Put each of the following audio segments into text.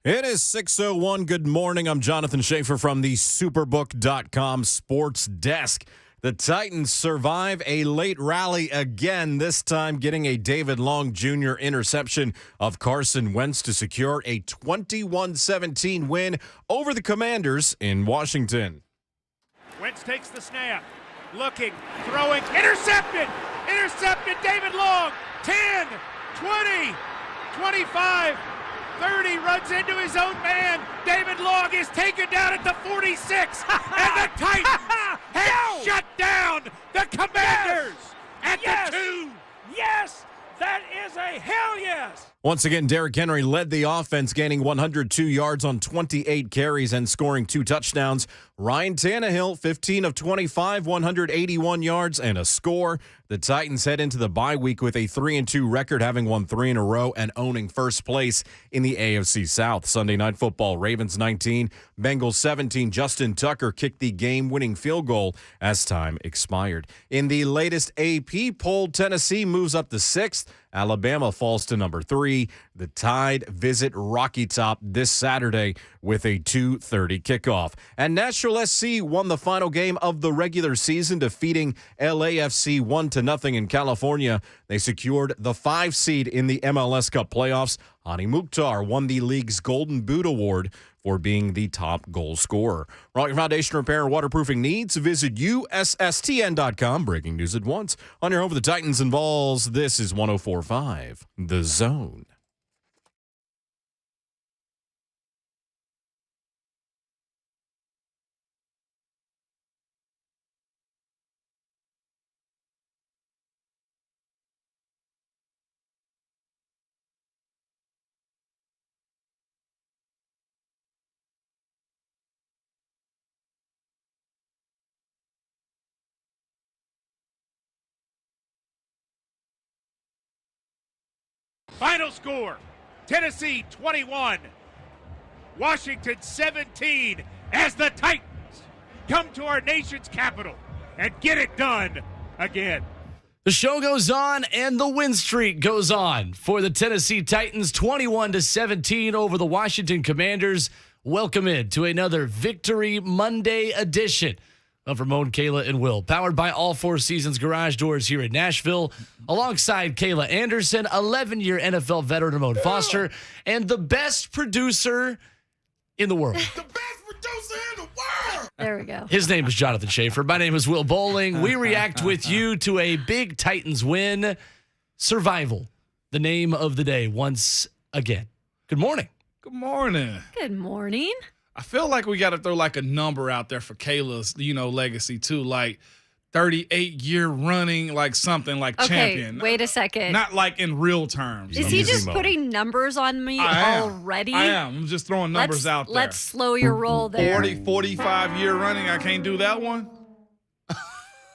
It is 6:01. Good morning. I'm Jonathan Schaefer from the Superbook.com sports desk. The Titans survive a late rally again, this time getting a David Long Jr. interception of Carson Wentz to secure a 21-17 win over the Commanders in Washington. Wentz takes the snap, looking, throwing, intercepted, David Long, 10, 20, 25, 30, runs into his own man. David Long is taken down at the 46, and the Titans have shut down the Commanders at the 2. Yes, that is a hell yes. Once again, Derrick Henry led the offense, gaining 102 yards on 28 carries and scoring 2 touchdowns. Ryan Tannehill, 15 of 25, 181 yards and a score. The Titans head into the bye week with a 3-2 record, having won 3 in a row and owning first place in the AFC South. Sunday Night Football, Ravens 19, Bengals 17. Justin Tucker kicked the game-winning field goal as time expired. In the latest AP poll, Tennessee moves up to 6th. Alabama falls to number 3. The Tide visit Rocky Top this Saturday with a 2:30 kickoff. And Nashville SC won the final game of the regular season, defeating LAFC 1-0 in California. They secured the 5 seed in the MLS Cup playoffs. Hani Mukhtar won the league's Golden Boot Award for being the top goal scorer. For all your foundation repair and waterproofing needs, visit USSTN.com. Breaking news at once. On your home for the Titans and Vols, this is 104.5 The Zone. Final score, Tennessee 21, Washington 17, as the Titans come to our nation's capital and get it done again. The show goes on and the win streak goes on for the Tennessee Titans, 21-17 over the Washington Commanders. Welcome in to another Victory Monday edition of Ramon, Kayla, and Will, powered by All Four Seasons Garage Doors here in Nashville, alongside Kayla Anderson, 11-year NFL veteran Ramon Foster, and the best producer in the world. The best producer in the world! There we go. His name is Jonathan Schaefer. My name is Will Bowling. We react with you to a big Titans win. Survival, the name of the day once again. Good morning. Good morning. Good morning. I feel like we got to throw like a number out there for Kayla's, legacy too, like 38-year running, like something like champion. Wait a second. Not like in real terms. Is he just putting numbers on me already? I am. I'm just throwing numbers out there. Let's slow your roll there. 45-year running. I can't do that one.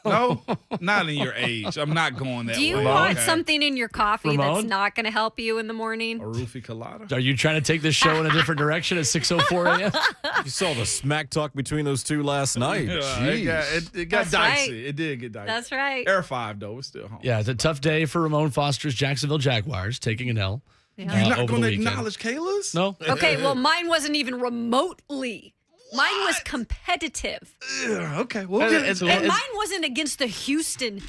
No, not in your age. I'm not going that way. Do you want something in your coffee that's not going to help you in the morning? A roofie colada? Are you trying to take this show in a different direction at 6:04 a.m.? You saw the smack talk between those two last night. It got That's dicey. right. It did get dicey. That's right. Air 5, though. It's still home. Yeah, it's a tough day for Ramon Foster's Jacksonville Jaguars, taking an L. Yeah. You're not over going the to weekend. acknowledge Kayla's? No. Okay, well, mine wasn't even remotely. Mine was competitive. Okay, we'll get into And it. mine wasn't against the Houston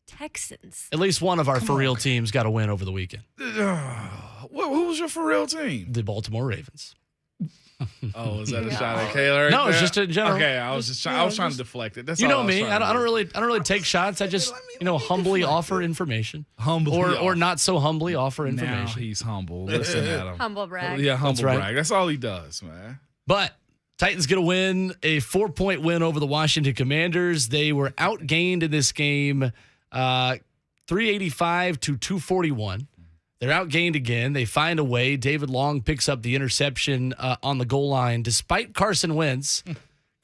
Texans. At least one of our for-real teams got a win over the weekend. Who was your for real team? The Baltimore Ravens. Oh, is that a shot at Kayla? Right No, it's there? just in general. Okay, I was trying to deflect it. That's You all know I was me. trying I to do. don't really take shots. I just, humbly offer information. Humbly or offer. not so humbly offer Now information. he's humble. Listen at him. Humble brag. Yeah, humble That's right. brag. That's all he does, man. But Titans get a win, a 4-point win over the Washington Commanders. They were outgained in this game, 385 to 241. They're outgained again. They find a way. David Long picks up the interception on the goal line, despite Carson Wentz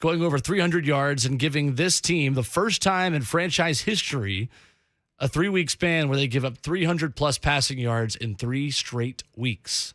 going over 300 yards and giving this team the first time in franchise history a 3-week span where they give up 300-plus passing yards in 3 straight weeks.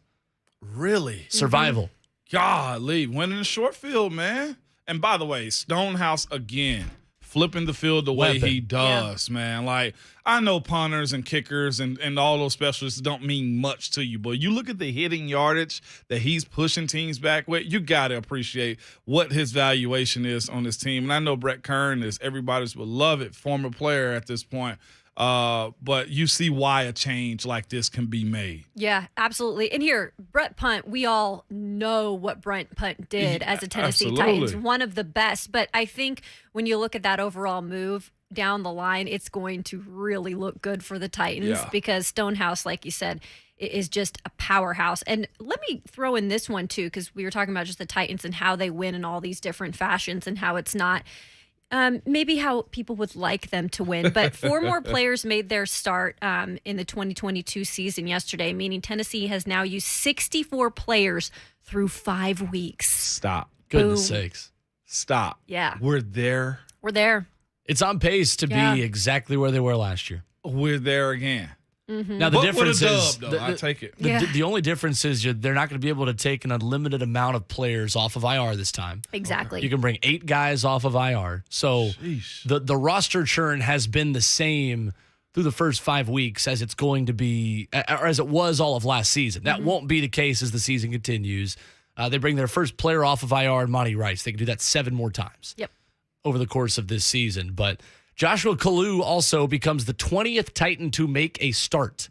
Really? Survival. Golly, winning the short field, man. And by the way, Stonehouse again. flipping the field the way Weapon. he does, man. Like, I know punters and kickers and all those specialists don't mean much to you, but you look at the hitting yardage that he's pushing teams back with, you got to appreciate what his valuation is on this team. And I know Brett Kern is everybody's beloved former player at this point. But you see why a change like this can be made. Yeah, absolutely. And here, Brett Punt, we all know what Brett Punt did as a Tennessee Titans, one of the best. But I think when you look at that overall move down the line, it's going to really look good for the Titans because Stonehouse, like you said, is just a powerhouse. And let me throw in this one too, because we were talking about just the Titans and how they win in all these different fashions and how it's not maybe how people would like them to win. But 4 more players made their start in the 2022 season yesterday, meaning Tennessee has now used 64 players through 5 weeks. Stop. Goodness sakes. Stop. Yeah. We're there. We're there. It's on pace to be exactly where they were last year. We're there again. Mm-hmm. Now, the difference is I take it. The only difference is they're not going to be able to take an unlimited amount of players off of IR this time. Exactly. You can bring 8 guys off of IR. So the roster churn has been the same through the first 5 weeks as it's going to be, or as it was all of last season. That won't be the case as the season continues. They bring their first player off of IR and Monty Rice. They can do that 7 more times over the course of this season. But Joshua Kalu also becomes the 20th Titan to make a start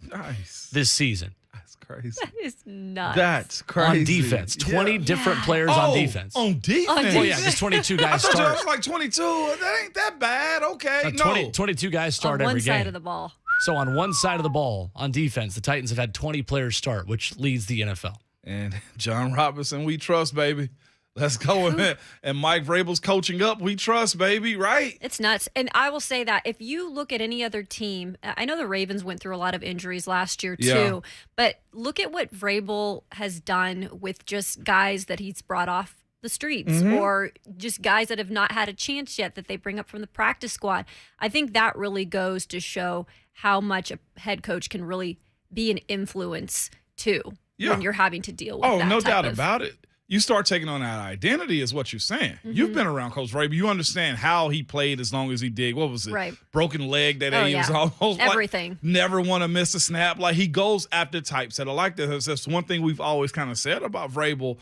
this season. That's crazy. That is nuts. That's crazy. On defense. 20 different players on defense. On defense? Well, yeah, just 22 guys I thought start. it was like 22. That ain't that bad. Okay. 22 guys start on every one game. side of the ball. So on one side of the ball, on defense, the Titans have had 20 players start, which leads the NFL. And John Robinson, we trust, baby. Let's go with it. And Mike Vrabel's coaching up. We trust, baby, right? It's nuts. And I will say that if you look at any other team, I know the Ravens went through a lot of injuries last year too, but look at what Vrabel has done with just guys that he's brought off the streets or just guys that have not had a chance yet that they bring up from the practice squad. I think that really goes to show how much a head coach can really be an influence too when you're having to deal with that no type doubt of about it. You start taking on that identity is what you're saying. You've been around Coach Vrabel. You understand how he played as long as he did. What was it? Right. Broken leg that he was almost everything. Like, never want to miss a snap. Like he goes after types that are like this. That's one thing we've always kind of said about Vrabel.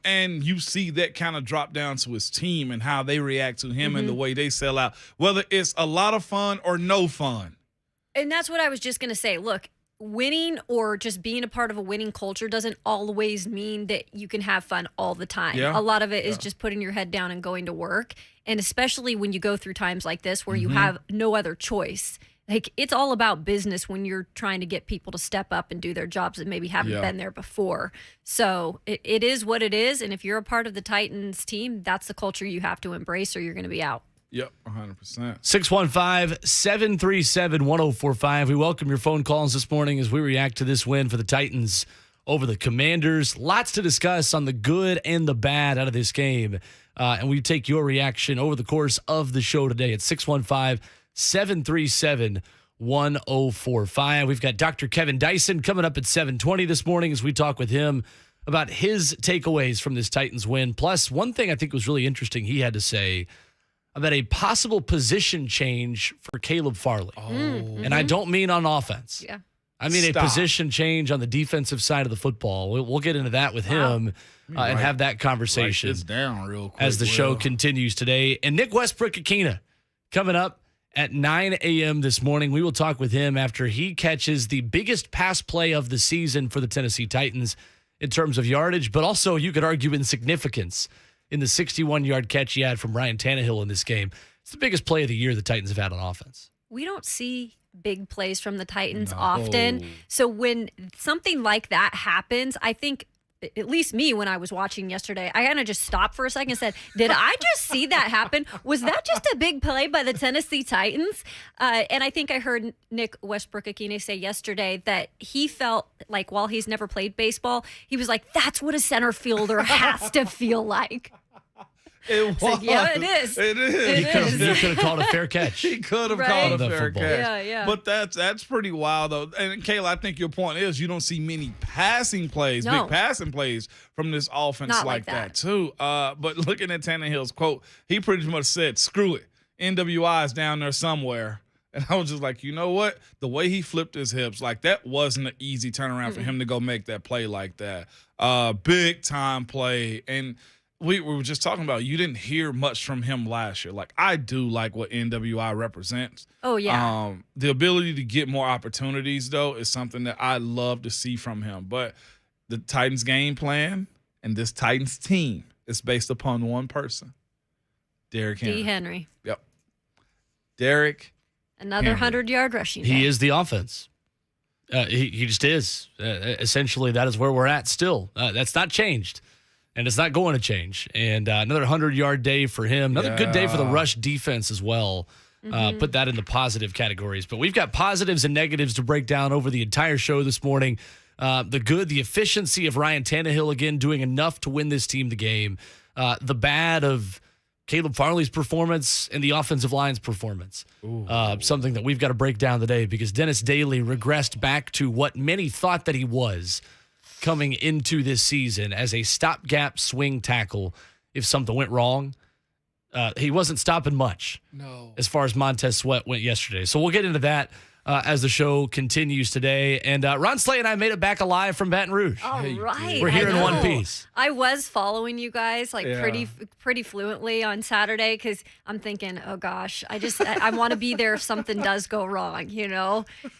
And you see that kind of drop down to his team and how they react to him and the way they sell out, whether it's a lot of fun or no fun. And that's what I was just going to say. Look, winning or just being a part of a winning culture doesn't always mean that you can have fun all the time. A lot of it is just putting your head down and going to work. And especially when you go through times like this where you have no other choice. Like, it's all about business when you're trying to get people to step up and do their jobs that maybe haven't been there before. So it is what it is. And if you're a part of the Titans team, that's the culture you have to embrace or you're going to be out. Yep, 100%. 615-737-1045. We welcome your phone calls this morning as we react to this win for the Titans over the Commanders. Lots to discuss on the good and the bad out of this game. And we take your reaction over the course of the show today at 615-737-1045. We've got Dr. Kevin Dyson coming up at 7:20 this morning as we talk with him about his takeaways from this Titans win. Plus, one thing I think was really interesting he had to say about a possible position change for Caleb Farley. And I don't mean on offense. I mean a position change on the defensive side of the football. We'll get into that with him and have that conversation Write this down real quick, as the show continues today. And Nick Westbrook-Ikhine coming up at 9 a.m. this morning. We will talk with him after he catches the biggest pass play of the season for the Tennessee Titans in terms of yardage, but also you could argue in significance in the 61-yard catch he had from Ryan Tannehill in this game. It's the biggest play of the year the Titans have had on offense. We don't see big plays from the Titans often. So when something like that happens, I think, at least me, when I was watching yesterday, I kind of just stopped for a second and said, did I just see that happen? Was that just a big play by the Tennessee Titans? And I think I heard Nick Westbrook-Ikhine say yesterday that he felt like, while he's never played baseball, he was like, that's what a center fielder has to feel like. It was. Like, yeah, it is. It is. He could have called a fair catch. He could have Right. called a That fair football. catch. Yeah. But that's pretty wild, though. And, Kayla, I think your point is you don't see many passing plays, No. big passing plays from this offense Not like like that. too. But looking at Tannehill's quote, he pretty much said, screw it. NWI is down there somewhere. And I was just like, you know what? The way he flipped his hips, like that wasn't an easy turnaround for him to go make that play like that. Big time play. And we were just talking about, you didn't hear much from him last year. Like, I do like what NWI represents. Oh, yeah. The ability to get more opportunities, though, is something that I love to see from him. But the Titans game plan and this Titans team is based upon one person, Derrick Henry. D. Henry. Yep. Derrick Another Henry. 100-yard rushing day. He is the offense. He just is. Essentially, that is where we're at still. That's not changed, and it's not going to change. And another 100-yard day for him. Another good day for the rush defense as well. Put that in the positive categories. But we've got positives and negatives to break down over the entire show this morning. The good, the efficiency of Ryan Tannehill, again, doing enough to win this team the game. The bad of Caleb Farley's performance and the offensive line's performance. Something that we've got to break down today because Dennis Daly regressed back to what many thought that he was coming into this season as a stopgap swing tackle. If something went wrong, he wasn't stopping much as far as Montez Sweat went yesterday. So we'll get into that as the show continues today. And Ron Slay and I made it back alive from Baton Rouge. All right. We're here I in one know. piece. I was following you guys Yeah. pretty fluently on Saturday because I'm thinking, oh gosh, I want to be there if something does go wrong,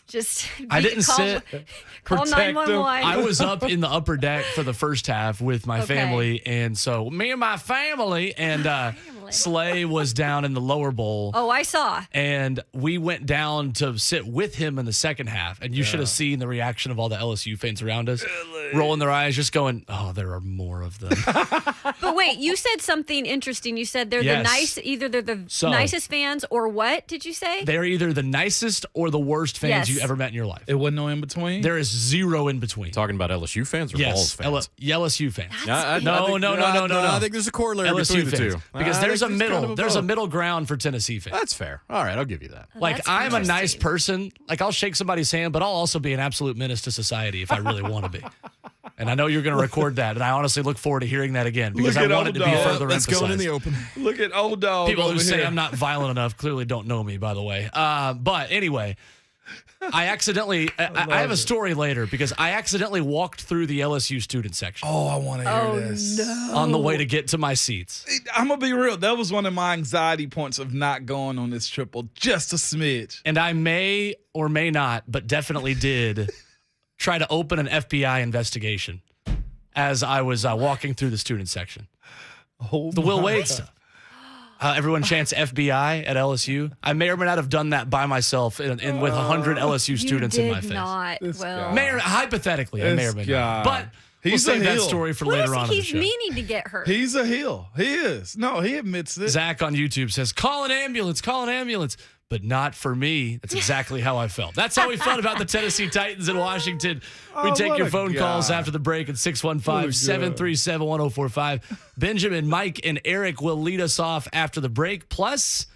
Just I didn't call protect 911. I was up in the upper deck for the first half with my Okay. family, and so me and my family and Slay was down in the lower bowl. Oh, I saw. And we went down to sit with him in the second half, and you should have seen the reaction of all the LSU fans around us, rolling their eyes, just going, "Oh, there are more of them." But wait, you said something interesting. You said they're Yes. either they're the So- nicest fans or what did you say? They're either the nicest or the worst fans Yes. you ever met in your life. It wasn't no in between. There is zero in between. Talking about LSU fans or Vols fans? LSU fans. No. No. I think there's a corollary LSU between the fans. two. Because I there's a think middle. kind of There's a both. middle ground for Tennessee fans. That's fair. All right, I'll give you that. Like, That's I'm a nice interesting. person. Like, I'll shake somebody's hand, but I'll also be an absolute menace to society if I really want to be. And I know you're going to record that, and I honestly look forward to hearing that again because Look I at want it to be old dog. further Let's emphasized. go in the open. Look at old dog. People who over say here. I'm not violent enough clearly don't know me, by the way. But anyway, I accidentally, I have a story later because I accidentally walked through the LSU student section Oh, I want to hear Oh this. no. on the way to get to my seats. I'm gonna be real. That was one of my anxiety points of not going on this triple, just a smidge. And I may or may not, but definitely did try to open an FBI investigation as I was walking through the student section. Oh, The Will Wade stuff. Everyone chants FBI at LSU. I may or may not have done that by myself and with 100 LSU You students did in my face. not. This Well, guy. May or, hypothetically, I may or may This not. guy. But we'll He's a save that heel. story for what later is on in the he's show. meaning to get hurt? He's a heel. He is. No, he admits it. Zach on YouTube says, call an ambulance, but not for me. That's exactly how I felt. That's how we felt about the Tennessee Titans in Washington. We Oh, take what your a phone guy. calls after the break at 615-737-1045. Benjamin, Mike, and Eric will lead us off after the break. Plus,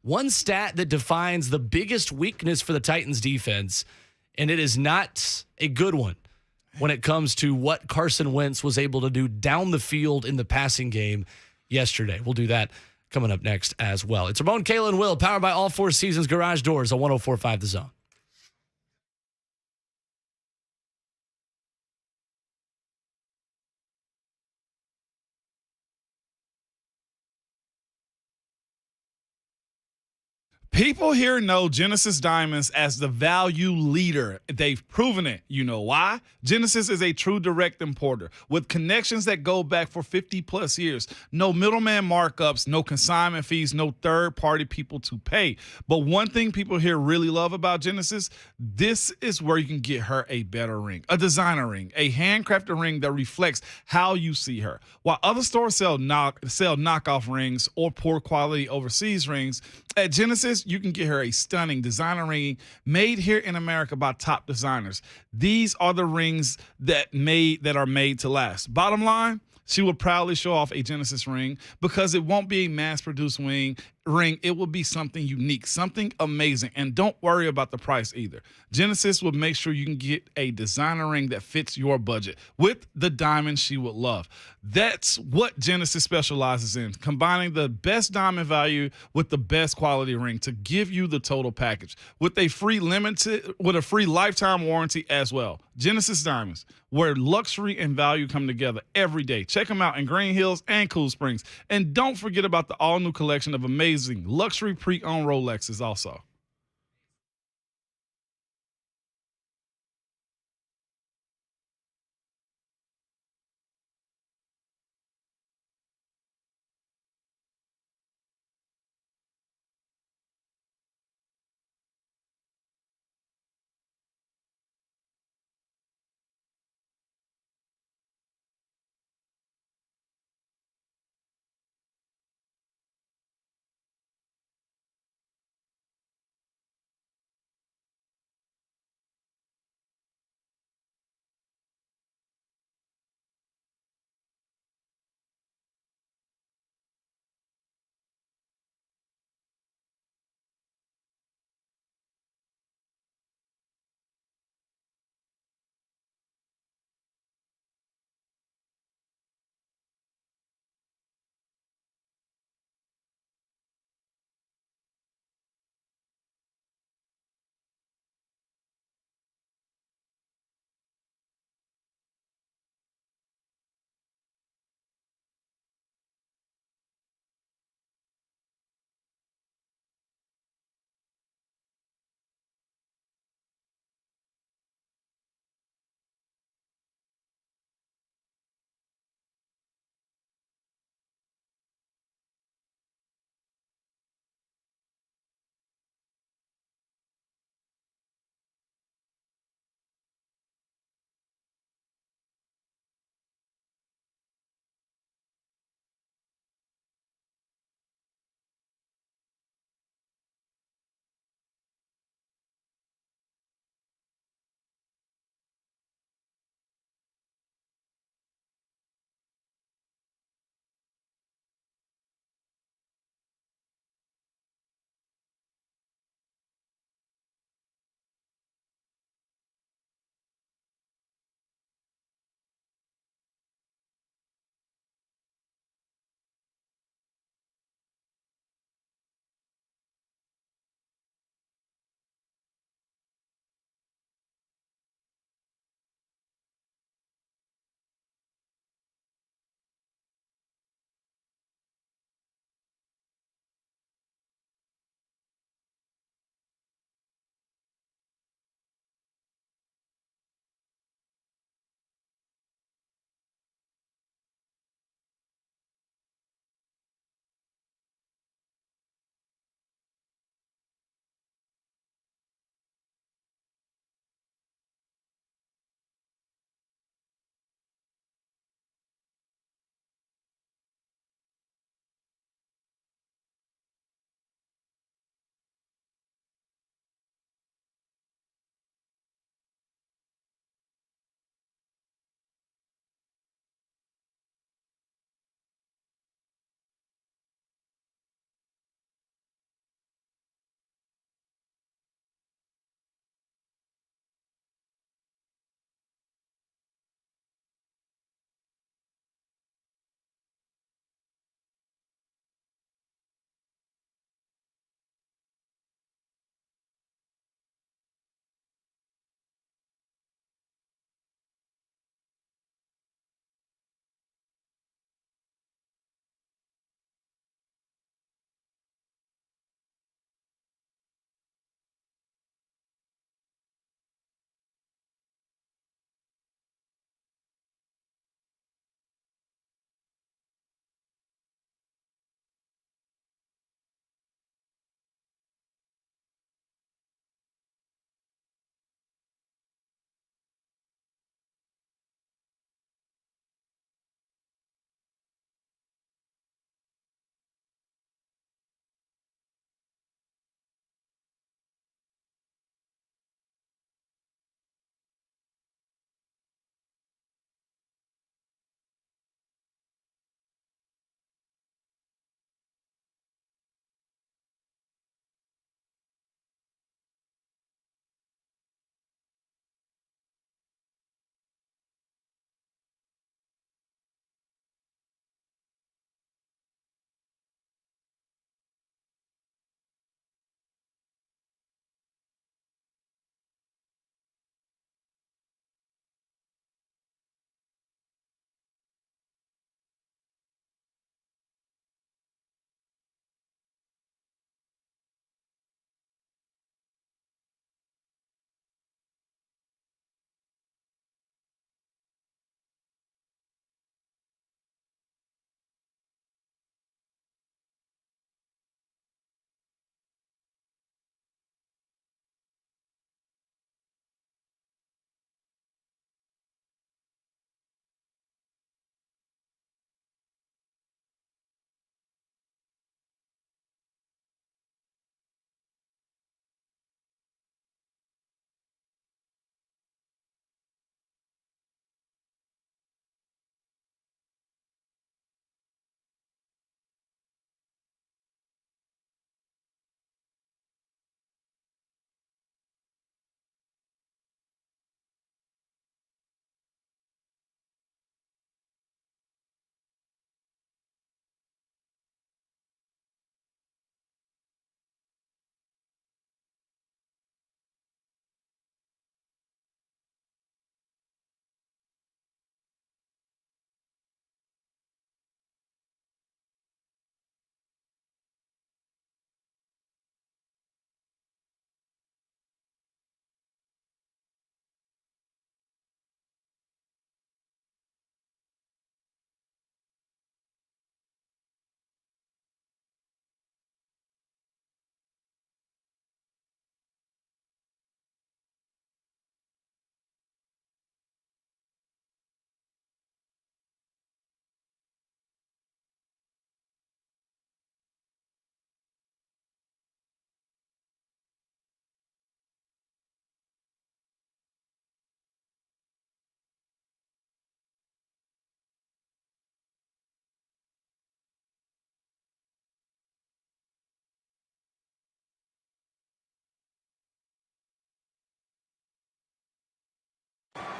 one stat that defines the biggest weakness for the Titans defense, and it is not a good one when it comes to what Carson Wentz was able to do down the field in the passing game yesterday. We'll do that coming up next as well. It's Ramon, Kayla, and Will, powered by All Four Seasons Garage Doors on 104.5 The Zone. People here know Genesis Diamonds as the value leader. They've proven it. You know why? Genesis is a true direct importer with connections that go back for 50 plus years. No middleman markups, no consignment fees, no third party people to pay. But one thing people here really love about Genesis, this is where you can get her a better ring, a designer ring, a handcrafted ring that reflects how you see her. While other stores sell knockoff rings or poor quality overseas rings, at Genesis, you can get her a stunning designer ring made here in America by top designers. These are the rings that are made to last. Bottom line, she will proudly show off a Genesis ring because it won't be a mass-produced ring ring, it will be something unique, something amazing. And don't worry about the price either. Genesis will make sure you can get a designer ring that fits your budget with the diamond she would love. That's what Genesis specializes in, combining the best diamond value with the best quality ring to give you the total package with a free lifetime warranty as well. Genesis Diamonds, where luxury and value come together every day. Check them out in Green Hills and Cool Springs. And don't forget about the all-new collection of amazing luxury pre-owned Rolexes also.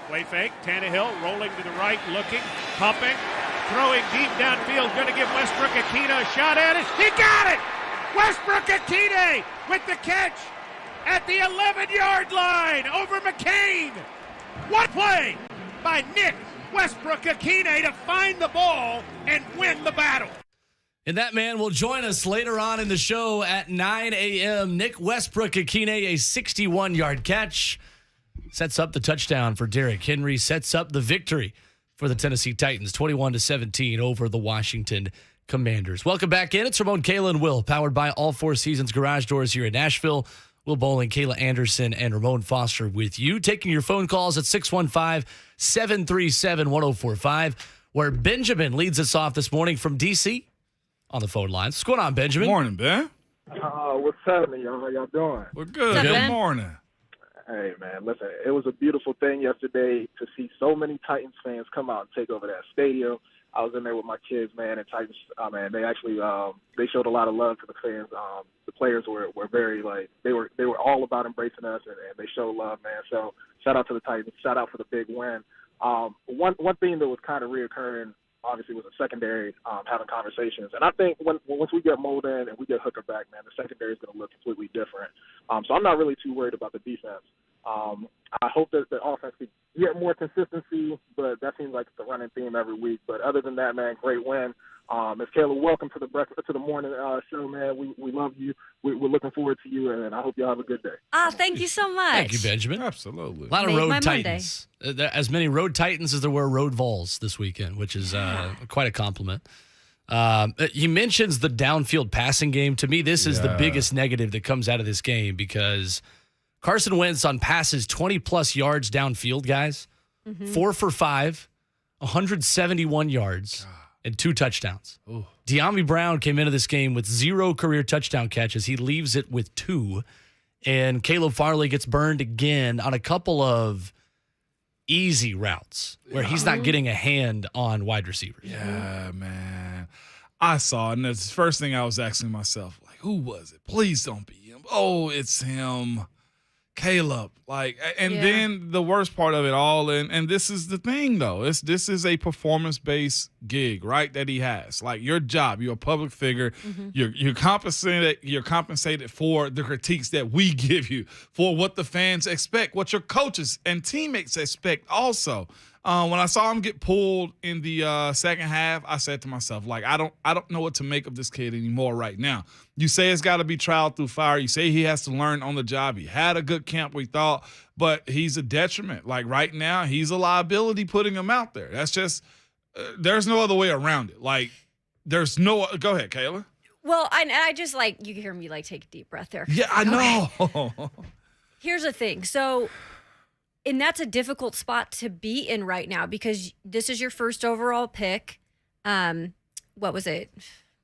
Play fake. Tannehill rolling to the right, looking, pumping, throwing deep downfield. Going to give Westbrook-Ikhine a shot at it. He got it! Westbrook-Ikhine with the catch at the 11-yard line over McCain. What play by Nick Westbrook-Ikhine to find the ball and win the battle. And that man will join us later on in the show at 9 a.m. Nick Westbrook-Ikhine, a 61-yard catch. Sets up the touchdown for Derrick Henry. Sets up the victory for the Tennessee Titans, 21-17 over the Washington Commanders. Welcome back in. It's Ramon, Kayla, and Will, powered by All Four Seasons Garage Doors here in Nashville. Will Bowling, Kayla Anderson, and Ramon Foster with you. Taking your phone calls at 615-737-1045, where Benjamin leads us off this morning from D.C. on the phone lines. What's going on, Benjamin? Morning, Ben. What's happening, y'all? How y'all doing? We're good. What's up, Good Ben? morning. Hey, man, listen, it was a beautiful thing yesterday to see so many Titans fans come out and take over that stadium. I was in there with my kids, man, and Titans, man, they actually they showed a lot of love to the fans. The players were very, like, they were all about embracing us, and they showed love, man. So shout out to the Titans. Shout out for the big win. One thing that was kind of reoccurring, obviously, was the secondary having conversations. And I think once we get Mold in and we get Hooker back, man, the secondary is going to look completely different. So I'm not really too worried about the defense. I hope that the offense could get more consistency, but that seems like it's a running theme every week. But other than that, man, great win. Ms. Kayla, welcome to the morning show, man. We love you. We're looking forward to you, and I hope you have a good day. Thank you so much. Thank you, Benjamin. Absolutely. A lot of Made my road Titans. As many road Titans as there were road Vols this weekend, which is quite a compliment. He mentions the downfield passing game. To me, this is the biggest negative that comes out of this game because Carson Wentz on passes 20-plus yards downfield, guys. 4 for 5, 171 yards, and 2 touchdowns. Ooh. De'Ami Brown came into this game with 0 career touchdown catches. He leaves it with 2. And Caleb Farley gets burned again on a couple of easy routes where he's not getting a hand on wide receivers. Yeah, man. I saw it, and that's the first thing I was asking myself, like, who was it? Please don't be him. Oh, it's him. Caleb. Then the worst part of it all, and this is the thing, though. This is a performance-based gig, right, that he has. Like, your job, you're a public figure. You're compensated for the critiques that we give you, for what the fans expect, what your coaches and teammates expect also. When I saw him get pulled in the second half, I said to myself, like, I don't know what to make of this kid anymore right now. You say it's got to be trial through fire. You say he has to learn on the job. He had a good camp, we thought, but he's a detriment. Like, right now, he's a liability putting him out there. That's just there's no other way around it. Like, there's no – go ahead, Kayla. Well, I just, like, you hear me, like, take a deep breath there. Yeah, I know. Here's the thing. So – and that's a difficult spot to be in right now because this is your first overall pick. What was it?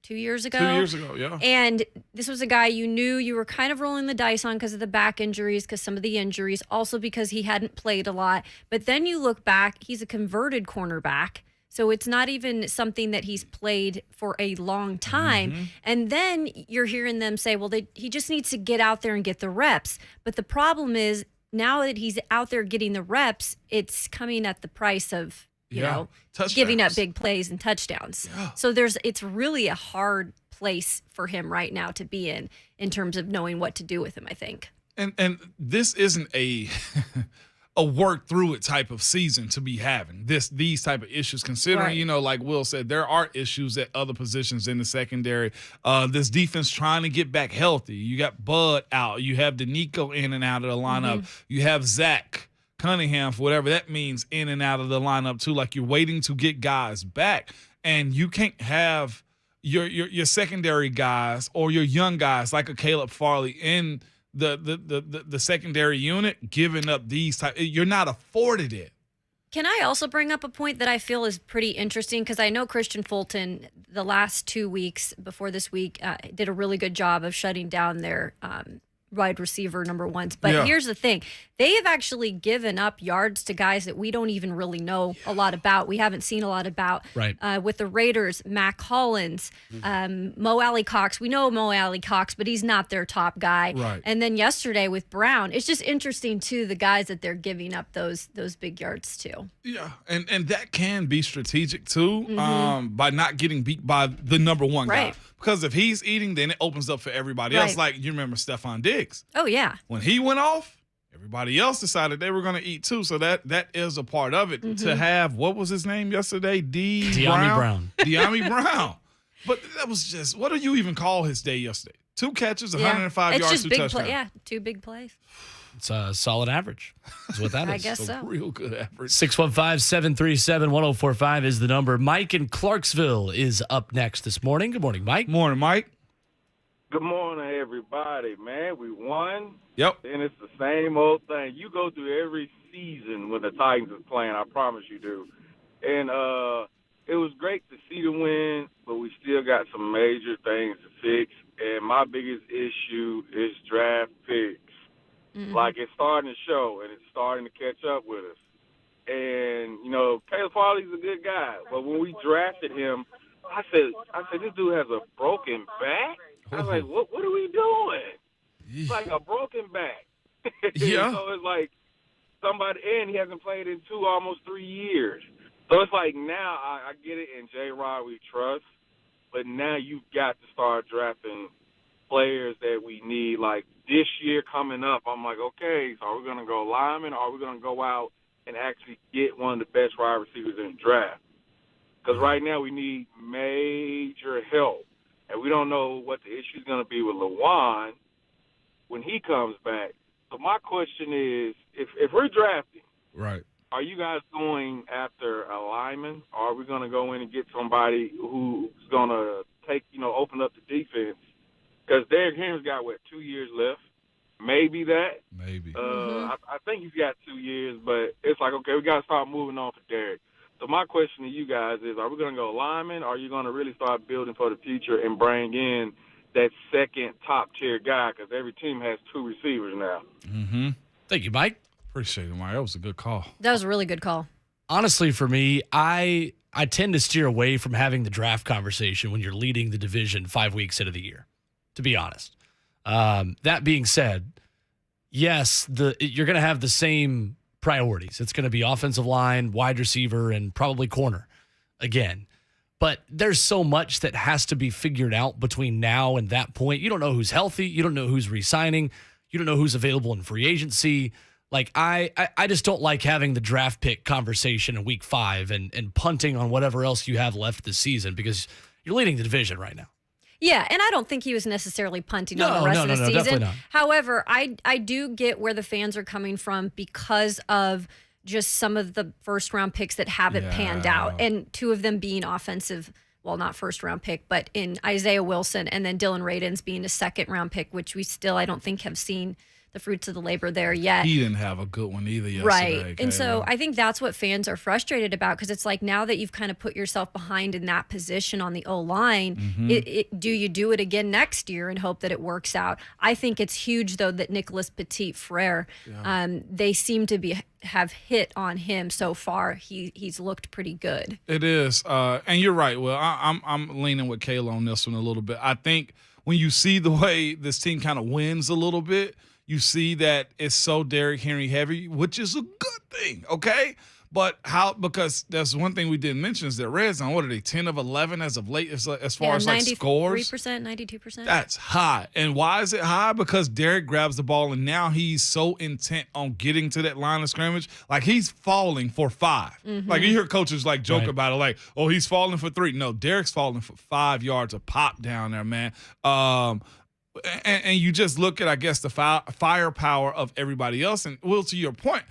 2 years ago? 2 years ago, yeah. And this was a guy you knew you were kind of rolling the dice on because of the back injuries, because some of the injuries, also because he hadn't played a lot. But then you look back, he's a converted cornerback. So it's not even something that he's played for a long time. And then you're hearing them say, well, he just needs to get out there and get the reps. But the problem is, now that he's out there getting the reps, it's coming at the price of, you know, giving up big plays and touchdowns. Yeah. So it's really a hard place for him right now to be in terms of knowing what to do with him, I think. And this isn't a work through it type of season to be having these type of issues, considering, right. You know, like Will said, there are issues at other positions in the secondary. This defense trying to get back healthy. You got Bud out. You have Danico in and out of the lineup. You have Zach Cunningham, for whatever that means, in and out of the lineup too. Like, you're waiting to get guys back, and you can't have your secondary guys or your young guys like a Caleb Farley in the secondary unit giving up these type. You're not afforded it. Can I also bring up a point that I feel is pretty interesting? Because I know Christian Fulton, the last 2 weeks before this week, did a really good job of shutting down their wide receiver number ones. But here's the thing. They have actually given up yards to guys that we don't even really know a lot about. We haven't seen a lot about. Right. With the Raiders, Mac Hollins, Mo Alley Cox. We know Mo Alley Cox, but he's not their top guy. Right. And then yesterday with Brown, it's just interesting, too, the guys that they're giving up those big yards to. Yeah, and that can be strategic, too, by not getting beat by the number one guy. Because if he's eating, then it opens up for everybody else. Like, you remember Stephon Diggs. Oh, yeah. When he went off, everybody else decided they were going to eat, too. So that is a part of it. To have, what was his name yesterday? De'Ami Brown. De'Ami Brown. But that was just, what do you even call his day yesterday? 2 catches, 105 yards, 2 touchdowns. 2 big plays. It's a solid average. That's what that is. I guess so. Real good average. 615-737-1045 is the number. Mike in Clarksville is up next this morning. Good morning, Mike. Morning, Mike. Good morning, everybody, man. We won. Yep. And it's the same old thing. You go through every season when the Titans is playing. I promise you do. And it was great to see the win, but we still got some major things to fix. And my biggest issue is draft picks. Like, it's starting to show, and it's starting to catch up with us. And, Caleb Farley's a good guy. But when we drafted him, I said, this dude has a broken back? I was like, what are we doing? It's like a broken back. Yeah. So it's like somebody, and he hasn't played in almost 3 years. So it's like now I get it, and J-Rod we trust, but now you've got to start drafting players that we need. Like this year coming up, I'm like, okay, so are we going to go lineman, or are we going to go out and actually get one of the best wide receivers in the draft? Because right now we need major help, and we don't know what the issue is going to be with LaJuan when he comes back. So my question is, if we're drafting, right, are you guys going after a lineman, or are we going to go in and get somebody who's going to open up the defense? Because Derrick Henry's got, 2 years left? Maybe that. Maybe. I think he's got 2 years, but it's like, okay, we got to start moving on for Derrick. So my question to you guys is, are we going to go lineman, or are you going to really start building for the future and bring in that second top-tier guy? Because every team has 2 receivers now. Thank you, Mike. Appreciate it, Mike. That was a good call. That was a really good call. Honestly, for me, I tend to steer away from having the draft conversation when you're leading the division 5 weeks into the year, to be honest. That being said, yes, you're going to have the same priorities. It's going to be offensive line, wide receiver, and probably corner again. But there's so much that has to be figured out between now and that point. You don't know who's healthy. You don't know who's re-signing. You don't know who's available in free agency. Like, I just don't like having the draft pick conversation in week 5 and punting on whatever else you have left this season because you're leading the division right now. Yeah, and I don't think he was necessarily punting on the rest of the season. Definitely not. However, I do get where the fans are coming from because of just some of the first-round picks that haven't panned out, and 2 of them being offensive, well, not first-round pick, but in Isaiah Wilson and then Dylan Radins being a second-round pick, which we still, I don't think, have seen the fruits of the labor there yet. He didn't have a good one either yesterday. Right. And so I think that's what fans are frustrated about, because it's like now that you've kind of put yourself behind in that position on the O-line, do you do it again next year and hope that it works out? I think it's huge, though, that Nicholas Petit-Frere, they seem to have hit on him so far. He's looked pretty good. It is. And you're right. Well, I'm leaning with Kayla on this one a little bit. I think when you see the way this team kind of wins a little bit, you see that it's so Derrick Henry heavy, which is a good thing, okay? But because that's one thing we didn't mention is that red zone, what are they, 10 of 11 as of late as far as like scores? 93%, 92%. That's high. And why is it high? Because Derrick grabs the ball, and now he's so intent on getting to that line of scrimmage. Like, he's falling for 5. Like, you hear coaches like joke about it, like, oh, he's falling for 3. No, Derrick's falling for 5 yards of pop down there, man. And you just look at, I guess, the firepower of everybody else. And, Will, to your point,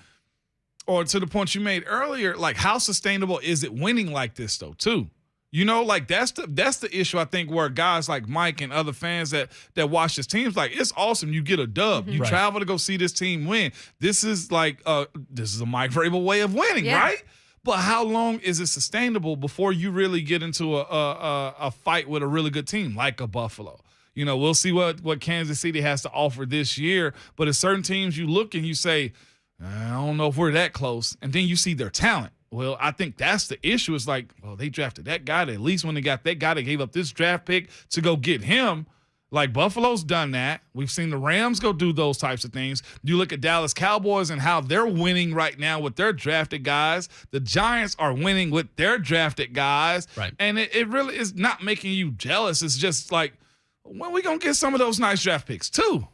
or to the point you made earlier, like, how sustainable is it winning like this, though, too? You know, like, that's the issue, I think, where guys like Mike and other fans that watch this team's like, it's awesome. You get a dub. You travel to go see this team win. This is like this is a Mike Vrabel way of winning, right? But how long is it sustainable before you really get into a fight with a really good team like a Buffalo? we'll see what Kansas City has to offer this year. But at certain teams, you look and you say, I don't know if we're that close. And then you see their talent. Well, I think that's the issue. It's like, well, they drafted that guy. At least when they got that guy, they gave up this draft pick to go get him. Like Buffalo's done that. We've seen the Rams go do those types of things. You look at Dallas Cowboys and how they're winning right now with their drafted guys. The Giants are winning with their drafted guys. Right. And it really is not making you jealous. It's just like, when we going to get some of those nice draft picks too?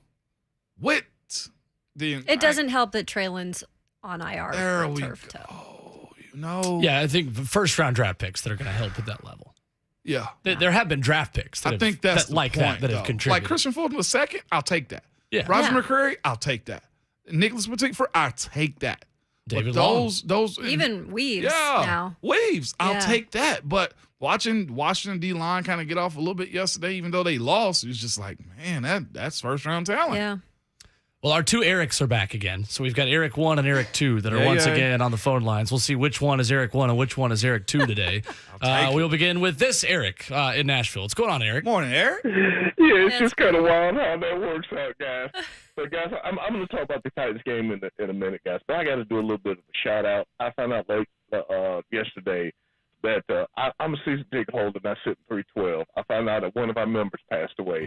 It doesn't help that Traylon's on IR. There we turf go. toe. Yeah, I think first-round draft picks that are going to help at that level. Yeah. There have been draft picks that I think that's that have contributed. Like Christian Fulton was second, I'll take that. Yeah. Roger McCreary, I'll take that. Nicholas Petit-Ford, I'll take that. David Long. Those Even Weaves now. Weaves, I'll Yeah. take that. But watching Washington D-line kind of get off a little bit yesterday, even though they lost, it was just like, man, that's first-round talent. Yeah. Well, our two Erics are back again. So we've got Eric 1 and Eric 2 that are once again on the phone lines. We'll see which one is Eric 1 and which one is Eric 2 today. We'll begin with this Eric in Nashville. What's going on, Eric? Morning, Eric. Yeah, it's just kind of wild how that works out, guys. But, guys, I'm going to talk about the Titans game in a minute, guys. But I got to do a little bit of a shout-out. I found out late yesterday that I'm a season ticket holder and I sit in 312. I found out that one of our members passed away.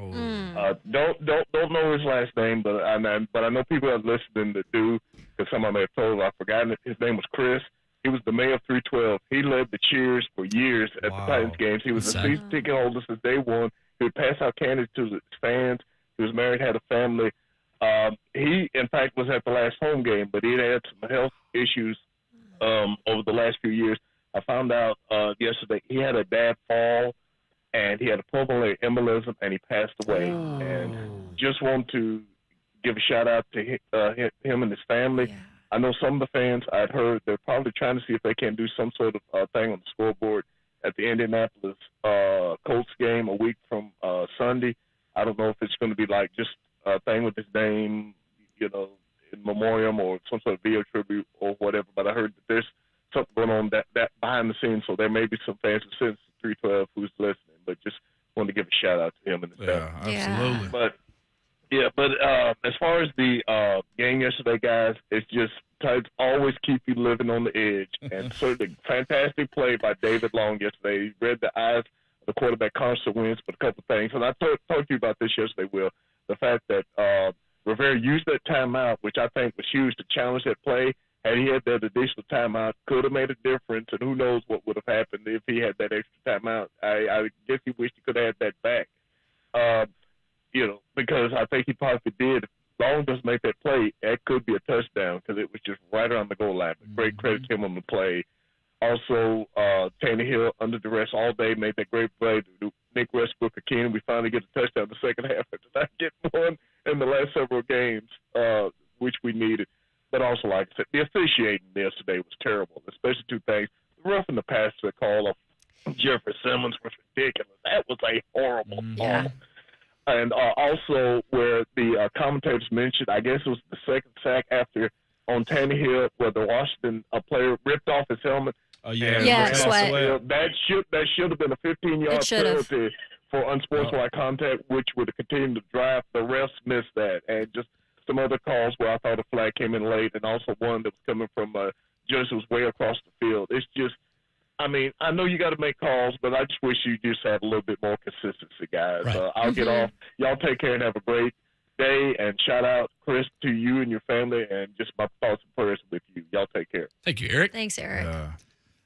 Don't know his last name, but I know people are listening that do, because some of them have told. I've forgotten it. His name was Chris. He was the mayor of 312. He led the cheers for years at the Titans games. He was a season ticket holder since day one. He would pass out candy to his fans. He was married, had a family. He, in fact, was at the last home game, but he had some health issues over the last few years. I found out yesterday he had a bad fall, and he had a pulmonary embolism, and he passed away. And just want to give a shout-out to him and his family. Yeah. I know some of the fans, I'd heard, they're probably trying to see if they can do some sort of thing on the scoreboard at the Indianapolis Colts game a week from Sunday. I don't know if it's going to be like just a thing with his name, in memoriam or some sort of video tribute or whatever, but I heard that there's something going on that behind the scenes, so there may be some fans of Since 312 who's listening, but just wanted to give a shout out to him and his family. Absolutely. But as far as the game yesterday, guys, it's just Titans always keep you living on the edge, and certainly fantastic play by David Long yesterday. He read the eyes of the quarterback, Carson Wentz, but a couple things, and I talked to you about this yesterday, Will, the fact that Rivera used that timeout, which I think was huge to challenge that play. Had he had that additional timeout, could have made a difference, and who knows what would have happened if he had that extra timeout. I guess he wished he could have had that back, because I think he probably did. If Long doesn't make that play, that could be a touchdown because it was just right around the goal line. But great credit to him on the play. Also, Tannehill, under duress all day, made that great play to Nick Westbrook-Ikhine. We finally get a touchdown in the second half after not getting one in the last several games, which we needed. But also, like I said, the officiating yesterday was terrible, especially two things. The roughing the passer call of Jeffrey Simmons was ridiculous. That was a horrible call. And also where the commentators mentioned, I guess it was the second sack on Tannehill where the Washington player ripped off his helmet. Sweat. That should have been a 15-yard penalty for unsportsmanlike contact, which would have continued to drive. The refs missed that. And just some other calls where I thought a flag came in late, and also one that was coming from just was way across the field. It's just, I know you got to make calls, but I just wish you just had a little bit more consistency, guys. Right. I'll get off. Y'all take care and have a great day, and shout out, Chris, to you and your family, and just my thoughts and prayers with you. Y'all take care. Thank you, Eric. Thanks, Eric.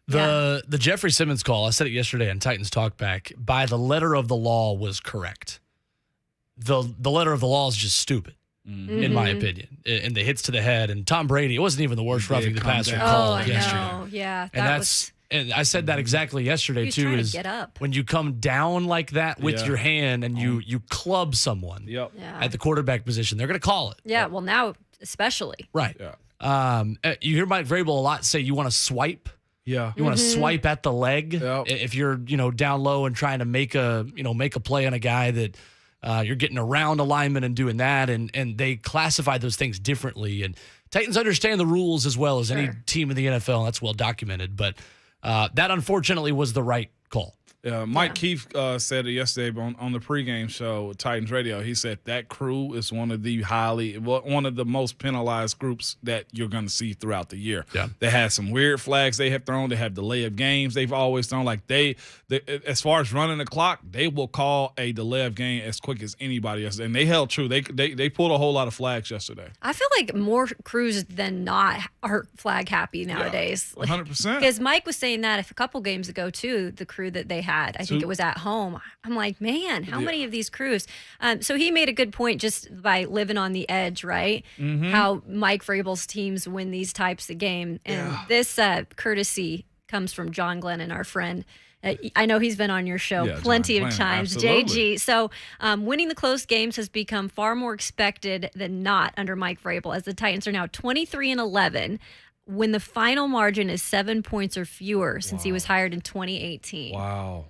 The Jeffrey Simmons call, I said it yesterday on Titans Talkback, by the letter of the law was correct. The letter of the law is just stupid. In my opinion, and the hits to the head, and Tom Brady, it wasn't even the worst roughing the passer call yesterday. Yeah, and I said that exactly yesterday He's too. trying to Is get up. when you come down like that with your hand and you club someone at the quarterback position, they're going to call it. Yeah, well now especially. Right. Yeah. You hear Mike Vrabel a lot say you want to swipe. Yeah. You want to swipe at the leg if you're down low and trying to make a play on a guy that. You're getting around a lineman and doing that, and they classify those things differently. And Titans understand the rules as well as any team in the NFL, and that's well documented. But that, unfortunately, was the right call. Mike Keefe said it yesterday on the pregame show, Titans Radio. He said that crew is one of the most penalized groups that you're going to see throughout the year. Yeah. They had some weird flags they have thrown. They have delay of games they've always thrown. Like they as far as running the clock, they will call a delay of game as quick as anybody else. And they held true. They pulled a whole lot of flags yesterday. I feel like more crews than not are flag happy nowadays. 100%. Because Mike was saying that a couple games ago too, the crew that they had. I think it was at home. I'm like, man, how many of these crews? So he made a good point just by living on the edge, right? Mm-hmm. How Mike Vrabel's teams win these types of games. And this courtesy comes from John Glennon, our friend. I know he's been on your show plenty of times, absolutely. JG. So winning the close games has become far more expected than not under Mike Vrabel, as the Titans are now 23-11. When the final margin is 7 points or fewer since he was hired in 2018. Wow.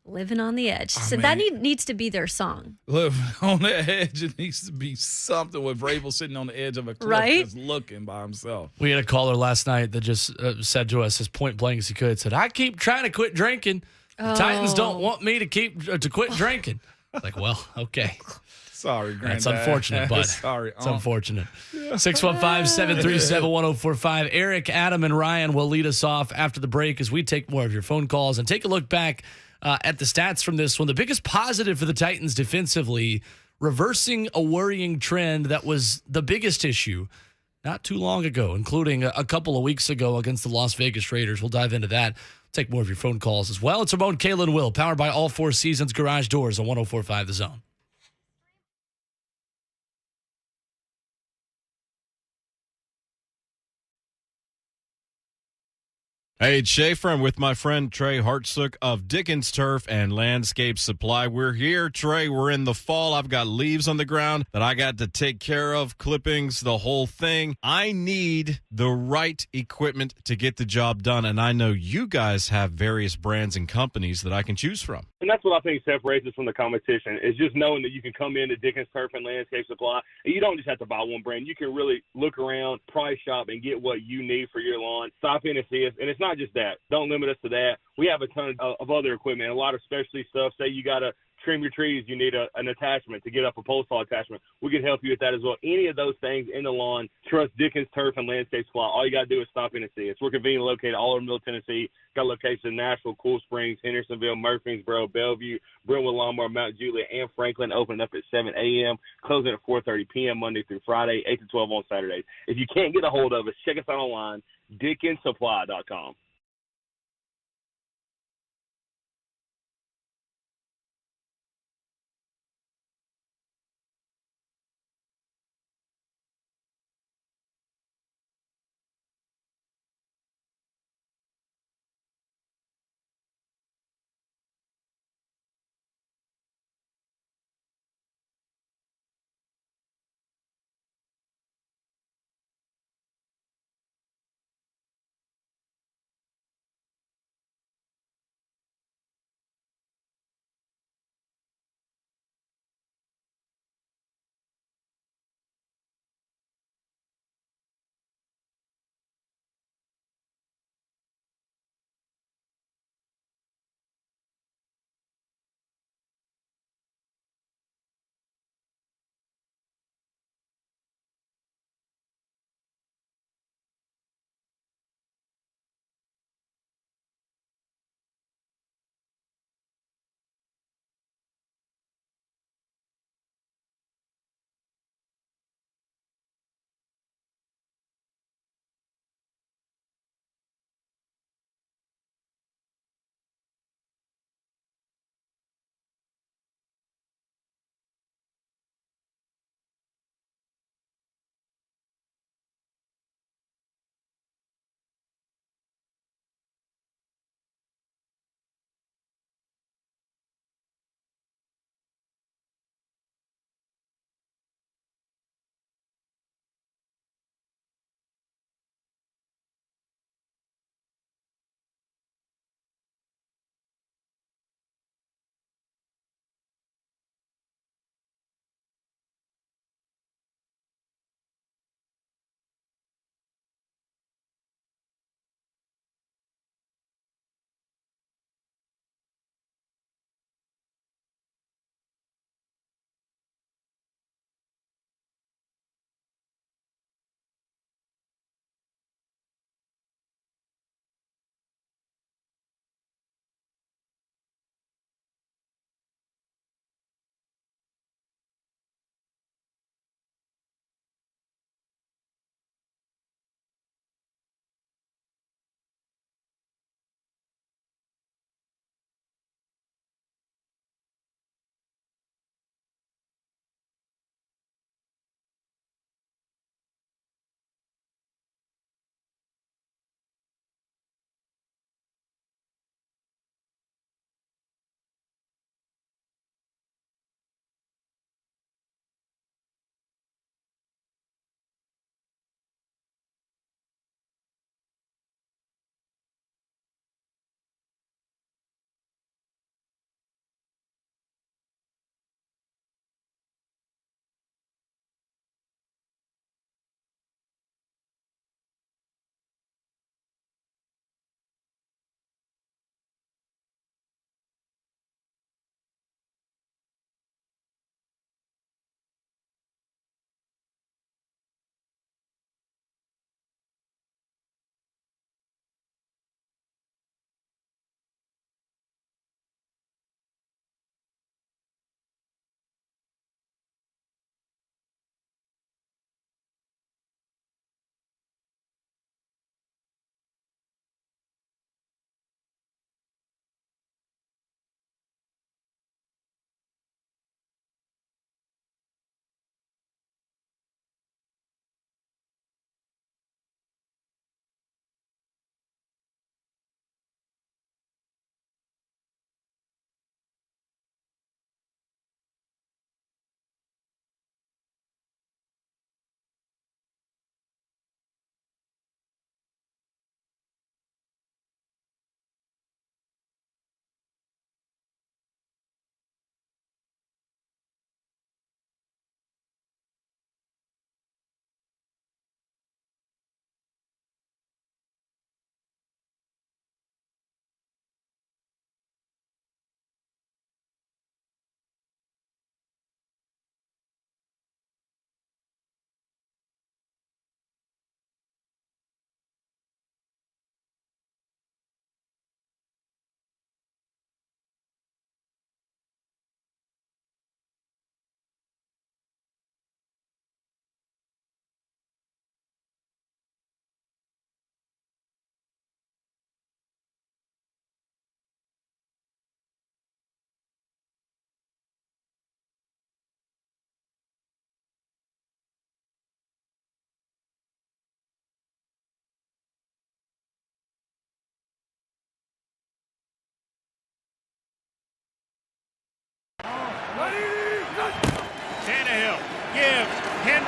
Living on the edge. That needs to be their song. Living on the edge. It needs to be something with Vrabel sitting on the edge of a cliff, right? Just looking by himself. We had a caller last night that just said to us as point blank as he could, said, I keep trying to quit drinking. The Titans don't want me to quit drinking. Like, well, okay. Sorry, Granddad. That's unfortunate, bud. Sorry. It's unfortunate. 615-737-1045. Eric, Adam, and Ryan will lead us off after the break as we take more of your phone calls and take a look back at the stats from this one. The biggest positive for the Titans defensively, reversing a worrying trend that was the biggest issue not too long ago, including a couple of weeks ago against the Las Vegas Raiders. We'll dive into that. Take more of your phone calls as well. It's Ramon, Kayla, and Will, powered by All Four Seasons Garage Doors on 104.5 The Zone. Hey, it's Schaefer. I'm with my friend Trey Hartsook of Dickens Turf and Landscape Supply. We're here, Trey. We're in the fall. I've got leaves on the ground that I got to take care of, clippings, the whole thing. I need the right equipment to get the job done, and I know you guys have various brands and companies that I can choose from. And that's what I think separates us from the competition, is just knowing that you can come into Dickens Turf and Landscape Supply, and you don't just have to buy one brand. You can really look around, price shop, and get what you need for your lawn. Stop in and see us. And it's not just that. Don't limit us to that. We have a ton of other equipment, a lot of specialty stuff. Say you got to trim your trees, you need an attachment to get up a pole saw attachment. We can help you with that as well. Any of those things in the lawn, trust Dickens Turf and Landscape Supply. All you got to do is stop in and see us. We're conveniently located all over Middle Tennessee. Got locations in Nashville, Cool Springs, Hendersonville, Murfreesboro, Bellevue, Brentwood, Lombard, Mount Juliet, and Franklin. Opening up at 7 a.m., closing at 4:30 p.m. Monday through Friday, 8 to 12 on Saturdays. If you can't get a hold of us, check us out online, DickensSupply.com.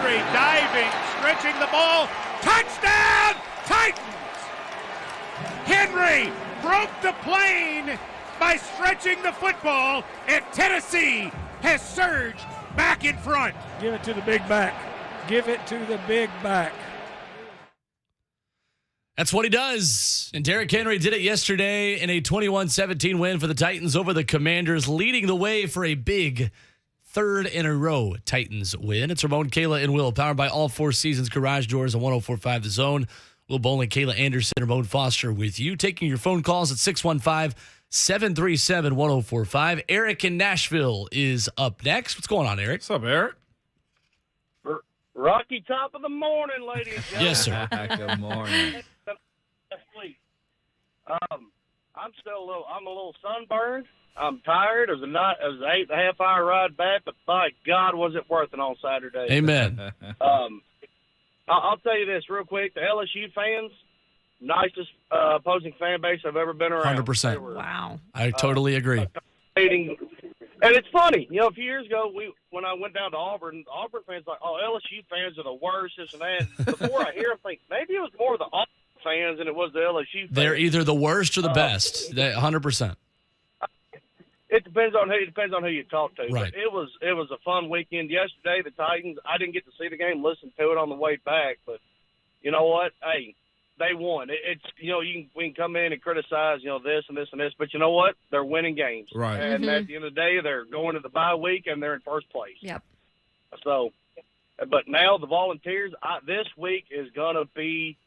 Henry diving, stretching the ball. Touchdown, Titans! Henry broke the plane by stretching the football, and Tennessee has surged back in front. Give it to the big back. Give it to the big back. That's what he does. And Derrick Henry did it yesterday in a 21-17 win for the Titans over the Commanders, leading the way for a big third in a row Titans win. It's Ramon, Kayla, and Will, powered by All Four Seasons Garage Doors on 104.5 The Zone. Will Bowling, Kayla Anderson, Ramon Foster with you, taking your phone calls at 615-737-1045. Eric in Nashville is up next. What's going on, Eric? What's up, Eric? Rocky top of the morning, ladies and gentlemen. Yes, sir. Good morning. I'm a little sunburned. I'm tired. It was an 8.5 hour ride back, but by God, was it worth it on Saturday. Amen. I'll tell you this real quick. The LSU fans, nicest opposing fan base I've ever been around. 100%. Wow. I totally agree. And it's funny, a few years ago, when I went down to Auburn fans like, oh, LSU fans are the worst, this and that. Before I hear them, think maybe it was more the Auburn fans than it was the LSU fans. They're either the worst or the best. 100%. It depends on who you talk to. Right. But it was a fun weekend yesterday. The Titans, I didn't get to see the game, listen to it on the way back, but you know what? Hey, they won. We can come in and criticize, this and this and this, but you know what? They're winning games. Right. And at the end of the day, they're going to the bye week and they're in first place. Yep. So, but now the Volunteers, this week is going to be,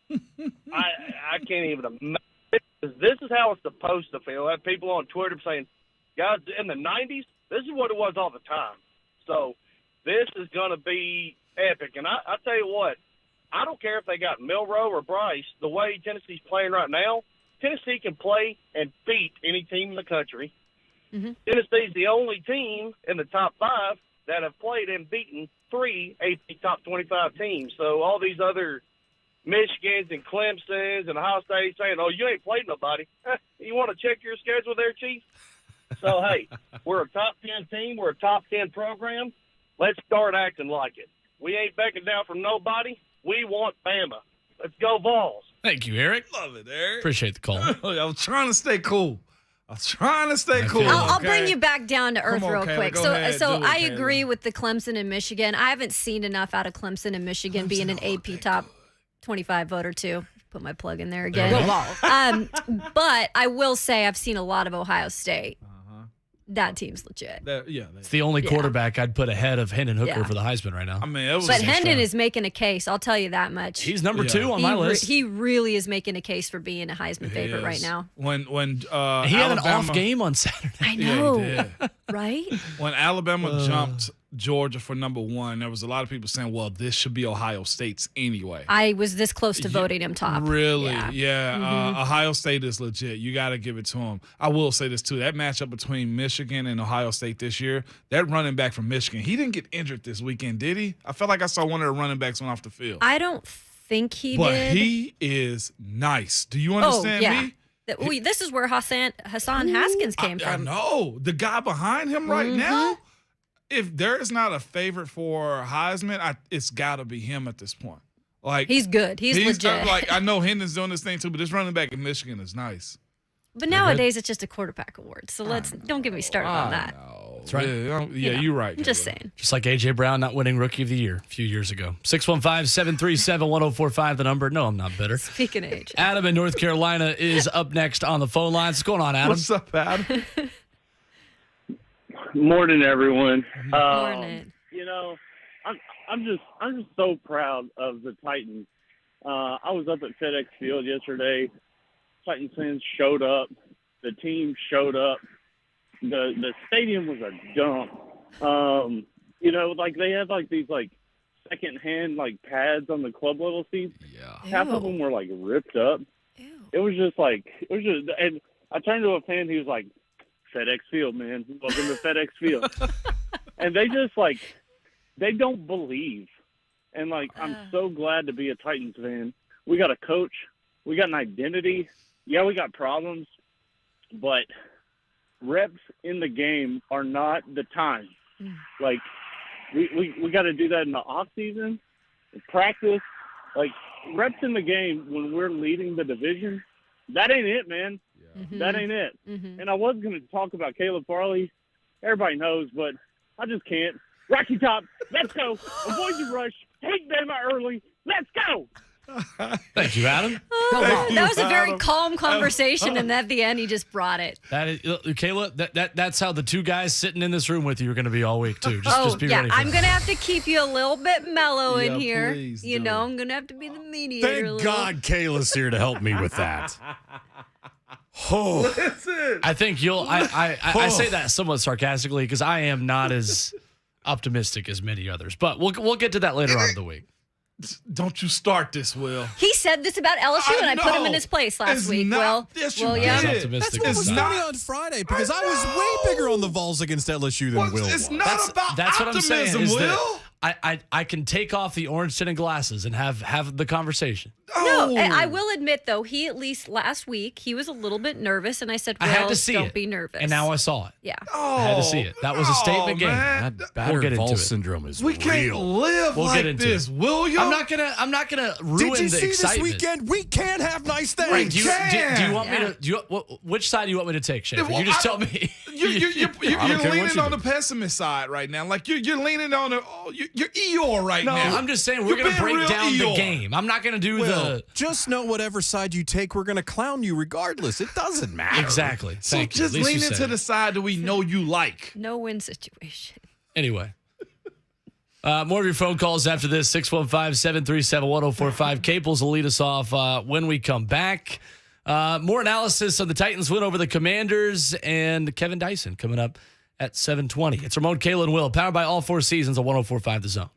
I can't even imagine. This is how it's supposed to feel. I have people on Twitter saying, guys, in the 90s, this is what it was all the time. So this is going to be epic. And I tell you what, I don't care if they got Milroe or Bryce. The way Tennessee's playing right now, Tennessee can play and beat any team in the country. Mm-hmm. Tennessee's the only team in the top 5 that have played and beaten 3 AP top 25 teams. So all these other Michigans and Clemsons and Ohio State saying, oh, you ain't played nobody. You want to check your schedule there, Chief? So, hey, we're a top 10 team. We're a top 10 program. Let's start acting like it. We ain't backing down from nobody. We want BAMA. Let's go Vols. Thank you, Eric. Love it, Eric. Appreciate the call. I was trying to stay cool. Cool. I'll bring you back down to earth real Kayla, quick. go So ahead. Do it, I Kayla. agree with the Clemson and Michigan. I haven't seen enough out of Clemson and Michigan being an AP top 25 voter too. Put my plug in there again. But I will say I've seen a lot of Ohio State. That team's legit. It's the only quarterback I'd put ahead of Hendon Hooker for the Heisman right now. I mean, it was But Hendon is making a case. I'll tell you that much. He's number 2 on my list. He really is making a case for being a Heisman favorite right now. When he had an off game on Saturday. I know, Yeah, he did. right? When Alabama jumped Georgia for number 1, there was a lot of people saying, well, this should be Ohio State's anyway. I was this close to voting him top. Really? Yeah. Yeah. Ohio State is legit. You got to give it to them. I will say this, too. That matchup between Michigan and Ohio State this year, that running back from Michigan, he didn't get injured this weekend, did he? I felt like I saw one of the running backs went off the field. I don't think he but did. he is nice. Do you understand me? This is where Hassan Haskins came I from. know. The guy behind him right now, if there is not a favorite for Heisman, it's got to be him at this point. Like He's good. He's legit. Like I know Hendon's doing this thing too, but this running back in Michigan is nice. But nowadays it's just a quarterback award. So don't get me started on that. That's right. Yeah, you're right. I'm just Kayla. saying. Just like A.J. Brown not winning Rookie of the Year a few years ago. 615-737-1045, the number. No, I'm not bitter. Speaking of age. Adam in North Carolina is up next on the phone lines. What's going on, Adam? What's up, Adam? Morning, everyone. Morning. I'm just so proud of the Titans. I was up at FedEx Field yesterday. Titans fans showed up. The team showed up. The stadium was a dump. Like they had like these like secondhand like pads on the club level seats. Yeah. Half of them were like ripped up. Ew. And I turned to a fan. He was like, FedEx Field, man. Welcome to FedEx Field. And they just like, they don't believe. And like, I'm so glad to be a Titans fan. We got a coach. We got an identity. Yeah, we got problems, but reps in the game are not the time. Like, we got to do that in the off season. practice, like reps in the game when we're leading the division, that ain't it, man. Mm-hmm. That ain't it. Mm-hmm. And I was going to talk about Caleb Farley. Everybody knows, but I just can't. Rocky Top, let's go. Avoid the rush. Hate BAMA early. Let's go. Thank you, Adam. That was a very calm conversation, and at the end, he just brought it. That is, Kayla. That's how the two guys sitting in this room with you are going to be all week too. Just be ready. I'm gonna have to keep you a little bit mellow in here. Please You do. know, I'm gonna have to be the mediator. a Thank little. God Kayla's here to help me with that. Oh, Listen. I think you'll. I say that somewhat sarcastically because I am not as optimistic as many others. But we'll get to that later on in the week. Don't you start this, Will. He said this about LSU, and I put him in his place last It's week. not- yes, you yeah. did. Optimistic that's what was as funny not. on Friday because I was way bigger on the Vols against LSU than Will It's was. not about That's what I'm optimism, saying. Is Will. that I can take off the orange tinted glasses and have the conversation. No, Oh. and I will admit though, he at least last week he was a little bit nervous, and I said, I "Well, had to see don't it, be nervous." and now I saw it. yeah. Oh, I had to see it. That was a statement game. man. That We'll get battered into Vols it. syndrome is We can't real. live We'll like get into this, it. William. I'm not gonna ruin Did you the see excitement. this weekend? We can have nice things. Right, do you want me Yeah. to? Which side do you want me to take, Schaefer? Well, You just I- tell me. You're I don't care what leaning you on do. the pessimist side right now. Like you're leaning on the you're Eeyore right No, now. I'm just saying we're You're gonna being break real down Eeyore. the game. I'm not gonna do Well, the just know whatever side you take, we're going to clown you regardless. It doesn't matter. exactly. So Thank you. just At least lean you into said the it. side that we know you like. No win situation. Anyway. More of your phone calls after this, 615-737-1045. Caples will lead us off when we come back. More analysis on the Titans win over the Commanders and Kevin Dyson coming up at 7:20. It's Ramon, Kayla, and Will, powered by All Four Seasons on 104.5 The Zone.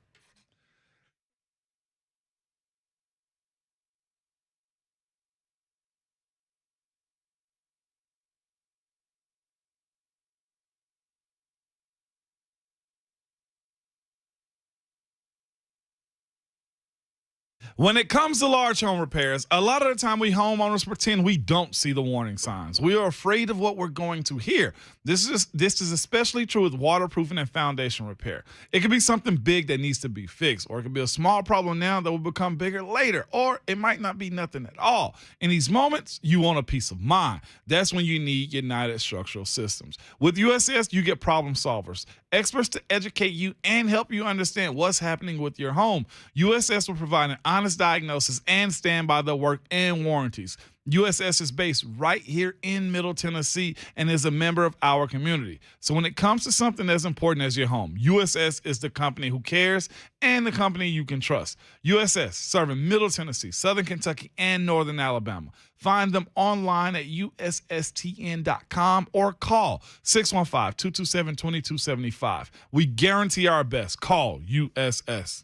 When it comes to large home repairs, a lot of the time we homeowners pretend we don't see the warning signs. We are afraid of what we're going to hear. This is especially true with waterproofing and foundation repair. It could be something big that needs to be fixed, or it could be a small problem now that will become bigger later, or it might not be nothing at all. In these moments, you want a peace of mind. That's when you need United Structural Systems. With USS, you get problem solvers, experts to educate you and help you understand what's happening with your home. USS will provide an honest diagnosis and stand by their work and warranties. USS is based right here in Middle Tennessee and is a member of our community. So when it comes to something as important as your home, USS is the company who cares and the company you can trust. USS, serving Middle Tennessee, Southern Kentucky, and Northern Alabama. Find them online at ussstn.com or call 615-227-2275. We guarantee our best. Call USS.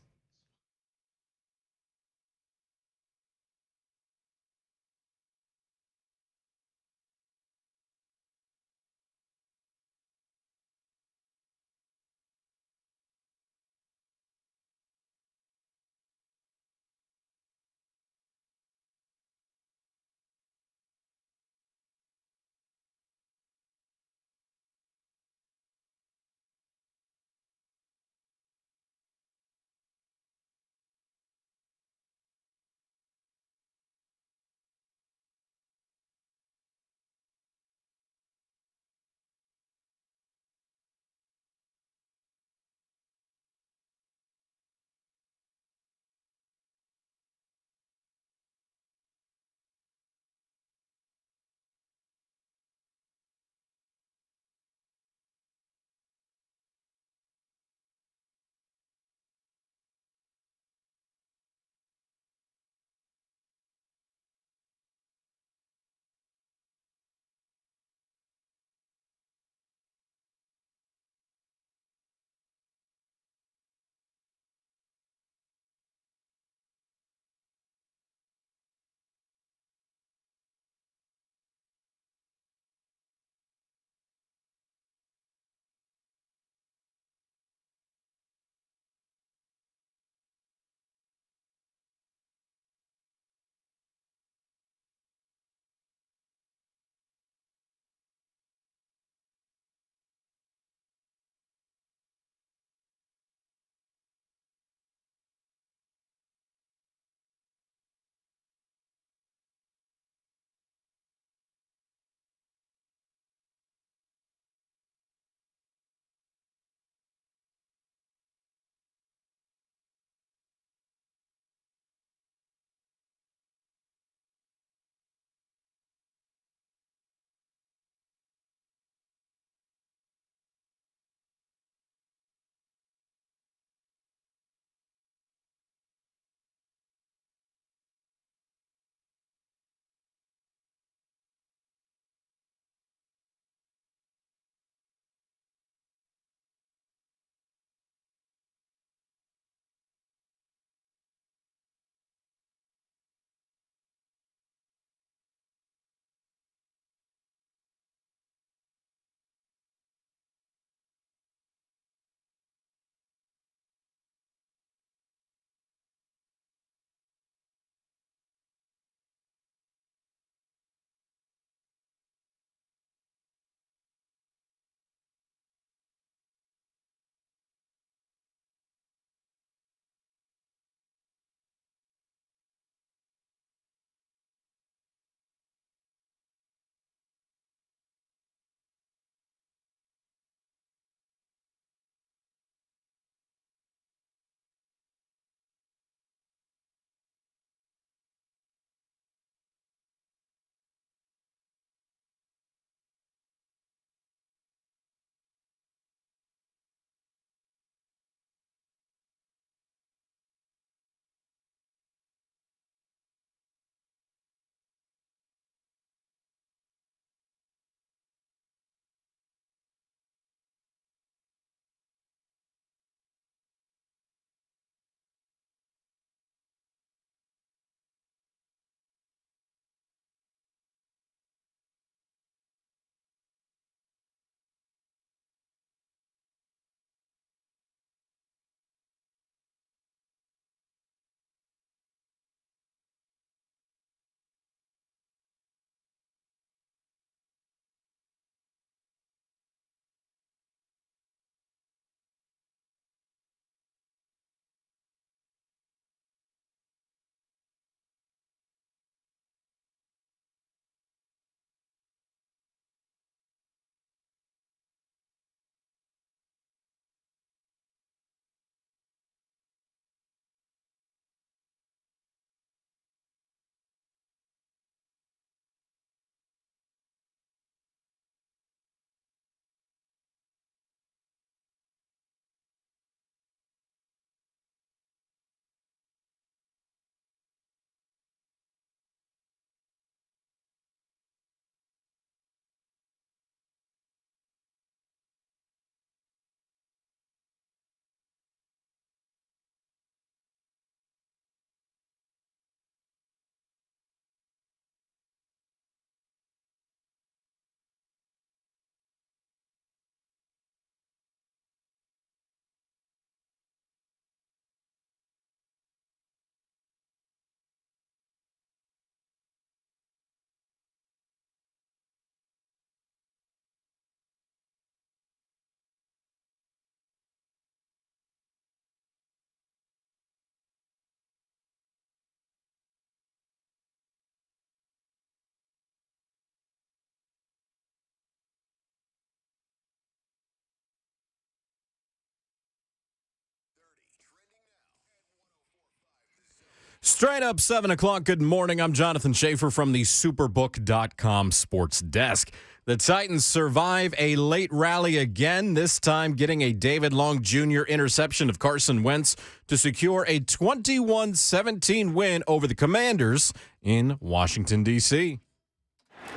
Straight up 7 o'clock. Good morning. I'm Jonathan Schaefer from the Superbook.com sports desk. The Titans survive a late rally again, this time getting a David Long Jr. interception of Carson Wentz to secure a 21-17 win over the Commanders in Washington, D.C.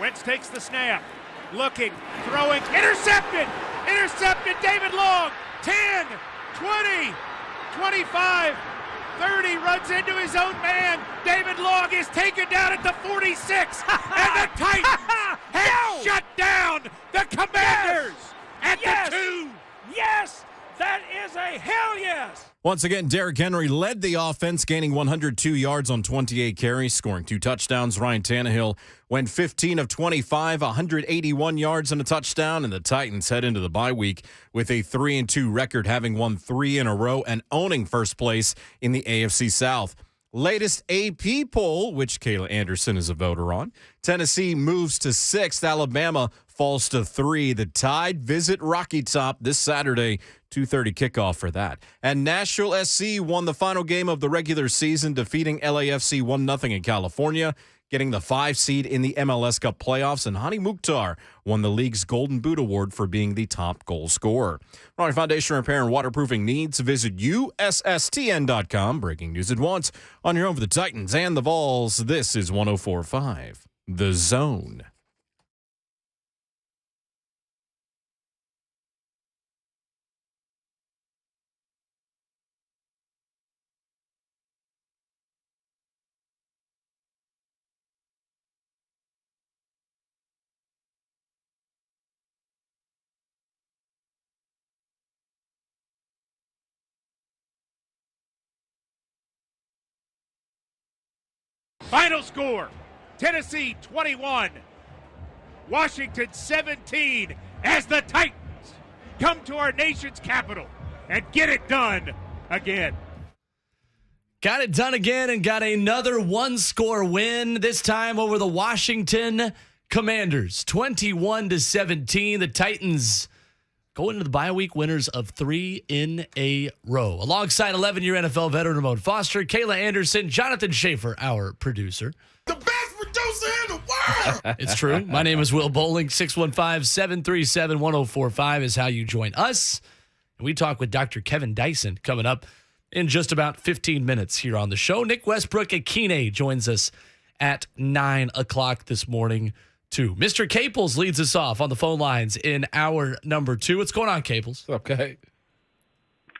Wentz takes the snap. Looking, throwing, intercepted! Intercepted, David Long! 10, 20, 25, 30, runs into his own man. David Long is taken down at the 46, and the Titans have shut down the Commanders at the 2. Yes, that is a hell yes. Once again, Derrick Henry led the offense, gaining 102 yards on 28 carries, scoring 2 touchdowns. Ryan Tannehill went 15 of 25, 181 yards and a touchdown, and the Titans head into the bye week with a 3-2 record, having won 3 in a row and owning first place in the AFC South. Latest AP poll, which Kayla Anderson is a voter on, Tennessee moves to 6th. Alabama falls to 3. The Tide visit Rocky Top this Saturday, 2:30 kickoff for that. And Nashville SC won the final game of the regular season, defeating LAFC 1-0 in California, getting the 5 seed in the MLS Cup playoffs, and Hani Mukhtar won the league's Golden Boot Award for being the top goal scorer. For all your foundation repair and waterproofing needs, visit USSTN.com. Breaking news at once on your home for the Titans and the Vols. This is 104.5 The Zone. Final score, Tennessee 21, Washington 17, as the Titans come to our nation's capital and get it done again. Got it done again and got another one-score win, this time over the Washington Commanders. 21-17. The Titans go into the bye week winners of 3 in a row. Alongside 11-year NFL veteran Ramon Foster, Kayla Anderson, Jonathan Schaefer, our producer. The best producer in the world! It's true. My name is Will Bowling. 615-737-1045 is how you join us. And we talk with Dr. Kevin Dyson coming up in just about 15 minutes here on the show. Nick Westbrook-Ikhine joins us at 9 o'clock this morning, too. Mr. Caples leads us off on the phone lines in hour number 2. What's going on, Caples? Okay.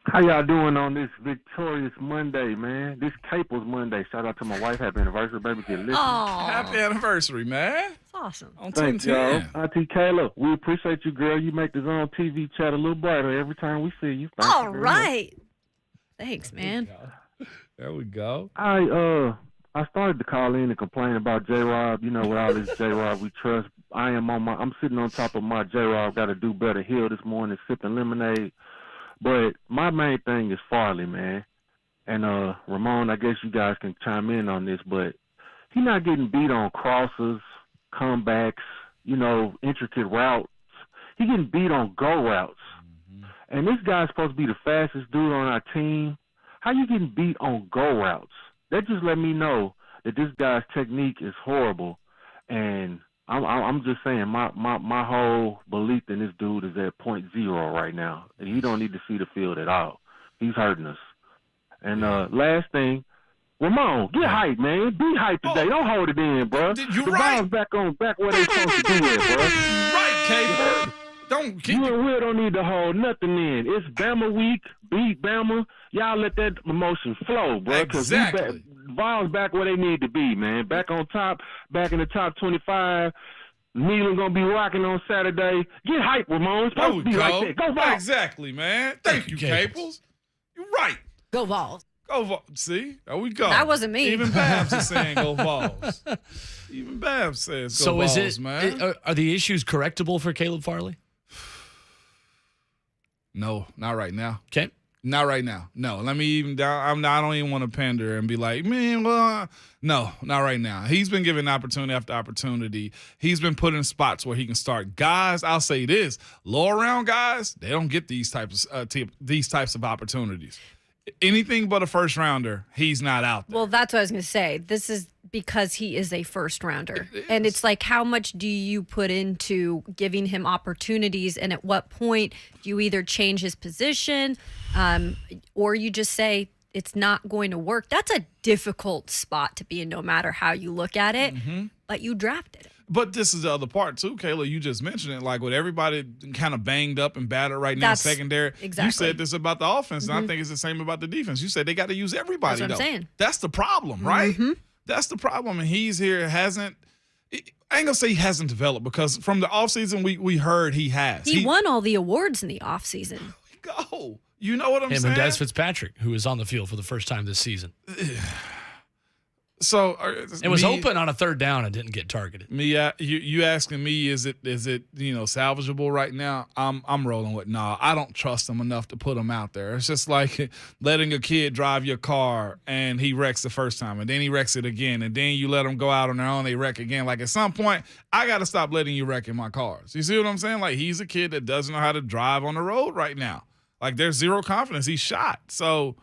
How y'all doing on this victorious Monday, man? This Caples Monday. Shout out to my wife. Happy anniversary, baby. Get listening. Happy anniversary, man. That's awesome. On Thanks, 10. y'all. Auntie Kayla, we appreciate you, girl. You make the Zone TV chat a little brighter every time we see you. Thank All you very much. right. Thanks, man. There we go. I started to call in and complain about J-Rob, with all this J-Rob we trust. I'm sitting on top of my J-Rob got to do better hill this morning, sipping lemonade. But my main thing is Farley, man. And Ramon, I guess you guys can chime in on this, but he's not getting beat on crosses, comebacks, intricate routes. He's getting beat on go routes. Mm-hmm. And this guy's supposed to be the fastest dude on our team. How you getting beat on go routes? That just let me know that this guy's technique is horrible. And I'm just saying my whole belief in this dude is at 0.0 right now. And he don't need to see the field at all. He's hurting us. And last thing, Ramon, get hype, man. Be hype today. Don't hold it in, bro. You're the right. Vols back where they supposed to be at, bro. Right, Caper. Don't keep You and Will don't need to hold nothing in. It's Bama week. Beat Bama. Y'all let that emotion flow, bro. Exactly. Vols back where they need to be, man. Back on top, back in the top 25. Nealon gonna be rocking on Saturday. Get hype, Ramon. It's There supposed we to be go. like that. Go Vols. Exactly, man. Thank you, Caples. You're right. Go Vols. Go Vols. See? There we go. That wasn't me. Even Babs is saying go Vols. Even Babs says go Vols, man. Are the issues correctable for Caleb Farley? No, not right now. Okay. Not right now. No, let me even down. I don't even want to pander and be like, man, well, no, not right now. He's been given opportunity after opportunity. He's been put in spots where he can start. Guys, I'll say this: lower round guys, they don't get these types of opportunities. Anything but a first rounder, he's not out there. Well, that's what I was going to say. This is because he is a first rounder. And it's like, how much do you put into giving him opportunities? And at what point do you either change his position or you just say it's not going to work? That's a difficult spot to be in no matter how you look at it, but you drafted it. But this is the other part, too, Kayla. You just mentioned it. Like, with everybody kind of banged up and battered right now, secondary. Exactly. You said this about the offense, and I think it's the same about the defense. You said they got to use everybody, That's what I'm saying. That's the problem, right? That's the problem. And he's here, I ain't going to say he hasn't developed, because from the offseason, we heard he has. He won all the awards in the offseason. Go. You know what I'm saying? Him and Des Fitzpatrick, who is on the field for the first time this season. So it was open on a third down and didn't get targeted. You asking me, is it salvageable right now? I'm rolling with I don't trust him enough to put him out there. It's just like letting a kid drive your car and he wrecks the first time and then he wrecks it again and then you let them go out on their own, they wreck again. Like, at some point, I got to stop letting you wreck in my cars. You see what I'm saying? Like, he's a kid that doesn't know how to drive on the road right now. Like, there's zero confidence. He's shot. So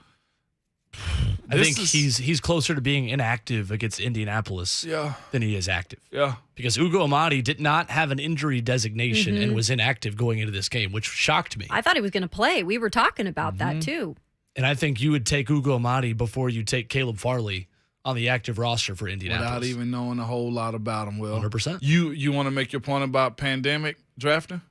I think he's closer to being inactive against Indianapolis than he is active. Yeah. Because Ugo Amadi did not have an injury designation and was inactive going into this game, which shocked me. I thought he was going to play. We were talking about that too. And I think you would take Ugo Amadi before you take Caleb Farley on the active roster for Indianapolis. Without even knowing a whole lot about him, Will. 100%. You want to make your point about pandemic drafting?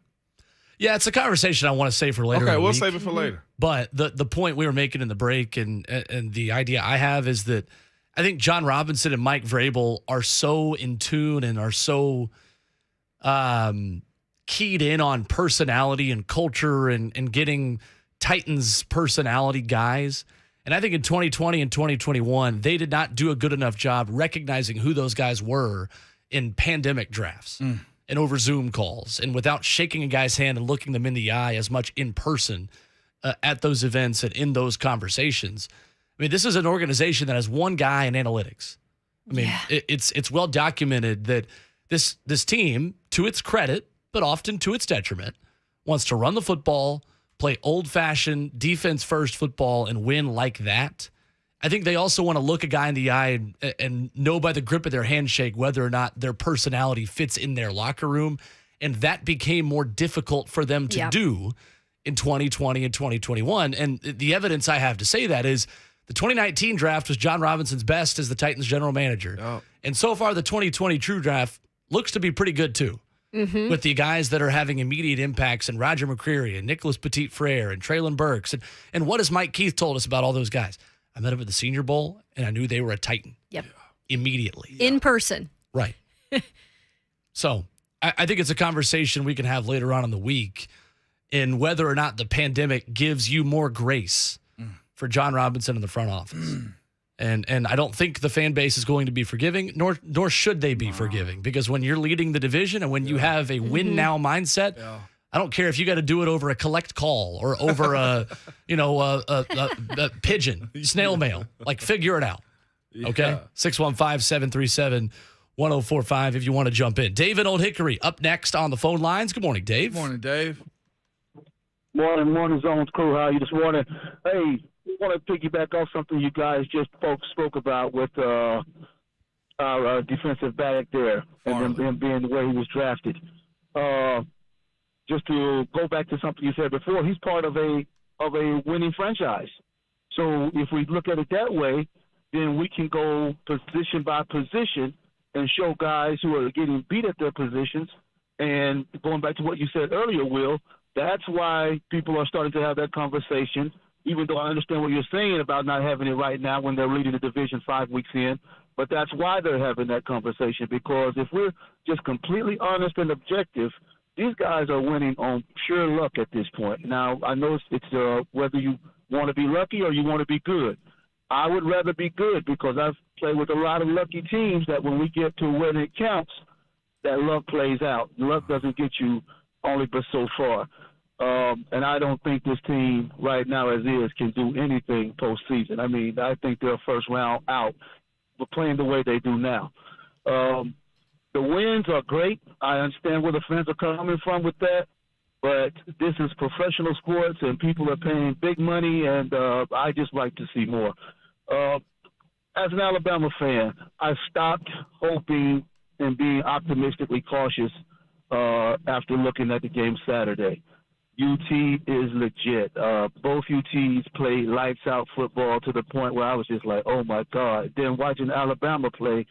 Yeah, it's a conversation I want to save for later. Okay, we'll save it for later. But the point we were making in the break and the idea I have is that I think John Robinson and Mike Vrabel are so in tune and are so keyed in on personality and culture and getting Titans personality guys. And I think in 2020 and 2021, they did not do a good enough job recognizing who those guys were in pandemic drafts. And over Zoom calls and without shaking a guy's hand and looking them in the eye as much in person at those events and in those conversations. I mean, this is an organization that has one guy in analytics. I mean, it's well documented that this team, to its credit, but often to its detriment, wants to run the football, play old-fashioned defense-first football, and win like that. I think they also want to look a guy in the eye and know by the grip of their handshake whether or not their personality fits in their locker room. And that became more difficult for them to do in 2020 and 2021. And the evidence I have to say that is the 2019 draft was John Robinson's best as the Titans general manager. Oh. And so far, the 2020 true draft looks to be pretty good too. With the guys that are having immediate impacts, and Roger McCreary and Nicholas Petit-Frere and Traylon Burks. And what has Mike Keith told us about all those guys? I met them at the Senior Bowl, and I knew they were a Titan. Yep. Immediately. In person. Right. So I think it's a conversation we can have later on in the week in whether or not the pandemic gives you more grace for John Robinson in the front office. And I don't think the fan base is going to be forgiving, nor should they be forgiving, because when you're leading the division and when you have a win now mindset, I don't care if you got to do it over a collect call or over a pigeon, snail mail. Like, figure it out. Okay? 615-737-1045 if you want to jump in. Dave in Old Hickory up next on the phone lines. Good morning, Dave. Good morning, Dave. Morning, Zones crew. How are you this morning? Hey, I want to piggyback off something you guys just spoke about with our defensive back there and him being the way he was drafted. Just to go back to something you said before, he's part of a winning franchise. So if we look at it that way, then we can go position by position and show guys who are getting beat at their positions. And going back to what you said earlier, Will, that's why people are starting to have that conversation, even though I understand what you're saying about not having it right now when they're leading the division 5 weeks in. But that's why they're having that conversation, because if we're just completely honest and objective, these guys are winning on pure luck at this point. Now, I know it's whether you want to be lucky or you want to be good. I would rather be good, because I've played with a lot of lucky teams that when we get to when it counts, that luck plays out. Luck doesn't get you only but so far. And I don't think this team right now as is can do anything postseason. I mean, I think they're first round out, but playing the way they do now. The wins are great. I understand where the fans are coming from with that. But this is professional sports, and people are paying big money, and I just like to see more. As an Alabama fan, I stopped hoping and being optimistically cautious after looking at the game Saturday. UT is legit. Both UTs played lights-out football to the point where I was just like, oh, my God. Then watching Alabama play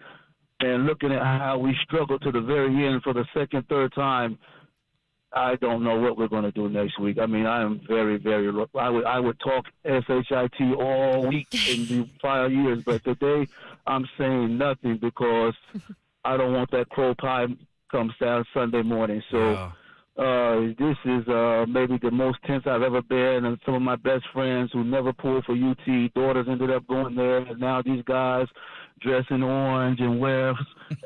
and looking at how we struggled to the very end for the second, third time, I don't know what we're going to do next week. I mean, I am very, very – I would talk SHIT all week in the prior years, but today I'm saying nothing because I don't want that crow pie comes down Sunday morning. So this is maybe the most tense I've ever been, and some of my best friends who never pulled for UT, daughters ended up going there, and now these guys dress in orange and wear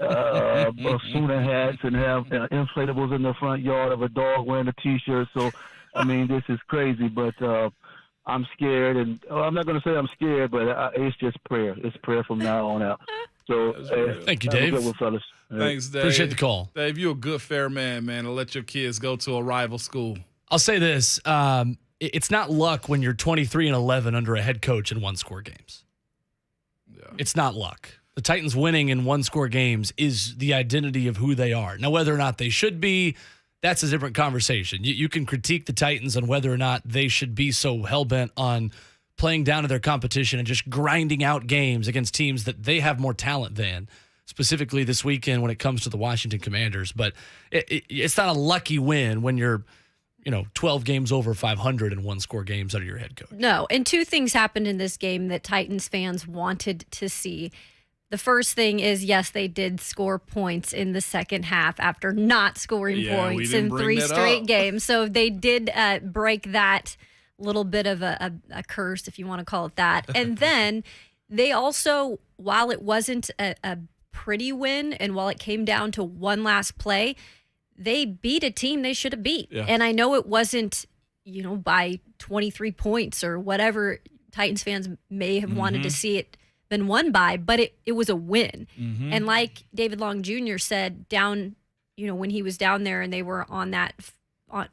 Osuna hats and have inflatables in the front yard of a dog wearing a T-shirt. So, I mean, this is crazy, but I'm scared. And I'm not going to say I'm scared, but it's just prayer. It's prayer from now on out. So, thank you, Dave. Good one, fellas. Thanks, Dave. Appreciate the call. Dave, you're a good, fair man, to let your kids go to a rival school. I'll say this. It's not luck when you're 23-11 under a head coach in one-score games. It's not luck. The Titans winning in one-score games is the identity of who they are. Now, whether or not they should be, that's a different conversation. You can critique the Titans on whether or not they should be so hell-bent on playing down to their competition and just grinding out games against teams that they have more talent than, specifically this weekend when it comes to the Washington Commanders. But it's not a lucky win when you're 12 games over 500 in one-score games under your head coach. No, and two things happened in this game that Titans fans wanted to see. The first thing is, yes, they did score points in the second half after not scoring points in 3 straight games. So they did break that little bit of a curse, if you want to call it that. And then they also, while it wasn't a pretty win and while it came down to one last play, they beat a team they should have beat. Yeah. And I know it wasn't, by 23 points or whatever Titans fans may have wanted to see it been won by, but it was a win. Mm-hmm. And like David Long Jr. said down, when he was down there and they were on that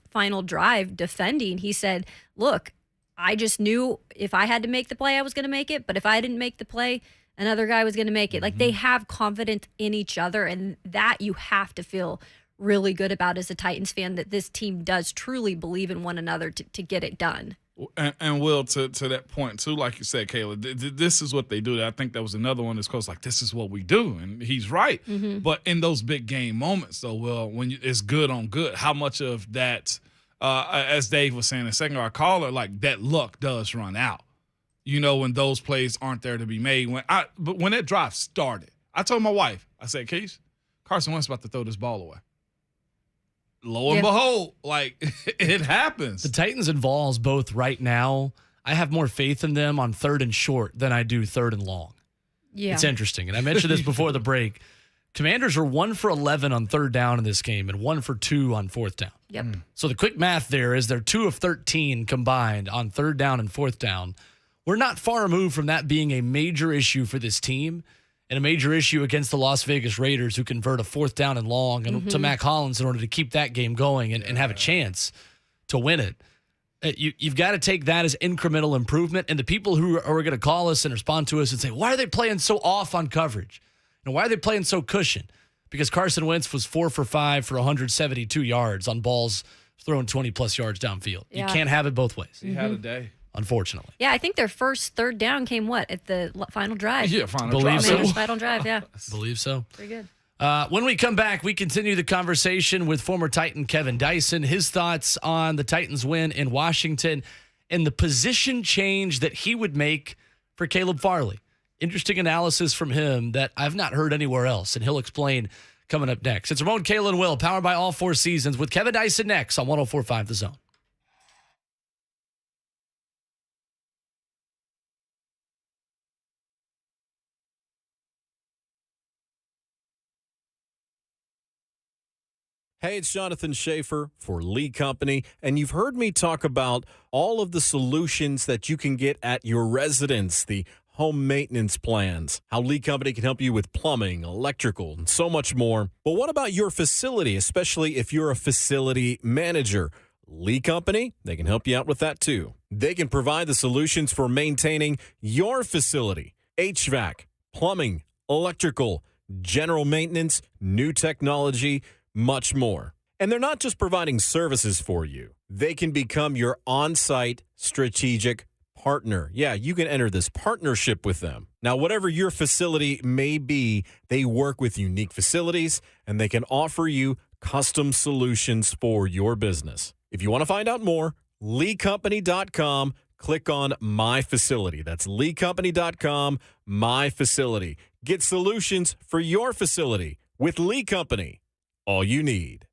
final drive defending, he said, look, I just knew if I had to make the play, I was going to make it. But if I didn't make the play, another guy was going to make it. Like, they have confidence in each other, and that you have to feel really good about as a Titans fan, that this team does truly believe in one another to get it done. And Will, to that point too, like you said, Kayla, this is what they do. I think that was another one that's close. Like, this is what we do, and he's right. Mm-hmm. But in those big game moments, though, Will, when it's good on good, how much of that, as Dave was saying a second, our caller, like that luck does run out. When those plays aren't there to be made. But when that drive started, I told my wife, I said, Keith, Carson Wentz about to throw this ball away. Lo and behold, it happens. The Titans and Vols both right now, I have more faith in them on 3rd and short than I do 3rd and long. Yeah. It's interesting. And I mentioned this before the break. Commanders are 1 for 11 on 3rd down in this game and 1 for 2 on 4th down. Yep. So the quick math there is they're 2 of 13 combined on 3rd down and 4th down. We're not far removed from that being a major issue for this team, and a major issue against the Las Vegas Raiders, who convert a 4th down and long and to Mac Hollins in order to keep that game going and have a chance to win it. You've got to take that as incremental improvement. And the people who are going to call us and respond to us and say, why are they playing so off on coverage? Why are they playing so cushion? Because Carson Wentz was 4 for 5 for 172 yards on balls throwing 20-plus yards downfield. Yeah. You can't have it both ways. He had a day. Unfortunately. Yeah, I think their first 3rd down came at the final drive? Yeah, final drive. Final drive, yeah. Believe so. Pretty good. When we come back, we continue the conversation with former Titan Kevin Dyson, his thoughts on the Titans' win in Washington and the position change that he would make for Caleb Farley. Interesting analysis from him that I've not heard anywhere else, and he'll explain coming up next. It's Ramon, Kayla, and Will, powered by All Four Seasons, with Kevin Dyson next on 104.5 The Zone. Hey, it's Jonathan Schaefer for Lee Company, and you've heard me talk about all of the solutions that you can get at your residence, the home maintenance plans, how Lee Company can help you with plumbing, electrical, and so much more. But what about your facility, especially if you're a facility manager? Lee Company, they can help you out with that too. They can provide the solutions for maintaining your facility, HVAC, plumbing, electrical, general maintenance, new technology, much more. And they're not just providing services for you. They can become your on-site strategic partner. Yeah, you can enter this partnership with them. Now, whatever your facility may be, they work with unique facilities and they can offer you custom solutions for your business. If you want to find out more, leecompany.com, click on My Facility. That's leecompany.com, My Facility. Get solutions for your facility with Lee Company. All you need.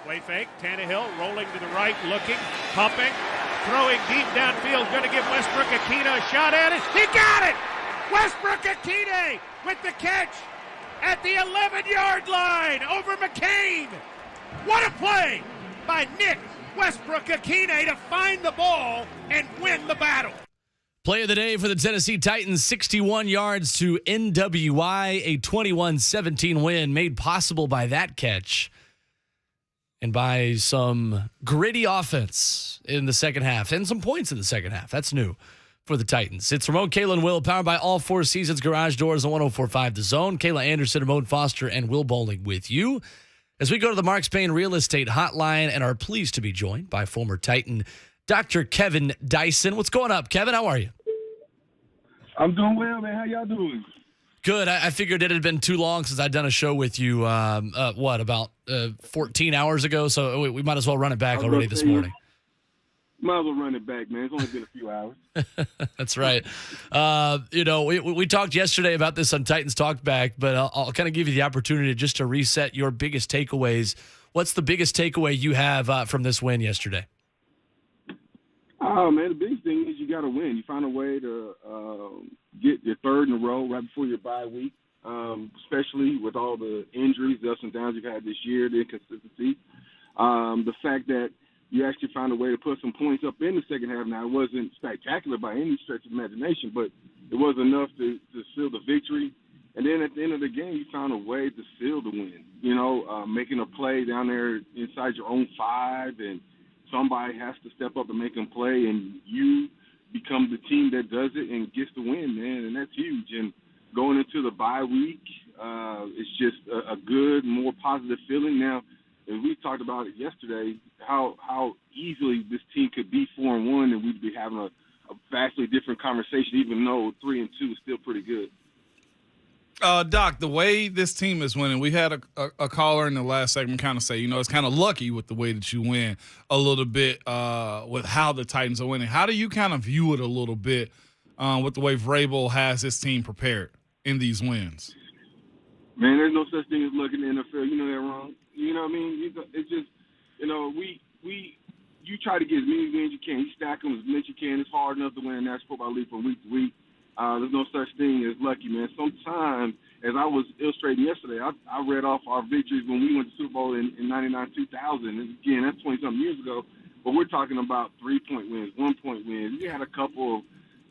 Play fake. Tannehill rolling to the right, looking, pumping, throwing deep downfield. Going to give Westbrook-Ikhine a shot at it. He got it! Westbrook-Ikhine with the catch at the 11-yard line over McCain. What a play by Nick Westbrook-Ikhine to find the ball and win the battle. Play of the day for the Tennessee Titans, 61 yards to NWI, a 21-17 win made possible by that catch and by some gritty offense in the second half and some points in the second half. That's new for the Titans. It's Ramon, Kayla, and Will, powered by All Four Seasons Garage Doors on 104.5 The Zone. Kayla Anderson, Ramon Foster, and Will Bowling with you as we go to the Mark Spain Real Estate Hotline and are pleased to be joined by former Titan Dr. Kevin Dyson. What's going up, Kevin? How are you? I'm doing well, man. How y'all doing? Good. I figured it had been too long since I'd done a show with you, about 14 hours ago, so we might as well run it back already this morning. Might as well run it back, man. It's only been a few hours. That's right. We talked yesterday about this on Titans Talk Back, but I'll kind of give you the opportunity just to reset your biggest takeaways. What's the biggest takeaway you have from this win yesterday? Oh, man, the biggest thing is you got to win. You find a way to get your third in a row right before your bye week, especially with all the injuries, the ups and downs you've had this year, the inconsistency. The fact that you actually found a way to put some points up in the second half. Now, it wasn't spectacular by any stretch of imagination, but it was enough to seal the victory. And then at the end of the game, you found a way to seal the win, making a play down there inside your own 5, and somebody has to step up and make them play, and you become the team that does it and gets the win, man, and that's huge. And going into the bye week, it's just a good, more positive feeling. Now, as we talked about it yesterday, how easily this team could be 4-1, and we'd be having a vastly different conversation, even though 3-2 is still pretty good. Doc, the way this team is winning, we had a caller in the last segment kind of say, it's kind of lucky with the way that you win a little bit with how the Titans are winning. How do you kind of view it a little bit with the way Vrabel has his team prepared in these wins? Man, there's no such thing as luck in the NFL. You know that wrong. You know what I mean? It's just, you try to get as many wins you can. You stack them as much as you can. It's hard enough to win the National Football League from week to week. There's no such thing as lucky, man. Sometimes, as I was illustrating yesterday, I read off our victories when we went to Super Bowl in 99, 2000. And again, that's 20-something years ago. But we're talking about 3-point wins, 1-point wins. We had a couple of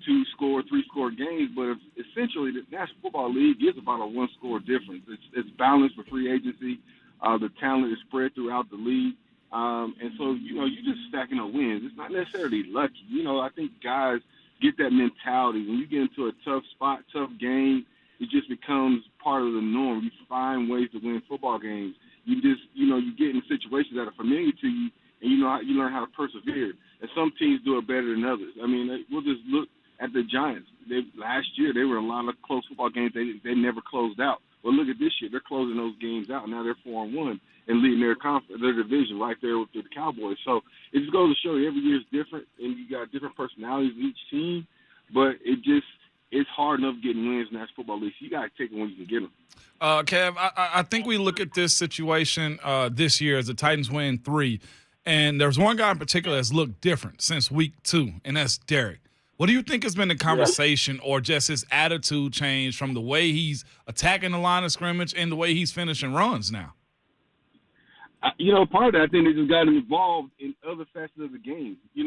2-score, 3-score games, but essentially the National Football League is about a 1-score difference. It's balanced for free agency. The talent is spread throughout the league. And so, you're just stacking up wins. It's not necessarily lucky. I think guys get that mentality. When you get into a tough spot, tough game, it just becomes part of the norm. You find ways to win football games. You just, you get in situations that are familiar to you, and you learn how to persevere. And some teams do it better than others. I mean, we'll just look at the Giants. Last year, they were a lot of close football games they never closed out. Well, look at this year. They're closing those games out. Now they're 4-1 and leading their division right there with the Cowboys. So it just goes to show you every year is different, and you got different personalities in each team. But it's hard enough getting wins in the National Football League. So you got to take them when you can get them. Kev, I think we look at this situation this year as the Titans win 3, and there's one guy in particular that's looked different since week 2, and that's Derek. What do you think has been the conversation or just his attitude change from the way he's attacking the line of scrimmage and the way he's finishing runs now? Part of that, I think they just got him involved in other facets of the game. We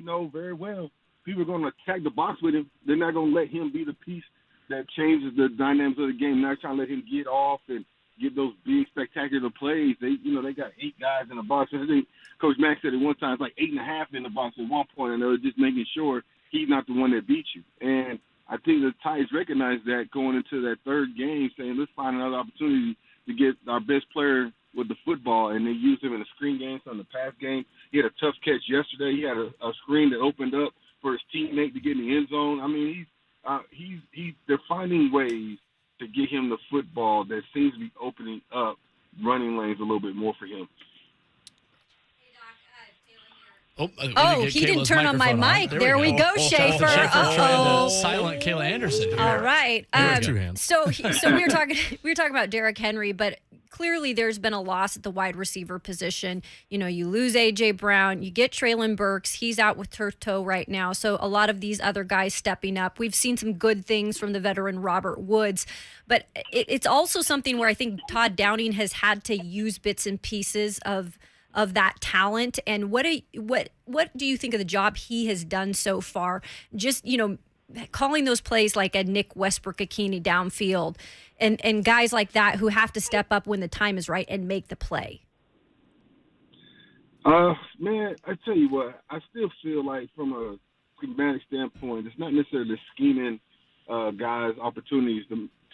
know very well people are going to attack the box with him. They're not going to let him be the piece that changes the dynamics of the game. They're not trying to let him get off and get those big, spectacular plays. They got 8 guys in the box. I think Coach Mack said at one time it's like 8.5 in the box at one point, and they were just making sure he's not the one that beat you. And I think the Titans recognize that going into that third game, saying let's find another opportunity to get our best player with the football, and they used him in the screen game, so in the pass game. He had a tough catch yesterday. He had a screen that opened up for his teammate to get in the end zone. I mean, they're finding ways to get him the football that seems to be opening up running lanes a little bit more for him. He didn't turn on my mic. There we go, Schaefer. Trying to silent Kayla Anderson. All right. Two hands. So we were talking about Derrick Henry, but clearly there's been a loss at the wide receiver position. You know, you lose A.J. Brown, you get Traylon Burks. He's out with turf toe right now. So a lot of these other guys stepping up. We've seen some good things from the veteran Robert Woods. But it's also something where I think Todd Downing has had to use bits and pieces of that talent. And what do you think of the job he has done so far? Just, you know, calling those plays like a Nick Westbrook-Ikhine downfield and guys like that who have to step up when the time is right and make the play. Man, I tell you what, I still feel like from a schematic standpoint, it's not necessarily scheming guys opportunities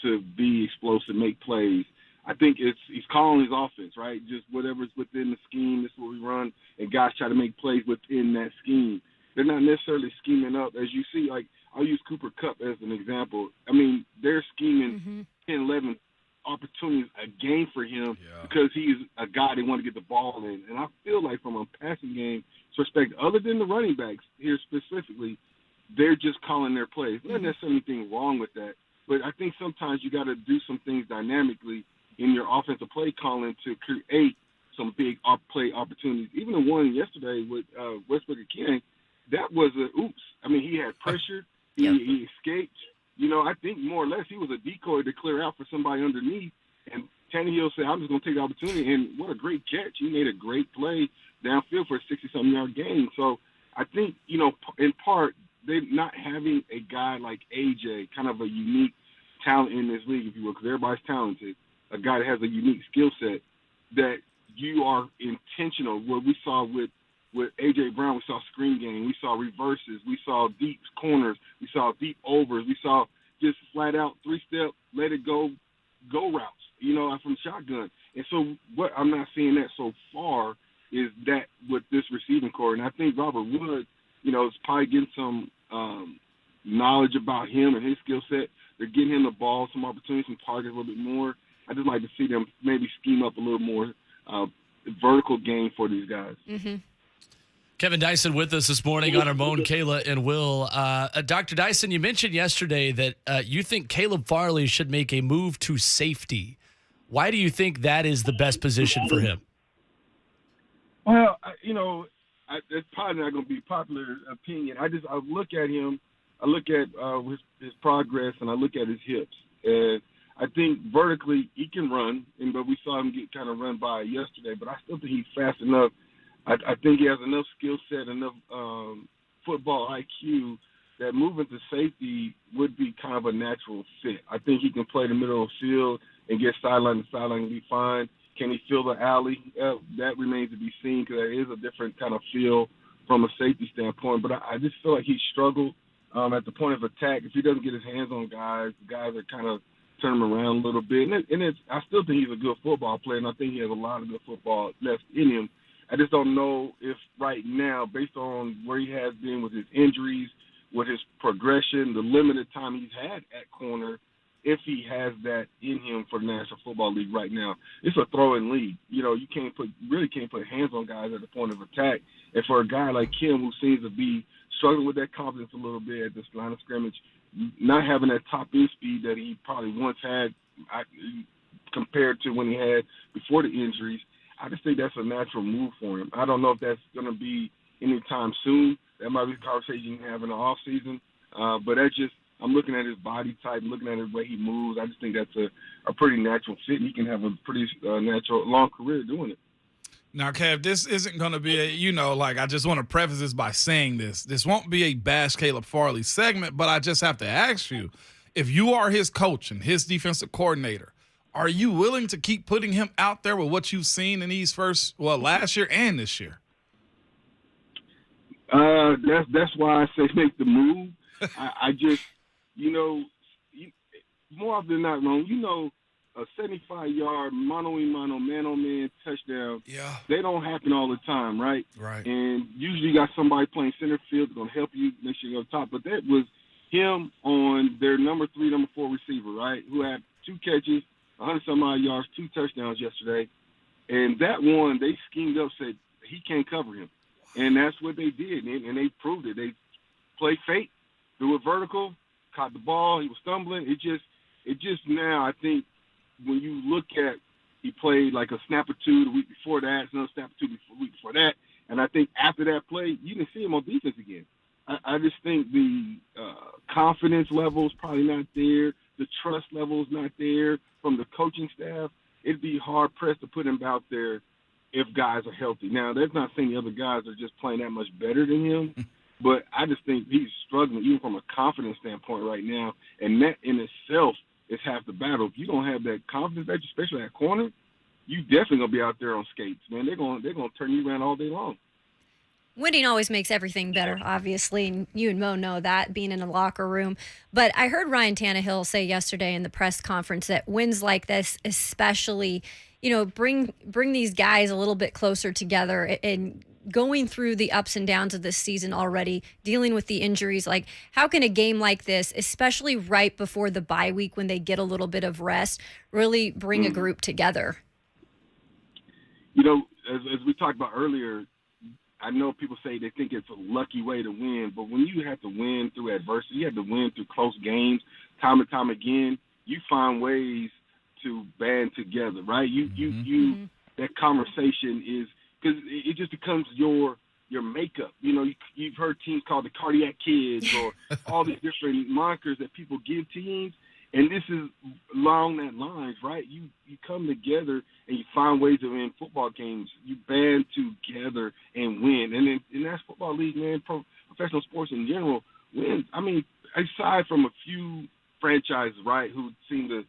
to be explosive, make plays. I think he's calling his offense, right? Just whatever's within the scheme, this is what we run, and guys try to make plays within that scheme. They're not necessarily scheming up. As you see, like, I'll use Cooper Kupp as an example. I mean, they're scheming 10, 11 opportunities a game for him because he's a guy they want to get the ball in. And I feel like from a passing game perspective, other than the running backs here specifically, they're just calling their plays. There's not necessarily anything wrong with that. But I think sometimes you got to do some things dynamically in your offensive play calling to create some big play opportunities. Even the one yesterday with Westbrook-Ikhine, that was a oops. I mean, he had pressure. He escaped. You know, I think more or less he was a decoy to clear out for somebody underneath. And Tannehill said, I'm just going to take the opportunity. And what a great catch. He made a great play downfield for a 60-something yard gain. So I think, you know, in part, they're not having a guy like AJ, kind of a unique talent in this league, if you will, because everybody's talented, a guy that has a unique skill set, that you are intentional. What we saw with A.J. Brown, we saw screen game, we saw reverses, we saw deep corners, we saw deep overs, we saw just flat out 3-step, let it go routes, you know, from shotgun. And so what I'm not seeing that so far is that with this receiving core. And I think Robert Wood, you know, is probably getting some knowledge about him and his skill set. They're getting him the ball, some opportunities, some targets a little bit more. I just like to see them maybe scheme up a little more vertical game for these guys. Mm-hmm. Kevin Dyson with us this morning on Ramon, Kayla, and Will. Dr. Dyson, you mentioned yesterday that you think Caleb Farley should make a move to safety. Why do you think that is the best position for him? Well, you know, it's probably not going to be popular opinion. I look at him, I look at his progress, and I look at his hips. And I think vertically he can run, but we saw him get kind of run by yesterday. But I still think he's fast enough. I think he has enough skill set, enough football IQ that moving to safety would be kind of a natural fit. I think he can play the middle of the field and get sideline to sideline and be fine. Can he fill the alley? That remains to be seen because there is a different kind of feel from a safety standpoint. But I just feel like he struggled at the point of attack. If he doesn't get his hands on guys are kind of turn him around a little bit. I still think he's a good football player, and I think he has a lot of good football left in him. I just don't know if right now, based on where he has been with his injuries, with his progression, the limited time he's had at corner, if he has that in him for the National Football League right now. It's a throw-in league. You know, you really can't put hands on guys at the point of attack. And for a guy like him who seems to be struggling with that confidence a little bit at this line of scrimmage, not having that top-end speed that he probably once had compared to when he had before the injuries, I just think that's a natural move for him. I don't know if that's going to be anytime soon. That might be a conversation you can have in the offseason. But that's just, I'm looking at his body type, looking at the way he moves. I just think that's a pretty natural fit, and he can have a pretty natural, long career doing it. Now, Kev, this isn't going to be I just want to preface this by saying this. This won't be a Bash Caleb Farley segment, but I just have to ask you, if you are his coach and his defensive coordinator, are you willing to keep putting him out there with what you've seen in these last year and this year? That's why I say make the move. I just, more often than not, Ron, a 75-yard mano-a-mano, man-on-man touchdown, they don't happen all the time, right? Right. And usually you got somebody playing center field that's going to help you make sure you go top. But that was him on their number 3, number 4 receiver, right, who had 2 catches, 100-some-odd yards, 2 touchdowns yesterday. And that one, they schemed up, said he can't cover him. And that's what they did, and they proved it. They played fake, threw it vertical, caught the ball, he was stumbling. It just now, I think, when you look at He played like a snap or two the week before that, another snap or two the week before that. And I think after that play, you didn't see him on defense again. I just think the confidence level is probably not there. The trust level is not there from the coaching staff. It'd be hard-pressed to put him out there if guys are healthy. Now, that's not saying the other guys are just playing that much better than him, but I just think he's struggling even from a confidence standpoint right now, and that in itself is half the battle. If you don't have that confidence, especially at corner, you definitely going to be out there on skates, man. They're going to turn you around all day long. Winning always makes everything better, obviously, and you and Mo know that, being in a locker room. But I heard Ryan Tannehill say yesterday in the press conference that wins like this especially, bring these guys a little bit closer together and going through the ups and downs of this season already, dealing with the injuries. Like, how can a game like this, especially right before the bye week when they get a little bit of rest, really bring a group together? As we talked about earlier, I know people say they think it's a lucky way to win, but when you have to win through adversity, you have to win through close games, time and time again, you find ways to band together, right? That conversation is, because it just becomes your makeup. You've heard teams called the cardiac kids or all these different monikers that people give teams. And this is along that lines, right? You come together and you find ways to win football games. You band together and win. And in that football league, man, professional sports in general, wins. I mean, aside from a few franchises, right, who seem to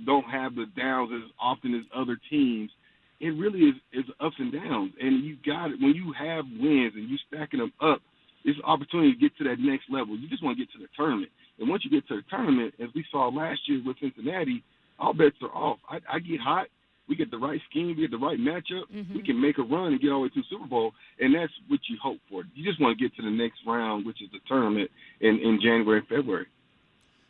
don't have the downs as often as other teams, it really is ups and downs. And you got it. When you have wins and you stacking them up, it's an opportunity to get to that next level. You just want to get to the tournament. And once you get to the tournament, as we saw last year with Cincinnati, all bets are off. I get hot. We get the right scheme. We get the right matchup. We can make a run and get all the way to the Super Bowl, and that's what you hope for. You just want to get to the next round, which is the tournament in January and February.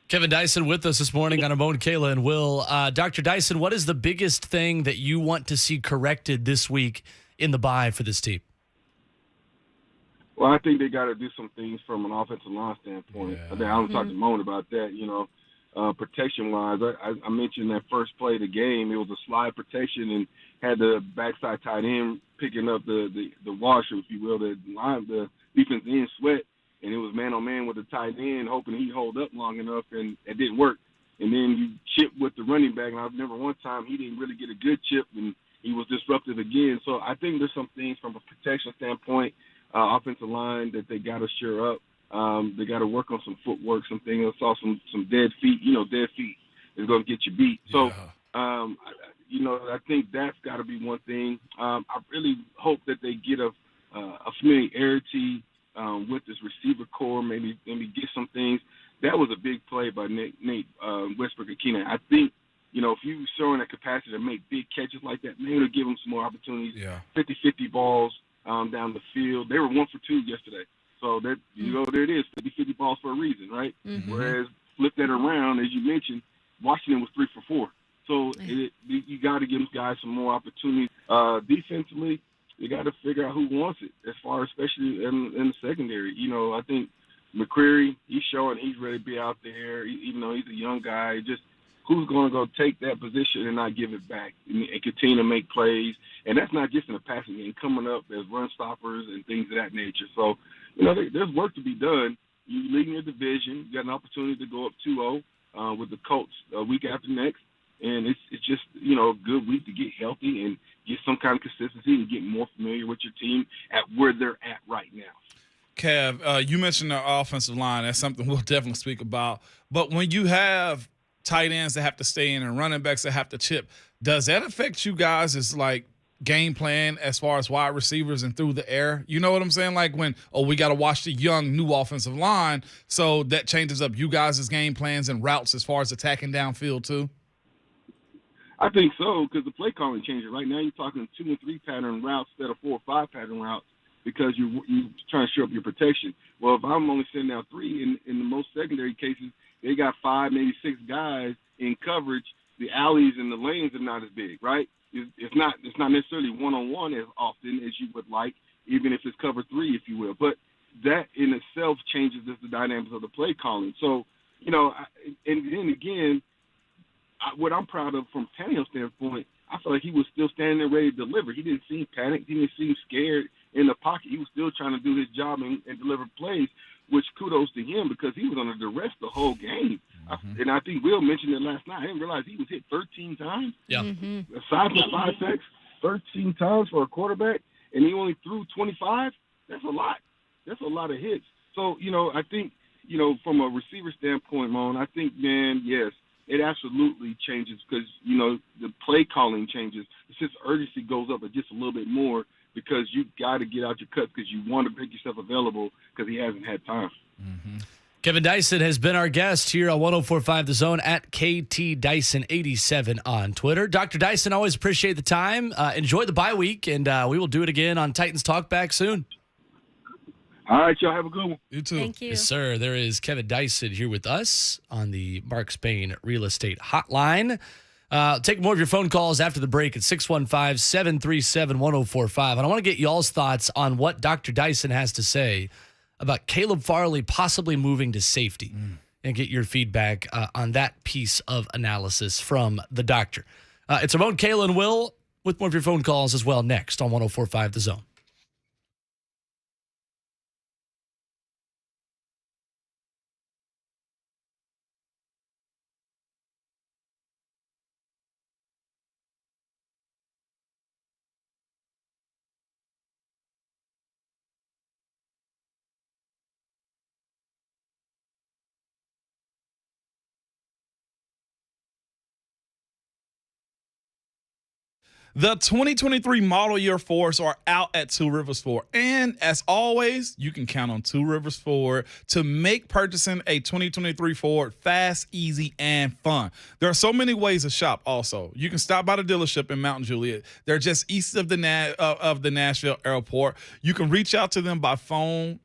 Kevin Dyson with us this morning on Ramon, Kayla, and Will. Dr. Dyson, what is the biggest thing that you want to see corrected this week in the bye for this team? Well, I think they got to do some things from an offensive line standpoint. Yeah. I was talking to Moan about that, protection-wise. I mentioned that first play of the game, it was a slide protection and had the backside tight end picking up the washer, if you will, the defense end Sweat, and it was man-on-man with the tight end, hoping he'd hold up long enough, and it didn't work. And then you chip with the running back, and I remember one time he didn't really get a good chip, and he was disrupted again. So I think there's some things from a protection standpoint, offensive line that they got to shore up. They got to work on some footwork, some things. I saw some dead feet. Dead feet is going to get you beat. So, I think that's got to be one thing. I really hope that they get a familiarity with this receiver core, maybe get some things. That was a big play by Nate Westbrook-Ikhine. I think, if you showing that capacity to make big catches like that, maybe it'll give them some more opportunities. 50-50 balls down the field. They were 1 for 2 yesterday. So, there it is, 50-50 balls for a reason, right? Whereas, flip that around, as you mentioned, Washington was 3 for 4. So, you got to give these guys some more opportunities. Defensively, you got to figure out who wants it, as far as especially in the secondary. I think McCreary, he's showing he's ready to be out there, even though he's a young guy. Just who's going to go take that position and not give it back and continue to make plays. And that's not just in the passing game, coming up as run stoppers and things of that nature. So, there's work to be done. You're leading your division. You got an opportunity to go up 2-0 with the Colts a week after next. And it's just, a good week to get healthy and get some kind of consistency and get more familiar with your team at where they're at right now. Kev, you mentioned the offensive line. That's something we'll definitely speak about. But when you have tight ends that have to stay in and running backs that have to chip, does that affect you guys as game plan as far as wide receivers and through the air? You know what I'm saying? Like when, we got to watch the young new offensive line, so that changes up you guys' game plans and routes as far as attacking downfield too? I think so, because the play calling changes. Right now you're talking 2 and 3 pattern routes instead of 4 or 5 pattern routes because you're trying to show up your protection. Well, if I'm only sending out 3, in the most secondary cases, they got 5, maybe 6 guys in coverage. The alleys and the lanes are not as big, right? It's not necessarily one-on-one as often as you would like, even if it's cover 3, if you will. But that in itself changes the dynamics of the play calling. So, and then again, what I'm proud of from Tannehill's standpoint, I I felt like he was still standing there ready to deliver. He didn't seem panicked. He didn't seem scared in the pocket. He was still trying to do his job and deliver plays, which kudos to him because he was under duress the whole game. And I think Will mentioned it last night. I didn't realize he was hit 13 times. Yeah. Aside from 5 sacks, 13 times for a quarterback, and he only threw 25. That's a lot. That's a lot of hits. So, I think, from a receiver standpoint, Moan, I think, man, yes, it absolutely changes because, the play calling changes. The sense of urgency goes up just a little bit more because you got to get out your cuts because you want to make yourself available because he hasn't had time. Kevin Dyson has been our guest here on 104.5 The Zone at KT Dyson87 on Twitter. Dr. Dyson, always appreciate the time. Enjoy the bye week, and we will do it again on Titans Talk back soon. All right, y'all have a good one. You too. Thank you. Yes, sir. There is Kevin Dyson here with us on the Mark Spain Real Estate Hotline. Take more of your phone calls after the break at 615-737-1045. And I want to get y'all's thoughts on what Dr. Dyson has to say about Caleb Farley possibly moving to safety and get your feedback on that piece of analysis from the doctor. It's Ramon, Kayla, and Will with more of your phone calls as well next on 104.5 The Zone. The 2023 model year Fords are out at Two Rivers Ford. And as always, you can count on Two Rivers Ford to make purchasing a 2023 Ford fast, easy, and fun. There are so many ways to shop also. You can stop by the dealership in Mount Juliet. They're just east of the Nashville airport. You can reach out to them by phone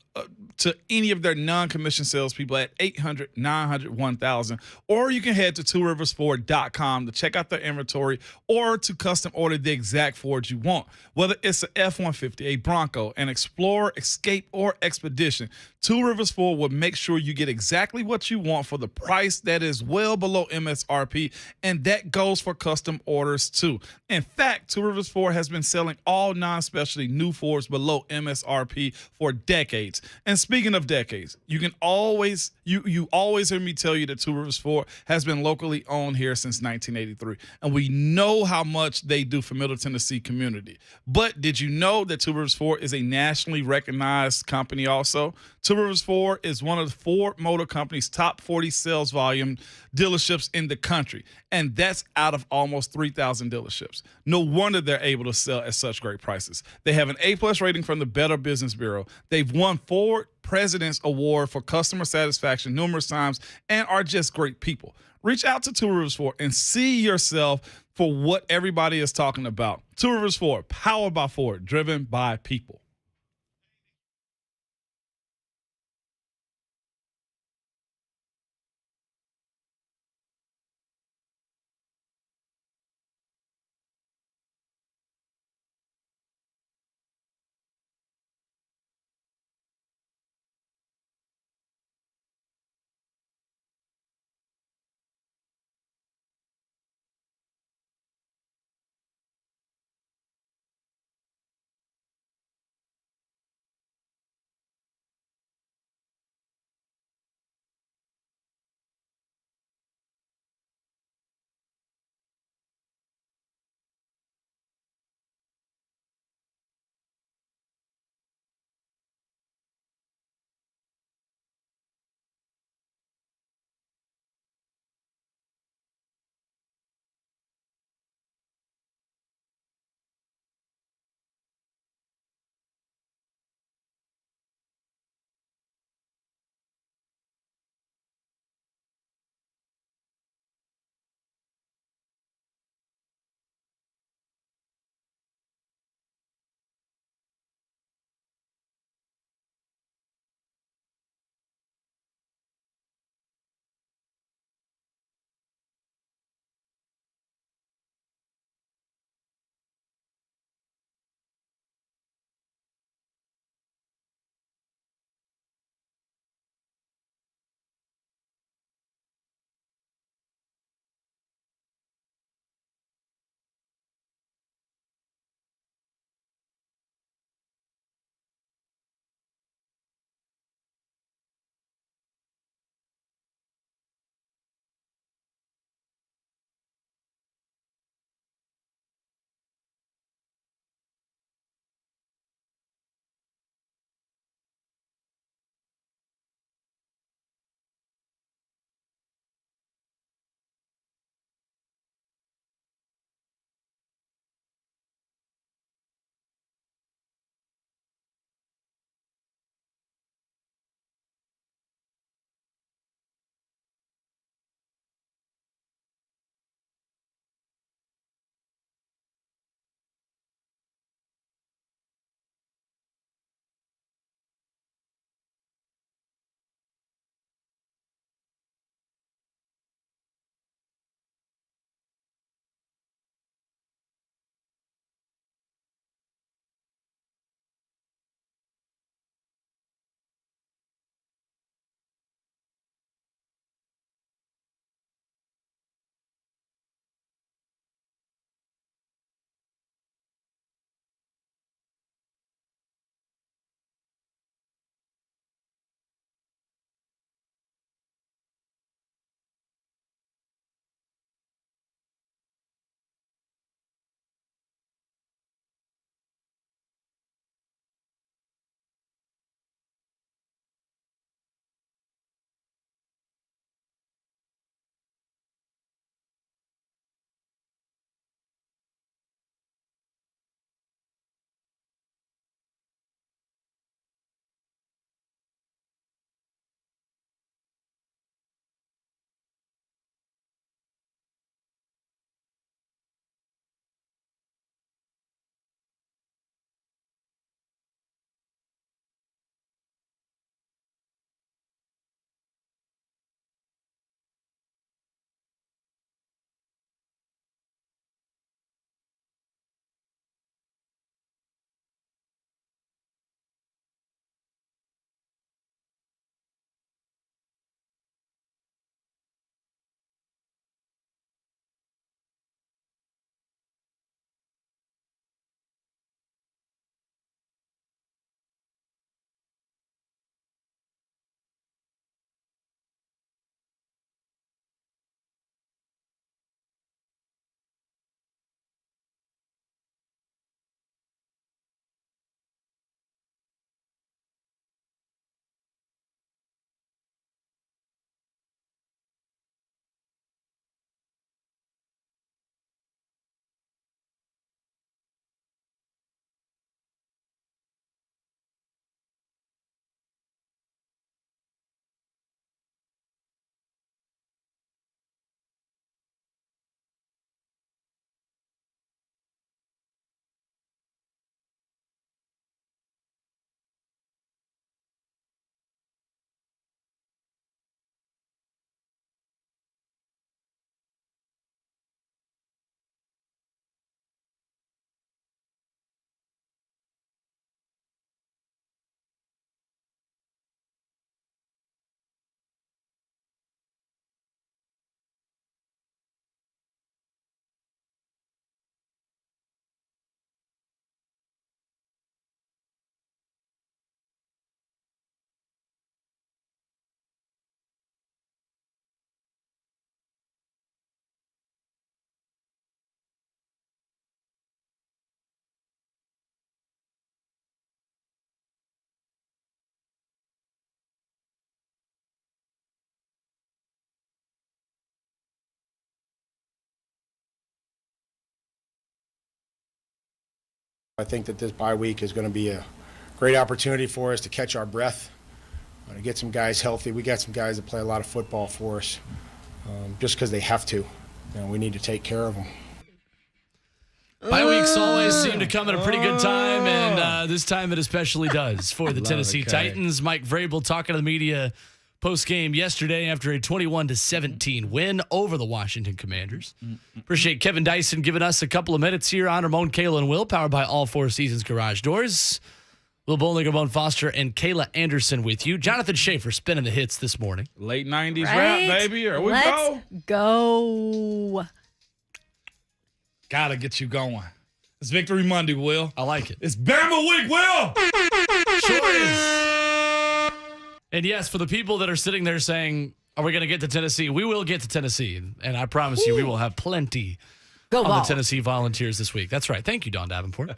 to any of their non-commissioned salespeople at 800-900-1000, or you can head to tworiversford.com to check out their inventory or to custom order the exact Ford you want. Whether it's an F-150, a Bronco, an Explorer, Escape, or Expedition, Two Rivers Ford will make sure you get exactly what you want for the price that is well below MSRP, and that goes for custom orders too. In fact, Two Rivers Ford has been selling all non-specialty new Fords below MSRP for decades. And speaking of decades, you always hear me tell you that Two Rivers Ford has been locally owned here since 1983, and we know how much they do for Middle Tennessee community. But did you know that Two Rivers Ford is a nationally recognized company also? Two Rivers Ford is one of the Ford Motor Company's top 40 sales volume dealerships in the country, and that's out of almost 3,000 dealerships. No wonder they're able to sell at such great prices. They have an A+ rating from the Better Business Bureau. They've won Ford President's Award for customer satisfaction numerous times and are just great people. Reach out to Two Rivers Ford and see yourself for what everybody is talking about. Two Rivers Ford, powered by Ford, driven by people. I think that this bye week is going to be a great opportunity for us to catch our breath, to get some guys healthy. We got some guys that play a lot of football for us just because they have to. We need to take care of them. Bye weeks always seem to come at a pretty good time, and this time it especially does for the Tennessee Titans. Mike Vrabel talking to the media post-game yesterday after a 21-17 win over the Washington Commanders. Appreciate Kevin Dyson giving us a couple of minutes here on Ramon, Kayla, and Will, powered by All Four Seasons Garage Doors. Will Bowling, Ramon Foster, and Kayla Anderson with you. Jonathan Schaefer spinning the hits this morning. Late 90s rap, baby. Here we go. Gotta get you going. It's Victory Monday, Will. I like it. It's Bama week, Will. Sure is. And yes, for the people that are sitting there saying, are we going to get to Tennessee? We will get to Tennessee. And I promise you, we will have plenty on the Tennessee Volunteers this week. That's right. Thank you, Don Davenport.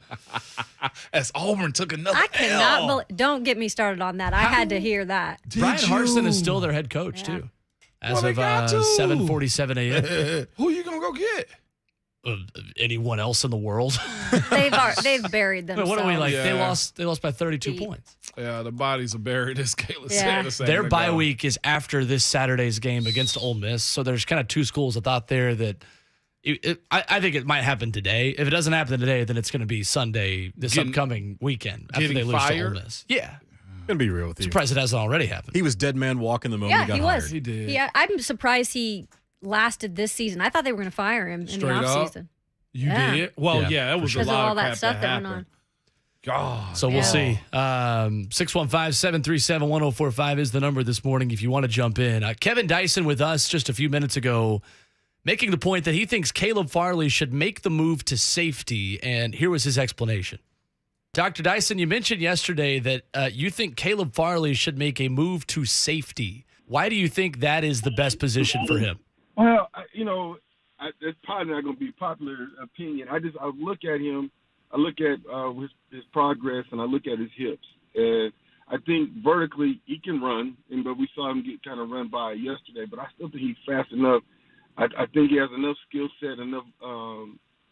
As Auburn took another I cannot don't get me started on that. I had to hear that. Brian Harsin is still their head coach, too. As of 7:47 a.m. Who are you going to go get? Anyone else in the world? They've buried themselves. What are we like? Yeah. They lost by 32 points. Yeah, the bodies are buried, as Kayla said. Their bye week is after this Saturday's game against Ole Miss. So there's kind of two schools of thought there that I think it might happen today. If it doesn't happen today, then it's going to be Sunday this upcoming weekend after they lose to Ole Miss. Yeah. I'm going to be real with you. Surprised it hasn't already happened. He was dead man walking the moment he got hired. He did. Yeah, I'm surprised he lasted this season. I thought they were going to fire him in the offseason. You did? Well, that was a lot of all that crap stuff that went on. God. So we'll see. 615-737-1045 is the number this morning if you want to jump in. Kevin Dyson with us just a few minutes ago making the point that he thinks Caleb Farley should make the move to safety, and here was his explanation. Dr. Dyson, you mentioned yesterday that you think Caleb Farley should make a move to safety. Why do you think that is the best position for him? Well, it's probably not going to be popular opinion. I look at him, I look at his progress, and I look at his hips. And I think vertically he can run, but we saw him get kind of run by yesterday. But I still think he's fast enough. I think he has enough skill set, enough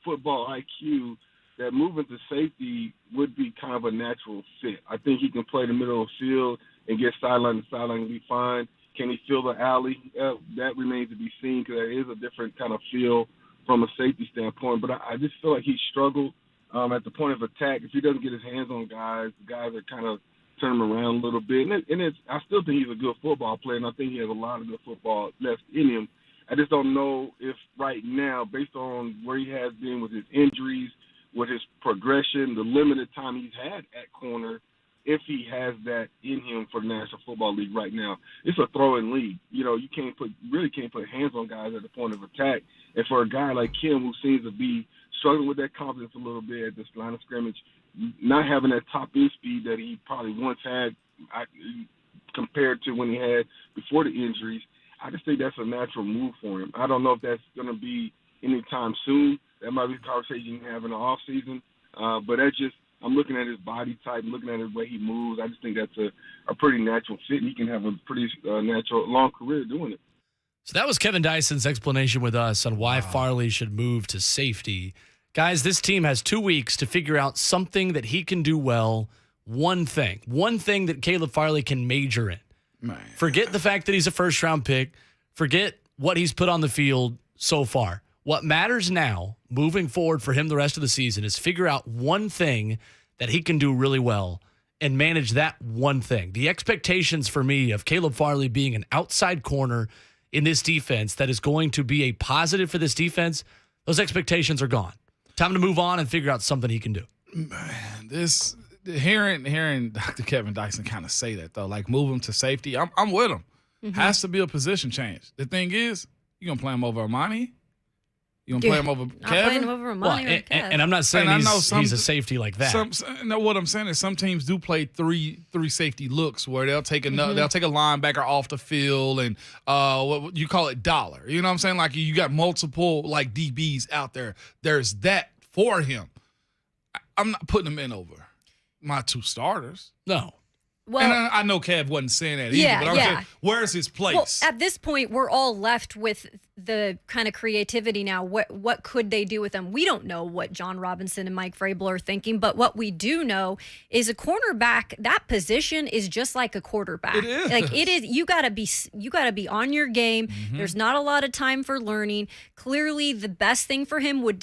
football IQ that moving to safety would be kind of a natural fit. I think he can play the middle of the field and get sideline to sideline and be fine. Can he fill the alley? That remains to be seen because there is a different kind of feel from a safety standpoint. But I just feel like he struggled at the point of attack. If he doesn't get his hands on guys, the guys are kind of turn him around a little bit. I still think he's a good football player, and I think he has a lot of good football left in him. I just don't know if right now, based on where he has been with his injuries, with his progression, the limited time he's had at corner, if he has that in him for the National Football League right now. It's a throw-in league. You really can't put hands on guys at the point of attack. And for a guy like him who seems to be struggling with that confidence a little bit at this line of scrimmage, not having that top-end speed that he probably once had compared to when he had before the injuries, I just think that's a natural move for him. I don't know if that's going to be anytime soon. That might be a conversation you can have in the offseason. But I'm looking at his body type, looking at the way he moves. I just think that's a pretty natural fit, and he can have a pretty natural, long career doing it. So that was Kevin Dyson's explanation with us on why Farley should move to safety. Guys, this team has 2 weeks to figure out something that he can do well, one thing that Caleb Farley can major in. Man. Forget the fact that he's a first-round pick. Forget what he's put on the field so far. What matters now, moving forward for him the rest of the season, is figure out one thing that he can do really well and manage that one thing. The expectations for me of Caleb Farley being an outside corner in this defense that is going to be a positive for this defense, those expectations are gone. Time to move on and figure out something he can do. Man, hearing Dr. Kevin Dyson kind of say that, though, like move him to safety, I'm with him. Mm-hmm. Has to be a position change. The thing is, you're going to play him over Amani? You gonna play him over Kevin? I'm playing him over Amani or Kev. And I'm not saying he's a safety like that. What I'm saying is some teams do play three safety looks where they'll take they'll take a linebacker off the field and what you call it dollar. You know what I'm saying? Like you got multiple like DBs out there. There's that for him. I'm not putting him in over my two starters. No. Well, and I know Kev wasn't saying that either, yeah, but I'm yeah. saying, where's his place? Well, at this point, we're all left with the kind of creativity now. What could they do with him? We don't know what John Robinson and Mike Vrabel are thinking, but what we do know is a cornerback, that position is just like a quarterback. It is. Like it is, you gotta be on your game. There's not a lot of time for learning. Clearly, the best thing for him would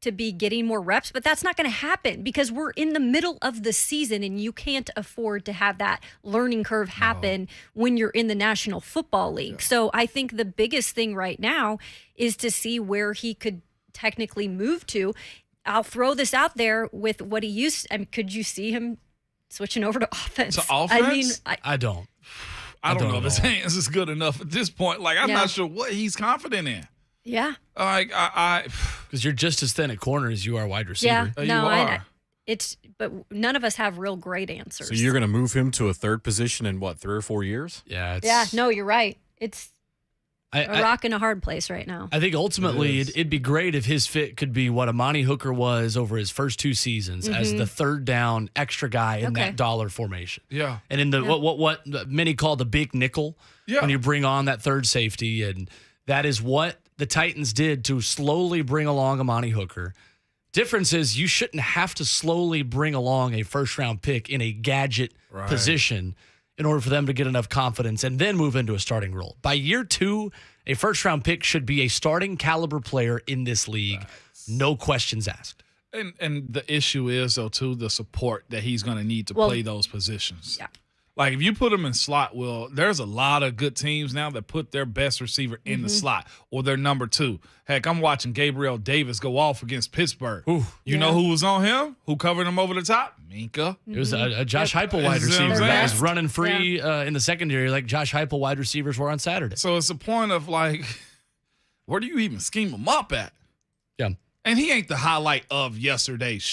to be getting more reps, but that's not going to happen because we're in the middle of the season and you can't afford to have that learning curve happen when you're in the National Football League. Yeah. So I think the biggest thing right now is to see where he could technically move to. I'll throw this out there with what he used. I mean, could you see him switching over to offense? To offense? I mean, I don't. I don't know if his hands is good enough at this point. Like, I'm not sure what he's confident in. Yeah. Like because you're just as thin at corner as you are wide receiver. Yeah, no, but none of us have real great answers. So you're going to move him to a third position in what, 3 or 4 years? Yeah. No, you're right. It's a rock and a hard place right now. I think ultimately it'd be great if his fit could be what Amani Hooker was over his first 2 seasons as the third down extra guy in that dollar formation. Yeah. And in the what many call the big nickel when you bring on that third safety, and that is what the Titans did to slowly bring along Amani Hooker. Difference is you shouldn't have to slowly bring along a first-round pick in a gadget position in order for them to get enough confidence and then move into a starting role. By year 2, a first-round pick should be a starting caliber player in this league. No questions asked. And the issue is, though, too, the support that he's going to need to play those positions. Yeah. Like, if you put him in slot, there's a lot of good teams now that put their best receiver in the slot or their number 2. Heck, I'm watching Gabriel Davis go off against Pittsburgh. You know who was on him? Who covered him over the top? Minka. It was a Josh Heupel wide receiver that was running free in the secondary like Josh Heupel wide receivers were on Saturday. So it's a point of, like, where do you even scheme him up at? Yeah. And he ain't the highlight of yesterday's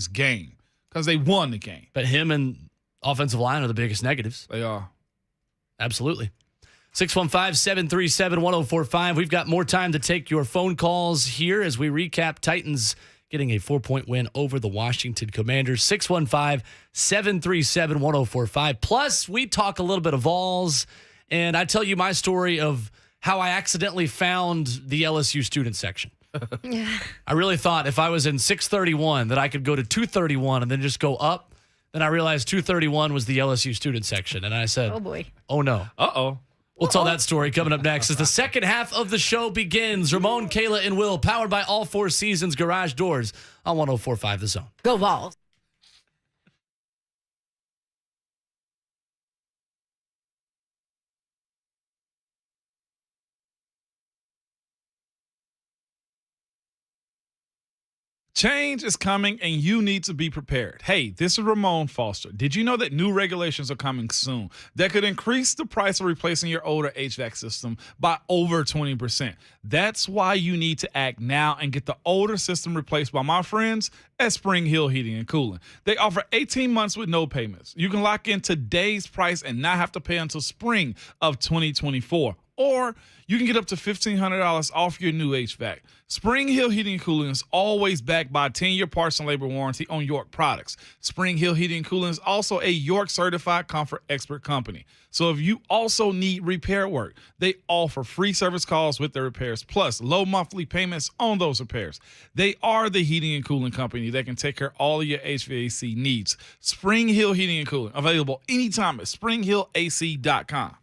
game because they won the game. But him and offensive line are the biggest negatives. They are. Absolutely. 615-737-1045. We've got more time to take your phone calls here as we recap Titans getting a 4-point win over the Washington Commanders. 615-737-1045. Plus, we talk a little bit of Vols, and I tell you my story of how I accidentally found the LSU student section. I really thought if I was in 631 that I could go to 231 and then just go up. Then I realized 231 was the LSU student section, and I said, oh, boy. Oh, no. Uh-oh. We'll tell that story coming up next as the second half of the show begins. Ramon, Kayla, and Will, powered by All Four Seasons Garage Doors on 104.5 The Zone. Go Vols. Change is coming, and you need to be prepared. Hey, this is Ramon Foster. Did you know that new regulations are coming soon that could increase the price of replacing your older HVAC system by over 20%? That's why you need to act now and get the older system replaced by my friends at Spring Hill Heating and Cooling. They offer 18 months with no payments. You can lock in today's price and not have to pay until spring of 2024. Or you can get up to $1,500 off your new HVAC. Spring Hill Heating and Cooling is always backed by a 10-year parts and labor warranty on York products. Spring Hill Heating and Cooling is also a York certified comfort expert company. So if you also need repair work, they offer free service calls with their repairs, plus low monthly payments on those repairs. They are the heating and cooling company that can take care of all of your HVAC needs. Spring Hill Heating and Cooling, available anytime at springhillac.com.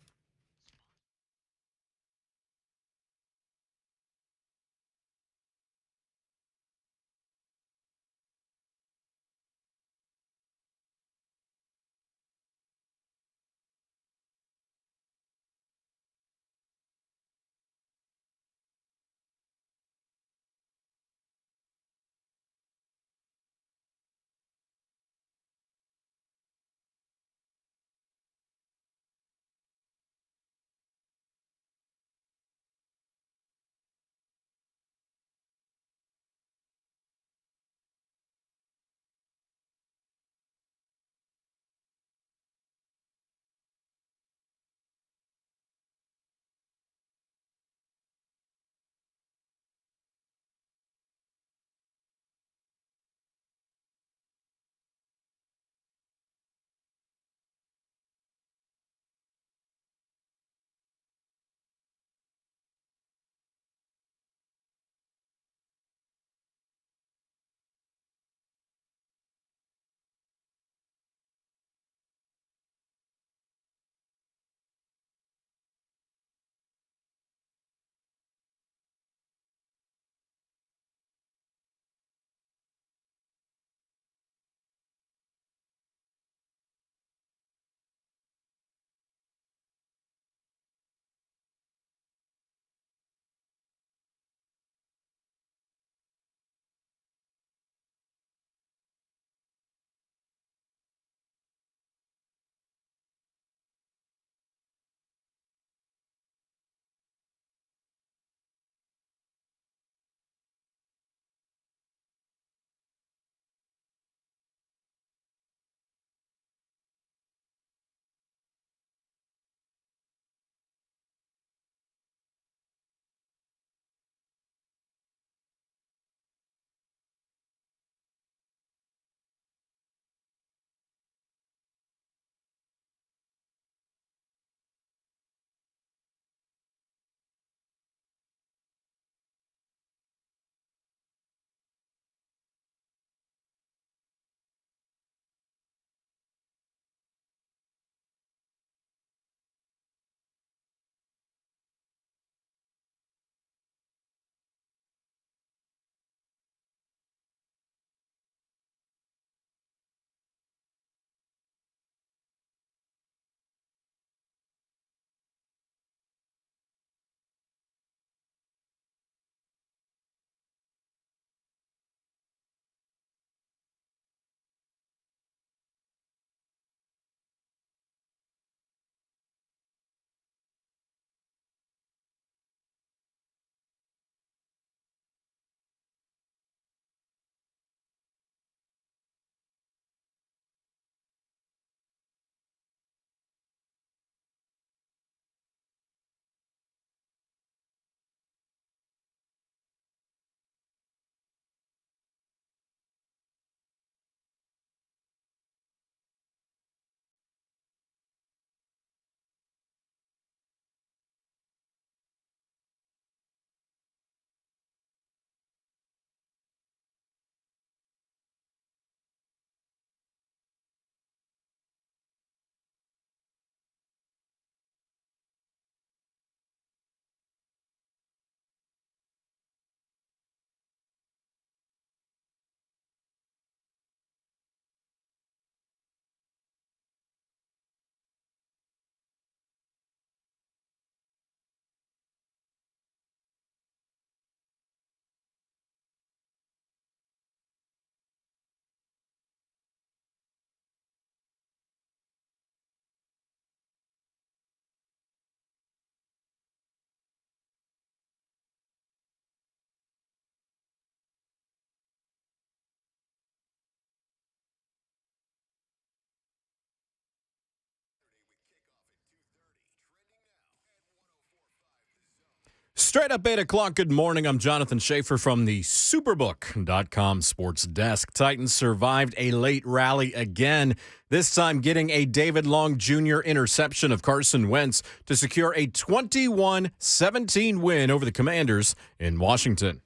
Straight up 8 o'clock. Good morning. I'm Jonathan Schaefer from the Superbook.com sports desk. Titans survived a late rally again, this time getting a David Long Jr. interception of Carson Wentz to secure a 21-17 win over the Commanders in Washington.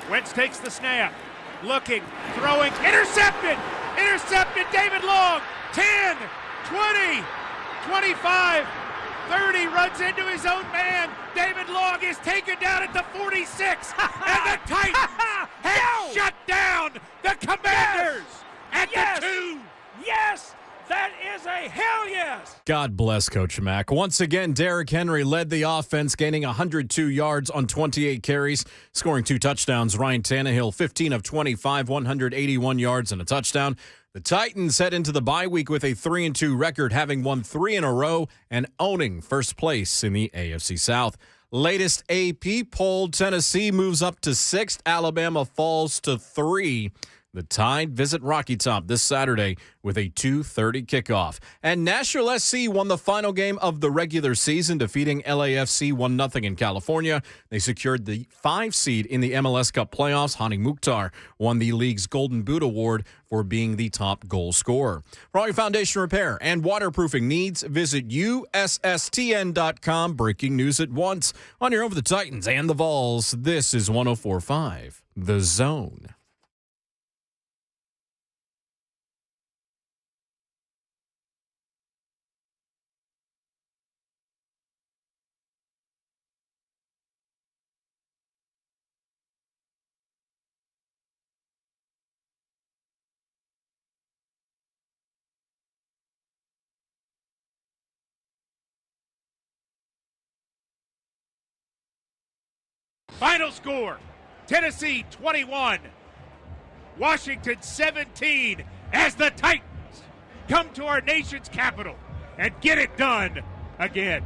Wentz takes the snap, looking, throwing, intercepted, David Long, 10, 20, 25, 30, runs into his own man. David Long is taken down at the 46, and the Titans have shut down the Commanders at the 2. Yes, that is a hell yes. God bless Coach Mack. Once again, Derrick Henry led the offense, gaining 102 yards on 28 carries, scoring 2 touchdowns. Ryan Tannehill, 15 of 25, 181 yards and a touchdown. The Titans head into the bye week with a 3-2 record, having won 3 in a row and owning first place in the AFC South. Latest AP poll, Tennessee moves up to 6th. Alabama falls to 3. The Tide visit Rocky Top this Saturday with a 2:30 kickoff. And Nashville SC won the final game of the regular season, defeating LAFC 1-0 in California. They secured the 5 seed in the MLS Cup playoffs. Hani Mukhtar won the league's Golden Boot Award for being the top goal scorer. For all your foundation repair and waterproofing needs, visit USSTN.com. Breaking news at once on your home for the Titans and the Vols. This is 104.5 The Zone. Final score, Tennessee 21, Washington 17, as the Titans come to our nation's capital and get it done again.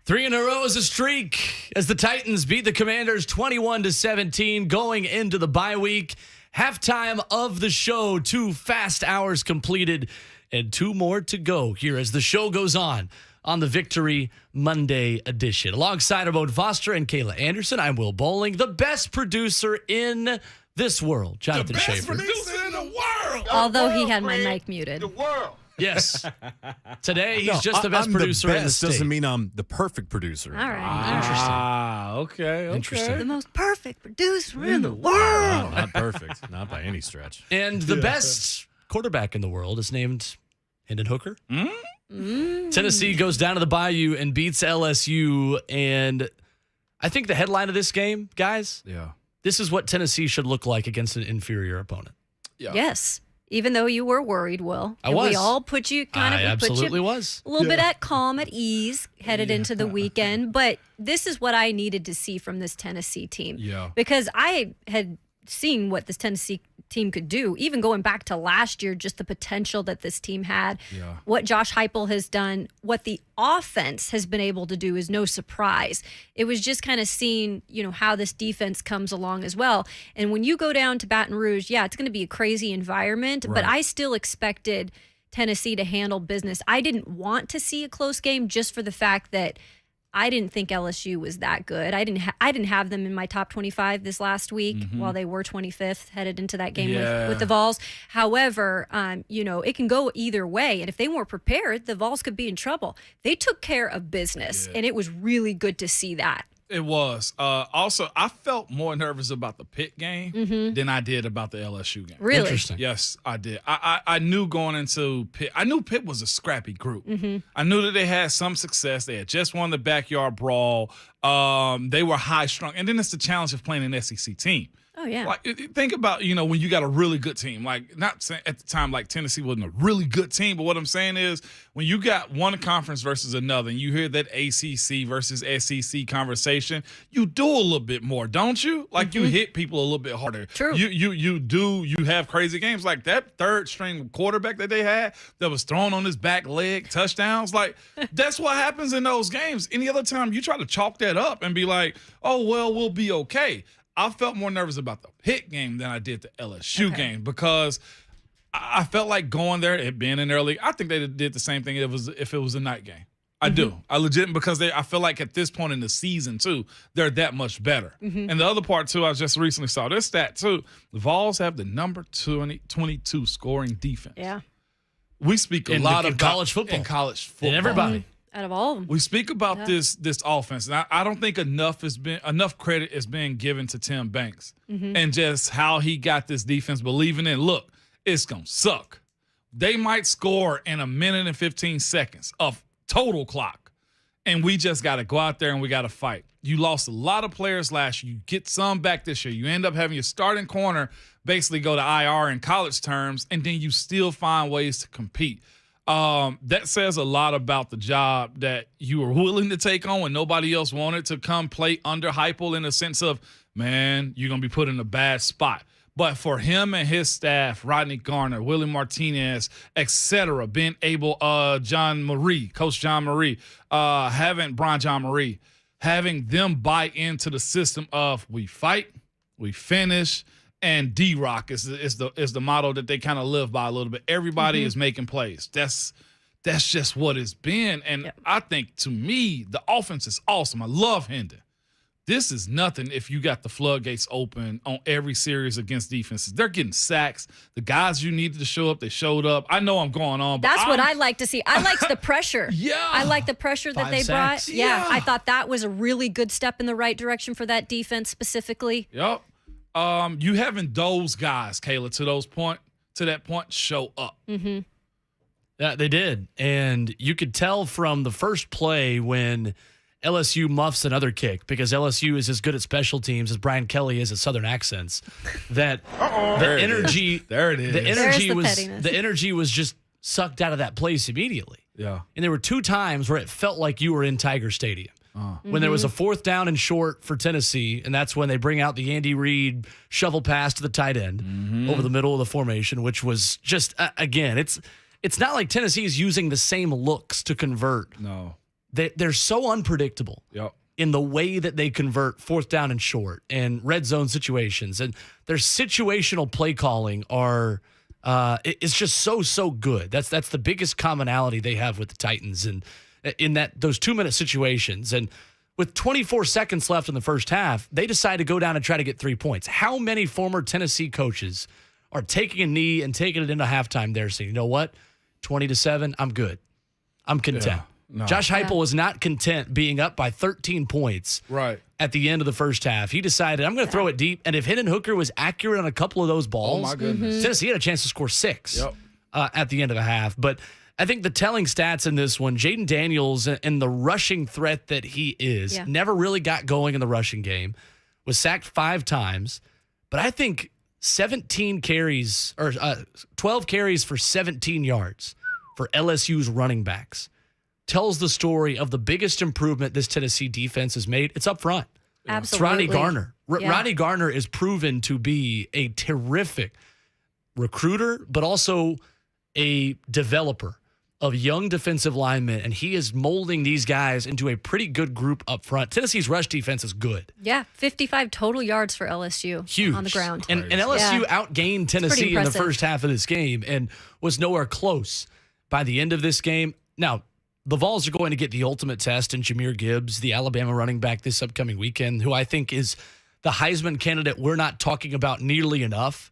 3 in a row is a streak as the Titans beat the Commanders 21-17 going into the bye week. Halftime of the show, 2 fast hours completed and 2 more to go here as the show goes on the Victory Monday edition. Alongside Ramon Foster and Kayla Anderson, I'm Will Bowling, the best producer in this world, Jonathan Schaefer. The best producer in the world. Although he had my mic muted. The world. Yes. Today, he's just the best producer in the state. Doesn't mean I'm the perfect producer. All right. Interesting. Okay. Interesting. The most perfect producer in the world. Not perfect. Not by any stretch. And the best quarterback in the world is named Hendon Hooker. Tennessee goes down to the Bayou and beats LSU. And I think the headline of this game, guys, this is what Tennessee should look like against an inferior opponent. Yeah. Yes. Even though you were worried, Will. I was. We all put you absolutely was. A little bit at calm, at ease, headed into the weekend. But this is what I needed to see from this Tennessee team. Yeah. Because I had seen what this Tennessee team could do, even going back to last year, just the potential that this team had. Yeah. What Josh Heupel has done, what the offense has been able to do is no surprise. It was just kind of seeing, how this defense comes along as well. And when you go down to Baton Rouge, it's going to be a crazy environment, but I still expected Tennessee to handle business. I didn't want to see a close game just for the fact that I didn't think LSU was that good. I didn't have them in my top 25 this last week while they were 25th headed into that game with the Vols. However, it can go either way. And if they weren't prepared, the Vols could be in trouble. They took care of business, and it was really good to see that. It was. Also, I felt more nervous about the Pitt game than I did about the LSU game. Really? Interesting. Yes, I did. I knew going into Pitt, I knew Pitt was a scrappy group. I knew that they had some success. They had just won the backyard brawl. They were high strung. And then it's the challenge of playing an SEC team. Oh, yeah. Like, think about, when you got a really good team. Like, not saying at the time, like, Tennessee wasn't a really good team, but what I'm saying is when you got one conference versus another and you hear that ACC versus SEC conversation, you do a little bit more, don't you? Like, you hit people a little bit harder. True. You have crazy games. Like, that third-string quarterback that they had that was thrown on his back leg, touchdowns, like, that's what happens in those games. Any other time, you try to chalk that up and be like, oh, well, we'll be okay. I felt more nervous about the Pitt game than I did the LSU game because I felt like going there, it being an early. I think they did the same thing if it was a night game. I do. I legit, because I feel like at this point in the season, too, they're that much better. And the other part, too, I just recently saw this stat, too. The Vols have the number 22 scoring defense. Yeah. We speak a lot about college football. In college football. And everybody. Out of all of them. We speak about this offense, and I don't think enough credit is being given to Tim Banks and just how he got this defense believing in, look, it's going to suck. They might score in 1 minute and 15 seconds of total clock, and we just got to go out there and we got to fight. You lost a lot of players last year. You get some back this year. You end up having your starting corner basically go to IR in college terms, and then you still find ways to compete. That says a lot about the job that you were willing to take on when nobody else wanted to come play under Heupel, in a sense of, man, you're going to be put in a bad spot. But for him and his staff, Rodney Garner, Willie Martinez, et cetera, being able, Coach John Marie, having Brian John Marie, having them buy into the system of we fight, we finish, and D-Rock is the motto that they kind of live by a little bit. Everybody is making plays. That's just what it's been. And I think, to me, the offense is awesome. I love Hendon. This is nothing if you got the floodgates open on every series against defenses. They're getting sacks. The guys you needed to show up, they showed up. I know I'm going on, but that's what I like to see. I liked the pressure. I like the pressure that they brought. Yeah, I thought that was a really good step in the right direction for that defense specifically. Yep. You having those guys, Kayla, to that point, show up. Yeah, they did. And you could tell from the first play when LSU muffs another kick, because LSU is as good at special teams as Brian Kelly is at Southern accents, that the energy the energy was just sucked out of that place immediately. Yeah. And there were 2 times where it felt like you were in Tiger Stadium. When there was a 4th down and short for Tennessee, and that's when they bring out the Andy Reid shovel pass to the tight end over the middle of the formation, which was just, again, it's not like Tennessee is using the same looks to convert. No. They're so unpredictable in the way that they convert 4th down and short and red zone situations. And their situational play calling it's just so good. That's the biggest commonality they have with the Titans, and in those 2-minute situations. And with 24 seconds left in the first half, they decide to go down and try to get 3 points. How many former Tennessee coaches are taking a knee and taking it into halftime there, saying, you know what, 20-7, I'm good. I'm content. No. Josh Heupel was not content being up by 13 points at the end of the first half. He decided, I'm going to throw it deep, and if Hendon Hooker was accurate on a couple of those balls, oh my goodness, Tennessee had a chance to score 6 at the end of the half. But I think the telling stats in this one, Jaden Daniels and the rushing threat that he is, never really got going in the rushing game, was sacked 5 times. But I think 17 carries, or 12 carries for 17 yards for LSU's running backs tells the story of the biggest improvement this Tennessee defense has made. It's up front. Absolutely. It's Ronnie Garner. Ronnie Garner is proven to be a terrific recruiter, but also a developer of young defensive linemen, and he is molding these guys into a pretty good group up front. Tennessee's rush defense is good. Yeah, 55 total yards for LSU. Huge. On the ground. And LSU outgained Tennessee in the first half of this game and was nowhere close by the end of this game. Now, the Vols are going to get the ultimate test in Jahmyr Gibbs, the Alabama running back, this upcoming weekend, who I think is the Heisman candidate we're not talking about nearly enough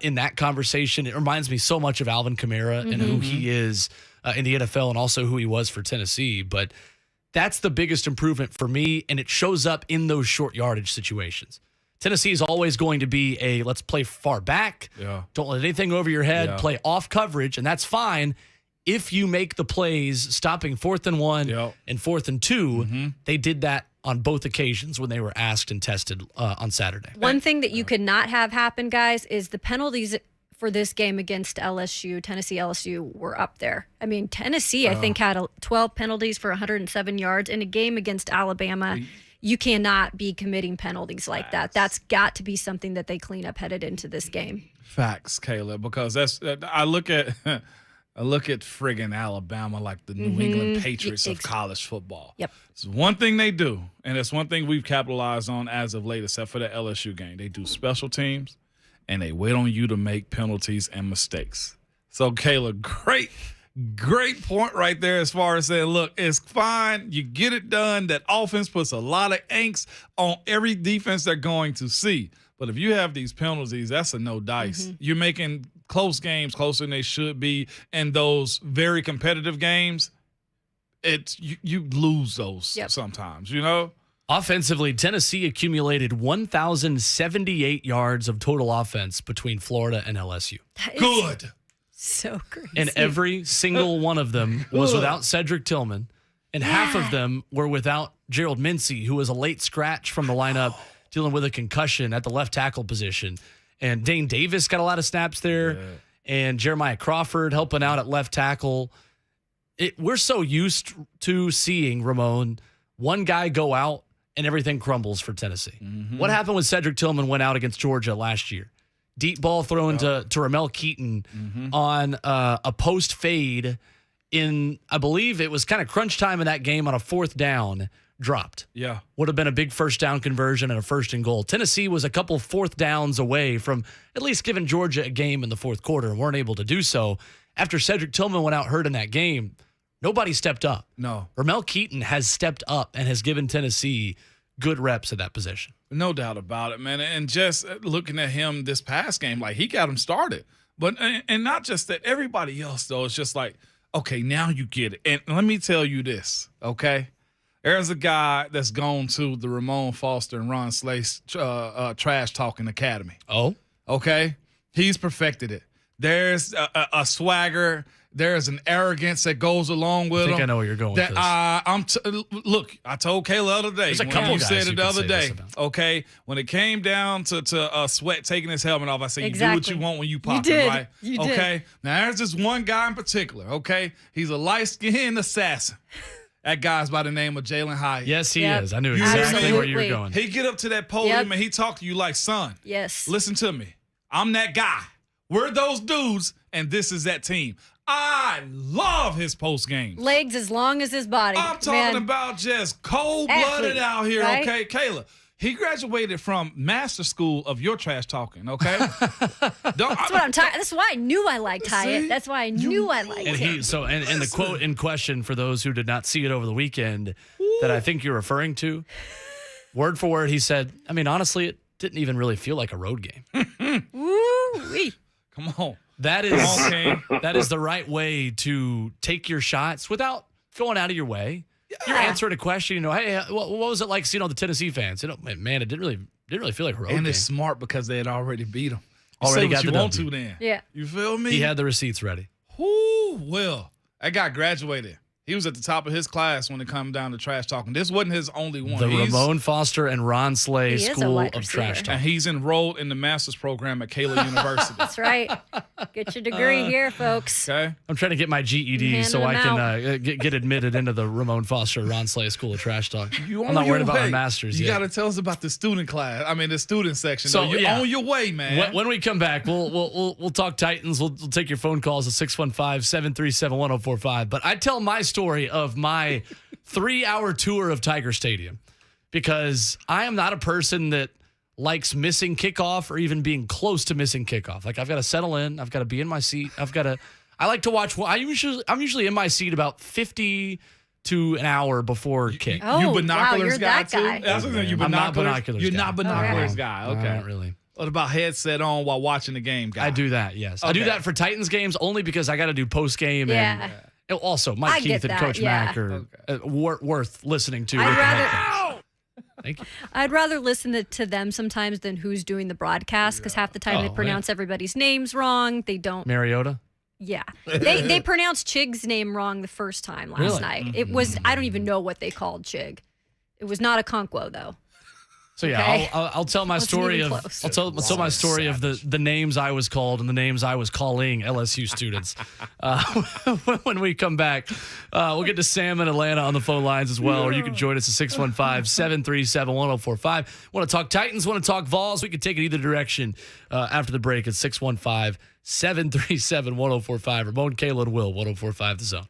in that conversation. It reminds me so much of Alvin Kamara and who he is in the NFL, and also who he was for Tennessee. But that's the biggest improvement for me, and it shows up in those short yardage situations. Tennessee is always going to be let's play far back. Don't let anything over your head. Play off coverage, and that's fine if you make the plays stopping 4th and 1 and 4th and 2. They did that on both occasions when they were asked and tested on Saturday. One thing that you could not have happen, guys, is the penalties for this game against LSU, Tennessee LSU, were up there. I mean, Tennessee, I think, had 12 penalties for 107 yards. In a game against Alabama, you cannot be committing penalties like that. That's got to be something that they clean up headed into this game. Facts, Kayla, because I look at friggin' Alabama like the New England Patriots of college football. Yep. It's one thing they do, and it's one thing we've capitalized on as of late, except for the LSU game. They do special teams, and they wait on you to make penalties and mistakes. So, Kayla, Great point right there as far as saying, look, it's fine. You get it done. That offense puts a lot of angst on every defense they're going to see. But if you have these penalties, that's a no dice. Mm-hmm. You're making close games closer than they should be. And those very competitive games, you lose those sometimes, you know? Offensively, Tennessee accumulated 1,078 yards of total offense between Florida and LSU. Good. So crazy. And every single one of them was without Cedric Tillman, and half of them were without Gerald Mincey, who was a late scratch from the lineup, dealing with a concussion at the left tackle position. And Dane Davis got a lot of snaps there, and Jeremiah Crawford helping out at left tackle. We're so used to seeing, Ramon, one guy go out and everything crumbles for Tennessee. Mm-hmm. What happened when Cedric Tillman went out against Georgia last year? Deep ball thrown to Ramel Keaton on a post fade in, I believe it was kind of crunch time in that game on a 4th down, dropped. Yeah. Would have been a big first down conversion and a 1st and goal. Tennessee was a couple 4th downs away from at least giving Georgia a game in the 4th quarter and weren't able to do so. After Cedric Tillman went out hurt in that game, nobody stepped up. No. Ramel Keaton has stepped up and has given Tennessee good reps at that position. No doubt about it, man. And just looking at him this past game, like, he got him started. But and not just that, everybody else, though, it's just like, okay, now you get it. And let me tell you this, okay? There's a guy that's gone to the Ramon Foster and Ron Slate's Trash Talking Academy. Oh? Okay? He's perfected it. There's a swagger. There's an arrogance that goes along with him. I think I know where you're going with this. Look, I told Kayla the other day. There's a when couple you guys said you it the could other say day. this about. Okay, when it came down to Sweat taking his helmet off, I said, Exactly. you do what you want when you pop did. it, right? You did. Okay, now there's this one guy in particular, okay? He's a light-skinned assassin. That guy's by the name of Jalen Hyatt. Yes, he Yep. is. I knew You exactly where you were Absolutely. going. He get up to that podium Yep. and he talk to you like, son, Yes. listen to me. I'm that guy. We're those dudes, and this is that team. I love his post games. Legs as long as his body. I'm talking Man. about just cold-blooded Athlete, out here, right? okay? Kayla, he graduated from master school of your trash talking, okay? That's what I'm talking. That's why I knew I liked Hyatt. See? That's why I knew I liked And him. and the quote in question, for those who did not see it over the weekend, that I think you're referring to, word for word, he said, I mean, honestly, it didn't even really feel like a road game. Woo-wee. Come on. That is the right way to take your shots without going out of your way. You're answering a question, hey, what was it like seeing all the Tennessee fans? Man, it didn't really feel like a road game. And it's smart because they had already beat him. Already Say got what you the want W. to then. Yeah. You feel me? He had the receipts ready. Well, that guy graduated. He was at the top of his class when it come down to trash talking. This wasn't his only one. The Ramon Foster and Ron Slay He is a School wide of receiver. Trash Talk. And he's enrolled in the master's program at Kayla University. That's right. Get your degree here, folks. Okay? I'm trying to get my GED so I Handing can get admitted into the Ramon Foster Ron Slay School of Trash Talk. You I'm on not your worried about my way. master's You yet. got to tell us about the student class. I mean, the student section. So, So you're yeah. on your way, man. When we come back, we'll talk Titans. We'll take your phone calls at 615-737-1045. But I tell my story of my 3-hour tour of Tiger Stadium because I am not a person that likes missing kickoff or even being close to missing kickoff. Like, I've got to settle in. I've got to be in my seat. I like to watch. I'm usually in my seat about 50 to an hour before kick. Oh, you binoculars wow, you're guy that guy. too? That's what I'm saying. You I'm not binoculars? binoculars You're guy. not binoculars Okay. guy. Okay. Not really. What about headset on while watching the game guy? I do that, yes. I do Okay. that for Titans games only because I got to do post game Yeah. and also Mike I get Keith and that, Coach yeah. Mack are worth listening to. I'd rather Thank you. I'd rather listen to them sometimes than who's doing the broadcast because half the time they Oh, pronounce everybody's names wrong. They don't. Mariota? Yeah. They pronounced Chig's name wrong the first time last Really? night. It was, I don't even know what they called Chig. It was not a Conquo, though. So yeah, Okay. I'll tell my Wasn't story even of close. I'll tell my story of the names I was called and the names I was calling LSU students. When we come back, we'll get to Sam in Atlanta on the phone lines as well, or you can join us at 615-737-1045. Want to talk Titans? Want to talk Vols? We can take it either direction after the break at 615-737-1045. Ramon, Kayla, and Will, 1045 The Zone.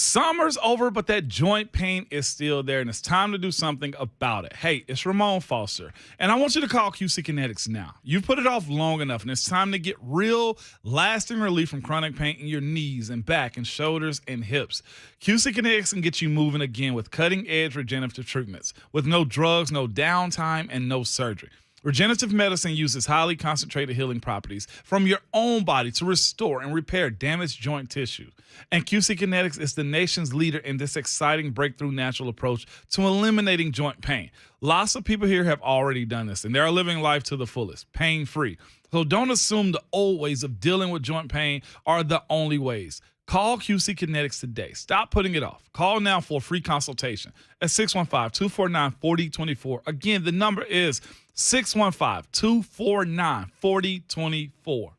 Summer's over, but that joint pain is still there, and it's time to do something about it. Hey, it's Ramon Foster, and I want you to call QC Kinetics now. You've put it off long enough, and it's time to get real, lasting relief from chronic pain in your knees and back and shoulders and hips. QC Kinetics can get you moving again with cutting-edge regenerative treatments with no drugs, no downtime, and no surgery. Regenerative medicine uses highly concentrated healing properties from your own body to restore and repair damaged joint tissue. And QC Kinetics is the nation's leader in this exciting breakthrough natural approach to eliminating joint pain. Lots of people here have already done this, and they are living life to the fullest, pain-free. So don't assume the old ways of dealing with joint pain are the only ways. Call QC Kinetics today. Stop putting it off. Call now for a free consultation at 615-249-4024. Again, the number is 615-249-4024.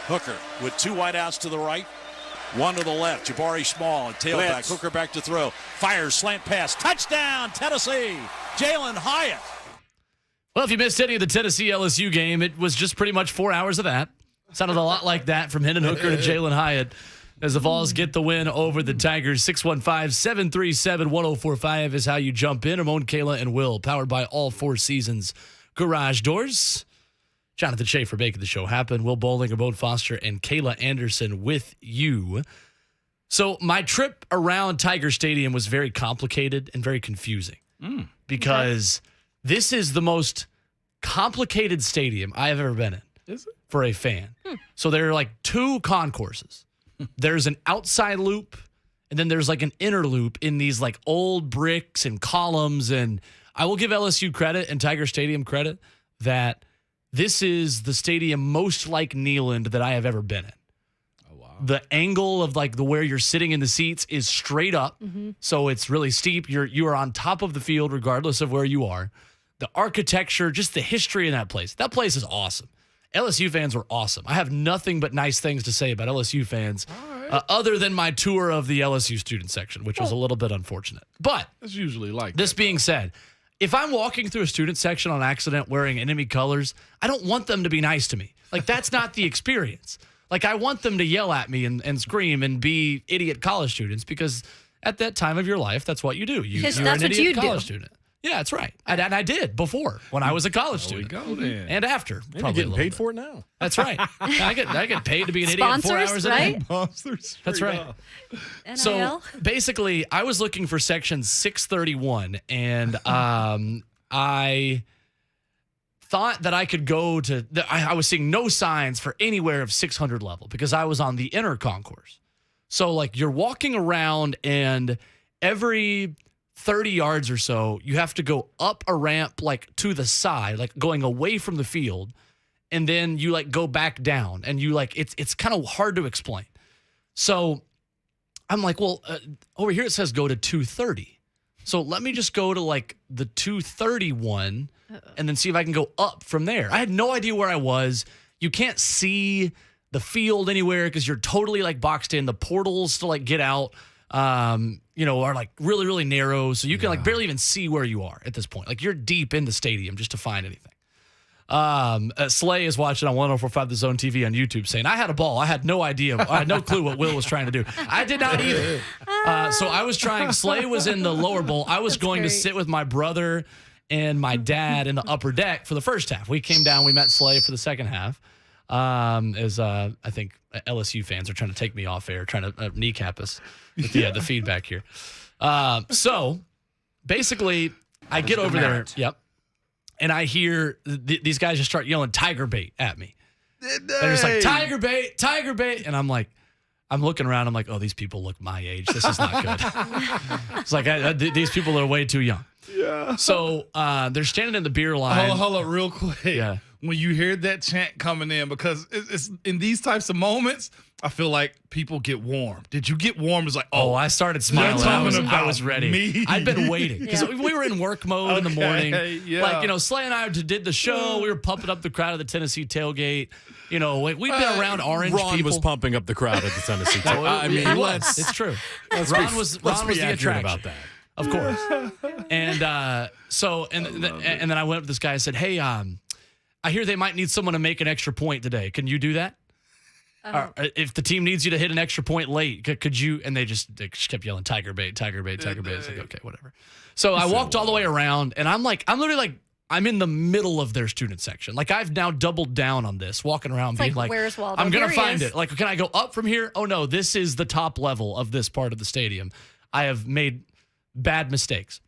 Hooker with 2 wideouts to the right, 1 to the left. Jabari Small and tailback. Blitz. Hooker back to throw. Fires, slant pass. Touchdown, Tennessee. Jalen Hyatt. Well, if you missed any of the Tennessee-LSU game, it was just pretty much 4 hours of that. Sounded a lot like that from Hendon Hooker to Jalen Hyatt as the Vols get the win over the Tigers. 615-737-1045 is how you jump in. Ramon, Kayla, and Will, powered by All Four Seasons Garage Doors. Jonathan Schaefer making the show happen. Will Bowling, Ramon Foster, and Kayla Anderson with you. So my trip around Tiger Stadium was very complicated and very confusing because this is the most complicated stadium I have ever been in. Is it? For a fan. So there are like 2 concourses. There's an outside loop, and then there's like an inner loop in these like old bricks and columns. And I will give LSU credit and Tiger Stadium credit that this is the stadium most like Neyland that I have ever been in. Oh, wow. The angle of like where you're sitting in the seats is straight up. So it's really steep. You are on top of the field regardless of where you are. The architecture, just the history in that place. That place is awesome. LSU fans were awesome. I have nothing but nice things to say about LSU fans other than my tour of the LSU student section, which was a little bit unfortunate. But it's usually like this being said, if I'm walking through a student section on accident wearing enemy colors, I don't want them to be nice to me. Like, that's not the experience. Like, I want them to yell at me and scream and be idiot college students because at that time of your life, that's what you do. You're an idiot college student. Yeah, that's right. And I did before when I was a college student. And after. Maybe probably getting paid for it now. That's right. I get paid to be an idiot 4 hours a day. Sponsors, that's right. So basically, I was looking for section 631, and I thought that I could go to. I was seeing no signs for anywhere of 600 level because I was on the inner concourse. So like you're walking around, and every 30 yards or so, you have to go up a ramp like to the side, like going away from the field, and then you like go back down, and you like it's kind of hard to explain. So I'm like, well, over here it says go to 230. So let me just go to like the 231 and then see if I can go up from there. I had no idea where I was. You can't see the field anywhere because you're totally like boxed in. The portals to like get out are like really, really narrow. So you can like barely even see where you are at this point. Like you're deep in the stadium just to find anything. Slay is watching on 104.5 The Zone TV on YouTube saying, I had a ball. I had no idea. I had no clue what Will was trying to do. I did not either. So I was trying. Slay was in the lower bowl. I was going to sit with my brother and my dad in the upper deck for the first half. We came down. We met Slay for the second half. As I think LSU fans are trying to take me off air, trying to kneecap us with the feedback here. So basically, I get over there. Yep. And I hear these guys just start yelling Tiger bait at me. They're just like, Tiger bait, Tiger bait. And I'm like, I'm looking around. I'm like, oh, these people look my age. This is not good. It's like, these people are way too young. Yeah. So they're standing in the beer line. Hold up real quick. Yeah. When you hear that chant coming in, because it's in these types of moments, I feel like people get warm. Did you get warm? It's like, I started smiling. I was ready. Me. I'd been waiting because we were in work mode in the morning. Yeah. Like, Slay and I did the show. We were pumping up the crowd at the Tennessee tailgate. We've been around orange Ron people. was pumping up the crowd at the Tennessee tailgate. I mean, it's true. Ron was the attraction about that. Of course. And then I went up to this guy and said, hey, I hear they might need someone to make an extra point today. Can you do that? If the team needs you to hit an extra point late, could you? And they just kept yelling, Tiger bait, Tiger bait, Tiger bait. It's like, okay, whatever. So I walked all the way around, and I'm literally like, I'm in the middle of their student section. Like, I've now doubled down on this, walking around being like, where's Waldo? I'm going to find it. Like, can I go up from here? Oh, no, this is the top level of this part of the stadium. I have made bad mistakes.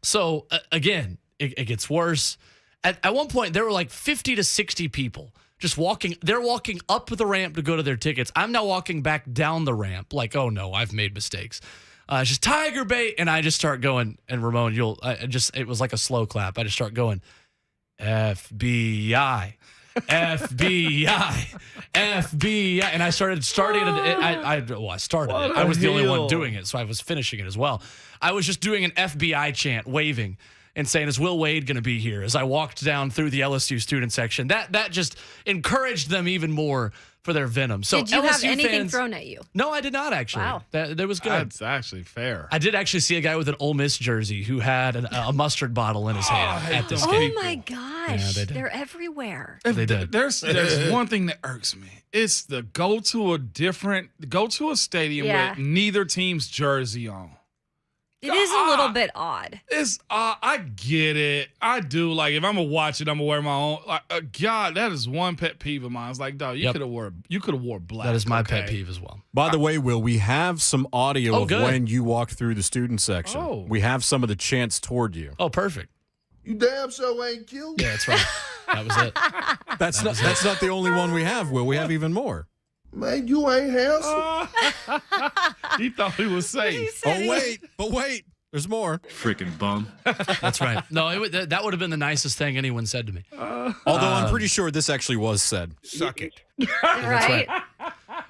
So, again, it gets worse. At one point, there were like 50 to 60 people just walking. They're walking up the ramp to go to their tickets. I'm now walking back down the ramp like, oh, no, I've made mistakes. It's just Tiger bait. And I just start going, and Ramon, it was like a slow clap. I just start going, FBI, FBI, FBI. And I started I started it. I was the only one doing it, so I was finishing it as well. I was just doing an FBI chant, waving. and saying, is Will Wade going to be here? As I walked down through the LSU student section, that just encouraged them even more for their venom. So did you LSU have anything fans, thrown at you? No, I did not actually. Wow. That was good. That's actually fair. I did actually see a guy with an Ole Miss jersey who had a mustard bottle in his hand at this game. Oh my gosh, they're everywhere. They did. There's one thing that irks me. It's the go to a stadium with neither team's jersey on. It is a little bit odd. It's I get it. I do. Like if I'm gonna watch it, I'm gonna wear my own. Like, God, that is one pet peeve of mine. It's like, dog, you could have wore black. That is my pet peeve as well. By the way, Will, we have some audio of when you walked through the student section. Oh. We have some of the chants toward you. Oh, perfect. You damn sure ain't cute. Yeah, that's right. That was it. That's not the only one we have, Will. We have even more. Man, you ain't handsome. He thought he was safe. But wait. There's more. Freaking bum. That's right. No, that would have been the nicest thing anyone said to me. Although I'm pretty sure this actually was said. Suck it. Right?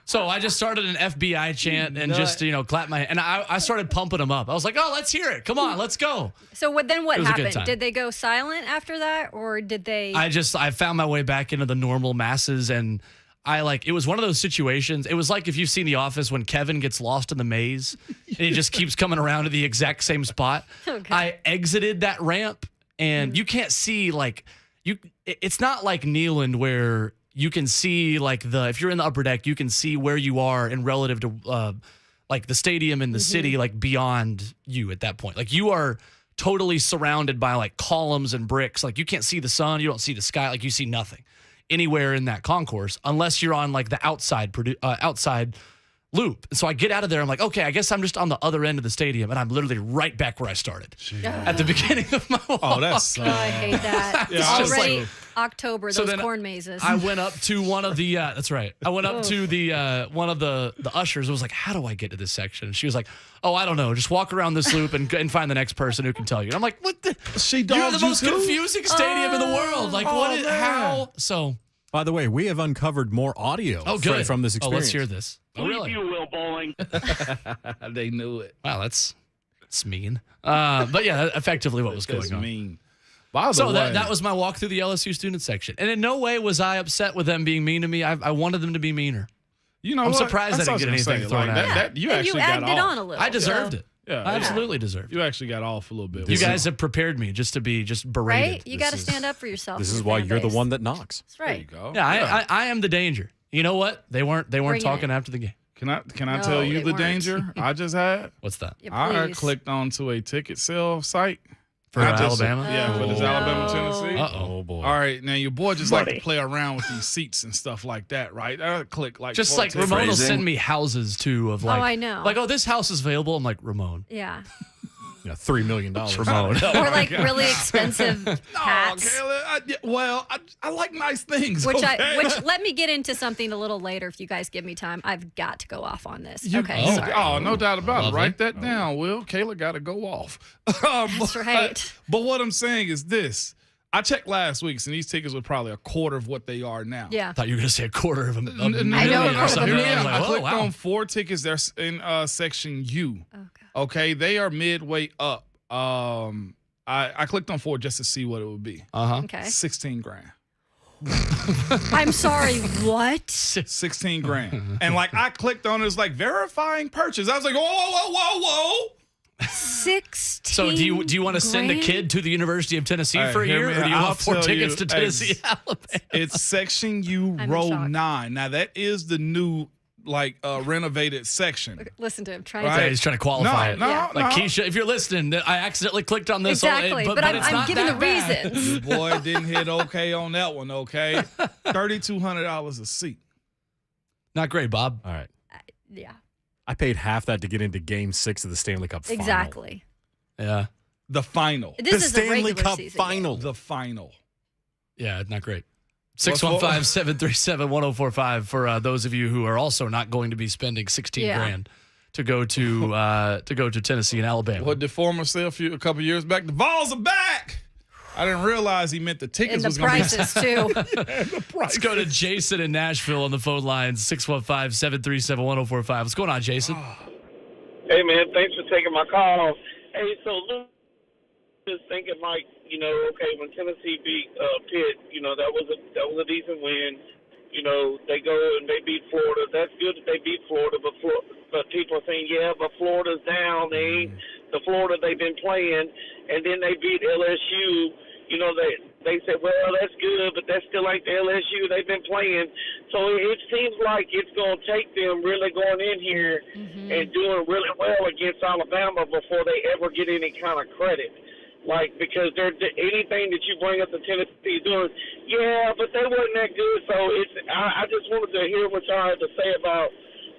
So I just started an FBI chant and just, clap my hand. And I started pumping them up. I was like, oh, let's hear it. Come on, let's go. So what was a good time. happened? Did they go silent after that, or did they? I found my way back into the normal masses, and it was one of those situations. It was like if you've seen The Office when Kevin gets lost in the maze and he just keeps coming around to the exact same spot. Okay. I exited that ramp, and you can't see it's not like Neyland where you can see if you're in the upper deck, you can see where you are in relative to the stadium and the city, beyond you at that point. Like you are totally surrounded by columns and bricks. Like you can't see the sun, you don't see the sky, you see nothing anywhere in that concourse unless you're on the outside loop. And so I get out of there. I'm like, okay, I guess I'm just on the other end of the stadium, and I'm literally right back where I started at the beginning of my walk. Oh, that's I hate that. Yeah, It's already October, those corn mazes. I went up to one of the that's right. I went up to the one of the ushers. I was like, how do I get to this section? And she was like, oh, I don't know. Just walk around this loop and find the next person who can tell you. And I'm like, what the? You're the most confusing stadium in the world. How? So. By the way, we have uncovered more audio from this experience. Oh, let's hear this. Oh, really? You will, bowling. They knew it. Wow, that's mean. But yeah, effectively what was going on. Mean. So that was my walk through the LSU student section. And in no way was I upset with them being mean to me. I wanted them to be meaner. I'm surprised I didn't get anything thrown at me. You actually got egged it on a little. I deserved it. Yeah, I absolutely deserved it. You actually got off a little bit. You guys have prepared me just to be berated. Right? You got to stand up for yourself. This is why you're the one that knocks. That's right. There you go. Yeah, I am the danger. You know what? They weren't talking after the game. Can I tell you the danger I just had? What's that? Yeah, I clicked onto a ticket sale site. For Alabama? Yeah, for this Alabama, Tennessee. Uh-oh, boy. All right, now your boy just like to play around with these seats and stuff like that, right? I click just like Ramon will send me houses too of I know. This house is available. I'm like, Ramon. Yeah. $3 million. Ramon. Or really expensive hats. I like nice things. Which let me get into something a little later if you guys give me time. I've got to go off on this. Sorry. Oh, no doubt about it. Write that down, Will. Kayla got to go off. That's right. But what I'm saying is this. I checked last week, and these tickets were probably a quarter of what they are now. Yeah. I thought you were going to say a quarter of a million. I know, or something. I clicked on 4 tickets. They're in section U. Okay, they are midway up. I clicked on 4 just to see what it would be. Okay. 16 grand. I'm sorry, what? 16 grand. And I clicked on it, it's verifying purchase. I was like, whoa. 16. So do you want to send a kid to the University of Tennessee for a year, or do you want 4 tickets to Tennessee, Alabama? It's section U, row 9. Now that is the new renovated section. Listen to him. He's trying to qualify it. No. Keisha, if you're listening, I accidentally clicked on this. Exactly, but it's I'm not giving the bad. reasons. Your boy didn't hit okay on that one, okay? $3,200 a seat. Not great, Bob. All right. Yeah. I paid half that to get into Game 6 of the Stanley Cup Final. Exactly. Yeah. The final. This the is Stanley Cup season Final. The final. Yeah, not great. 615-737-1045 for those of you who are also not going to be spending 16 grand to go to Tennessee and Alabama. What did Former say a couple years back? The Vols are back. I didn't realize he meant the tickets and was going to be. prices too. Let's go to Jason in Nashville on the phone lines, 615-737-1045. What's going on, Jason? Hey, man, thanks for taking my call. Hey, so Luke, just thinking like, okay, when Tennessee beat Pitt, that was a decent win. They go and they beat Florida. That's good that they beat Florida, but people are saying, yeah, but Florida's down. They ain't the Florida they've been playing, and then they beat LSU. They said, well, that's good, but that's still like the LSU they've been playing. So it seems like it's going to take them really going in here and doing really well against Alabama before they ever get any kind of credit. Because anything that you bring up to Tennessee doing, yeah, but they wasn't that good. So I just wanted to hear what y'all had to say about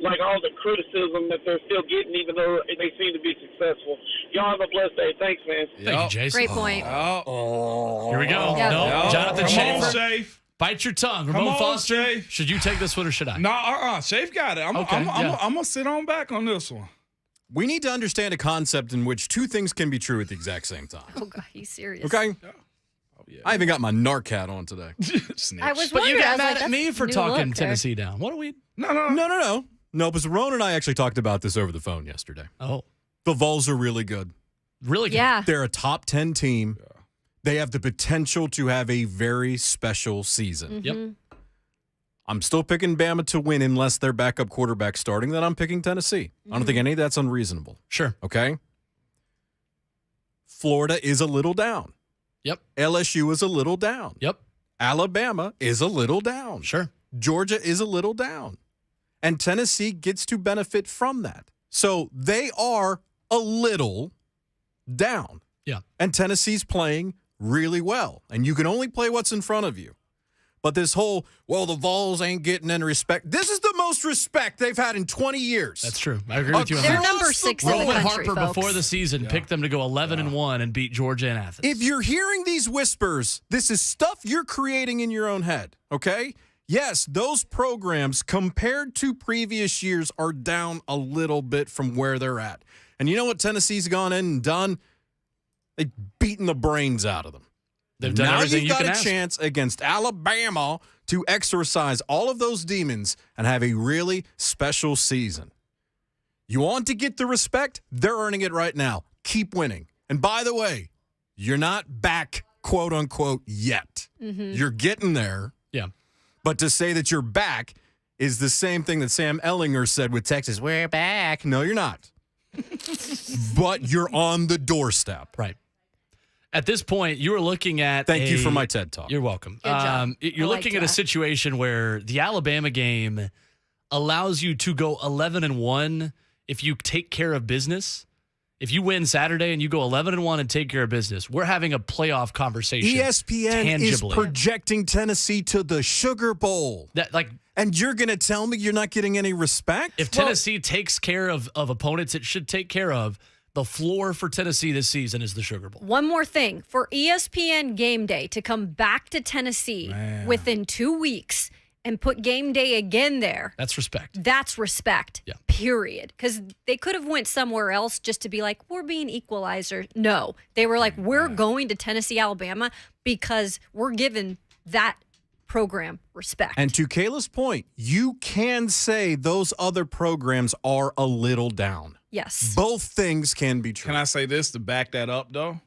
all the criticism that they're still getting, even though they seem to be successful. Y'all have a blessed day. Thanks, man. Thank you, Jason. Great point. Here we go. Yep. No, Jonathan Schaefer. Shafe. Bite your tongue. Ramon Foster, should you take this one or should I? No, Shafe got it. I'm going to sit on back on this one. We need to understand a concept in which two things can be true at the exact same time. Oh, God, he's serious. Okay? Yeah. Oh, yeah. I even got my narc hat on today. I was But you wondering, got I was mad like, at that's me for new talking look Tennessee down. What are we? No, because Roan and I actually talked about this over the phone yesterday. Oh. The Vols are really good. Really good. Yeah. They're a top 10 team. Yeah. They have the potential to have a very special season. Yep. I'm still picking Bama to win unless their backup quarterback starting. Then I'm picking Tennessee. I don't think any of that's unreasonable. Sure. Okay? Florida is a little down. Yep. LSU is a little down. Yep. Alabama is a little down. Sure. Georgia is a little down. And Tennessee gets to benefit from that. So they are a little down. Yeah. And Tennessee's playing really well. And you can only play what's in front of you. But this whole, the Vols ain't getting any respect. This is the most respect they've had in 20 years. That's true. I agree with you on They're that. number 6 in the Roman country, Harper, folks. before the season, picked them to go 11-1 and beat Georgia in Athens. If you're hearing these whispers, this is stuff you're creating in your own head, okay? Yes, those programs, compared to previous years, are down a little bit from where they're at. And you know what Tennessee's gone in and done? They've beaten the brains out of them. They've done now everything you've you got can a ask. chance against Alabama to exorcise all of those demons and have a really special season. You want to get the respect? They're earning it right now. Keep winning. And by the way, you're not back, quote unquote, yet. You're getting there. Yeah. But to say that you're back is the same thing that Sam Ellinger said with Texas. We're back. No, you're not. But you're on the doorstep. Right. At this point, you were looking at Thank you for my TED Talk. You're welcome. Good job. You're looking at a situation where the Alabama game allows you to go 11-1 if you take care of business. If you win Saturday and you go 11-1 and take care of business, we're having a playoff conversation. ESPN tangibly. is projecting Tennessee to the Sugar Bowl. And you're going to tell me you're not getting any respect? If Tennessee takes care of opponents it should take care of, the floor for Tennessee this season is the Sugar Bowl. One more thing. For ESPN Game Day to come back to Tennessee within 2 weeks and put Game Day again there. That's respect. That's respect, yeah. Period. Because they could have went somewhere else just to be like, we're being equalizers. No. They were like, we're going to Tennessee, Alabama because we're giving that program respect. And to Kayla's point, you can say those other programs are a little down. Yes. Both things can be true. Can I say this to back that up, though?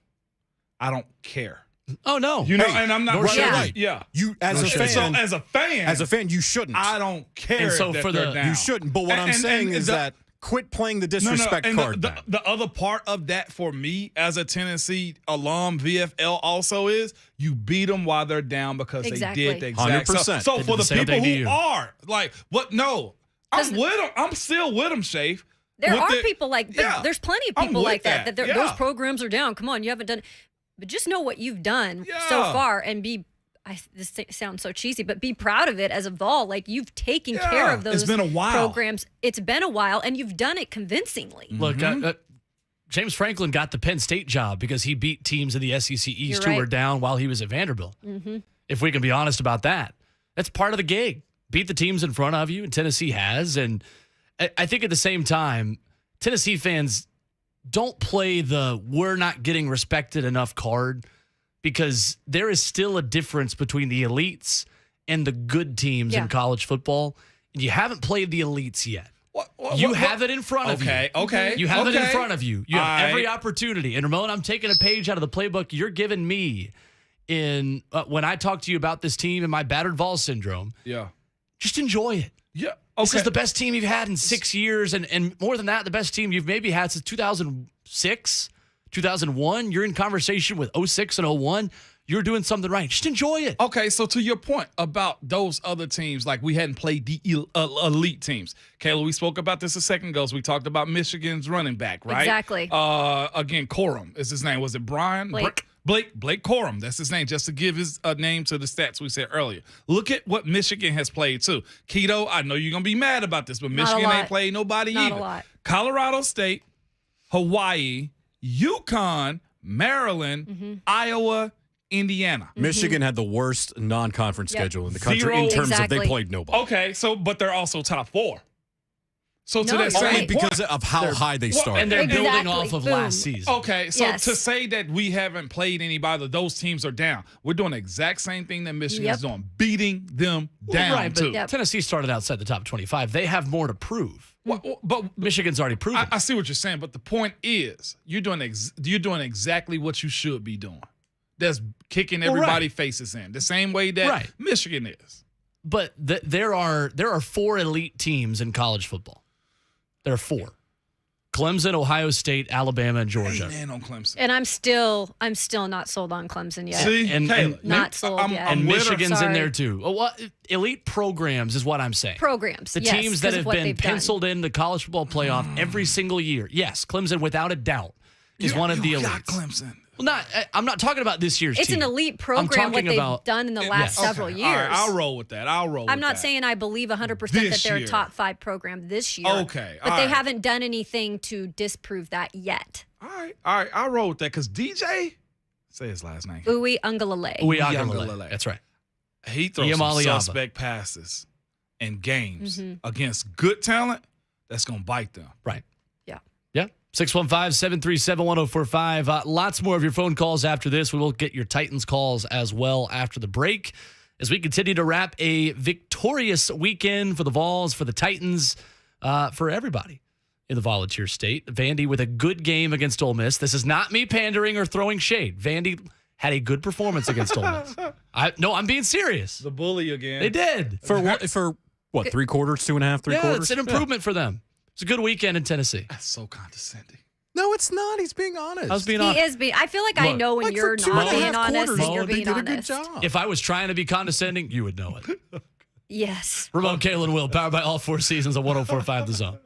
I don't care. Oh, no. You know, and I'm not right. Yeah. You as a fan. As a fan, you shouldn't. I don't care. And so that for they're the down. You shouldn't. But what I'm saying is that quit playing the disrespect card. The other part of that for me as a Tennessee alum, VFL also is you beat them while they're down because they did the exact 100%. So for the people who are like, what? No, I'm with them. I'm still with them, Shafe. There are people like, but there's plenty of people like that those programs are down. Come on, you haven't done, but just know what you've done so far and this sounds so cheesy, but be proud of it as a Vol. Like you've taken care of those it's been a while. programs. It's been a while and you've done it convincingly. Look, James Franklin got the Penn State job because he beat teams in the SEC East who were down while he was at Vanderbilt. If we can be honest about that, that's part of the gig. Beat the teams in front of you, and Tennessee has. And I think at the same time, Tennessee fans don't play the we're not getting respected enough card because there is still a difference between the elites and the good teams in college football. And you haven't played the elites yet. You have it in front of you. Okay. You have it in front of you. You have All every right. opportunity. And Ramon, I'm taking a page out of the playbook you're giving me in when I talk to you about this team and my battered Vols syndrome. Yeah. Just enjoy it. Yeah. This is the best team you've had in 6 years. And more than that, the best team you've maybe had since 2006, 2001. You're in conversation with 06 and 01. You're doing something right. Just enjoy it. Okay, so to your point about those other teams, like we hadn't played the elite teams. Kayla, we spoke about this a second ago. So we talked about Michigan's running back, right? Exactly. Again, Corum is his name. Was it Brian? Blake Corum. That's his name, just to give his name to the stats we said earlier. Look at what Michigan has played, too. Keto, I know you're going to be mad about this, but Michigan ain't played nobody Not either. a lot. Colorado State, Hawaii, UConn, Maryland, Iowa, Indiana. Michigan had the worst non-conference schedule in the country Zero. in terms of Exactly. they played nobody. Okay, but they're also top 4. So to No, that you're same right. Because of how high they started. And they're building Exactly. off of Boom. last season. Okay, so Yes. to say that we haven't played anybody, those teams are down. We're doing the exact same thing that Michigan is doing, beating them down Right, but too. Tennessee started outside the top 25. They have more to prove. But Michigan's already proven. I see what you're saying, but the point is, you're doing exactly what you should be doing. That's kicking everybody's faces in the same way that Michigan is. But there are 4 elite teams in college football. There are 4. Clemson, Ohio State, Alabama, and Georgia. Man on Clemson. And I'm still not sold on Clemson yet. See, And Not sold yet. And with her. Michigan's in Sorry. there too. Elite programs is what I'm saying. Programs, The yes, teams that 'cause of have what been they've done. penciled in the college football playoff every single year. Yes, Clemson, without a doubt, is one of the You elites. got Clemson. Well, I'm not talking about this year's It's team. an elite I'm program, what talking they've about done in the last several years. All right, I'll roll with that. I'm not saying I believe 100% that This they're a year. top 5 program this year. Okay, But all they right. haven't done anything to disprove that yet. All right, I'll roll with that because DJ, say his last name. Uwe Ungalale. Uiagalelei. That's right. He throws some Iamaliava. suspect passes in games Mhm. against good talent that's going to bite them. Right. Yeah. Yeah. 615-737-1045. Lots more of your phone calls after this. We will get your Titans calls as well after the break as we continue to wrap a victorious weekend for the Vols, for the Titans, for everybody in the Volunteer State. Vandy with a good game against Ole Miss. This is not me pandering or throwing shade. Vandy had a good performance against Ole Miss. I'm being serious. The bully again. They did. For what, 3 quarters, 2.5, 3 quarters? It's an improvement for them. It's a good weekend in Tennessee. That's so condescending. No, it's not. He's being honest. I was being He honest. is being. I feel like I Look, know when like for you're two not and a being half honest quarters, and you're they being did a honest. good job. If I was trying to be condescending, you would know it. Yes. Ramon, Kalen, Will, powered by all 4 seasons of 104.5 The Zone.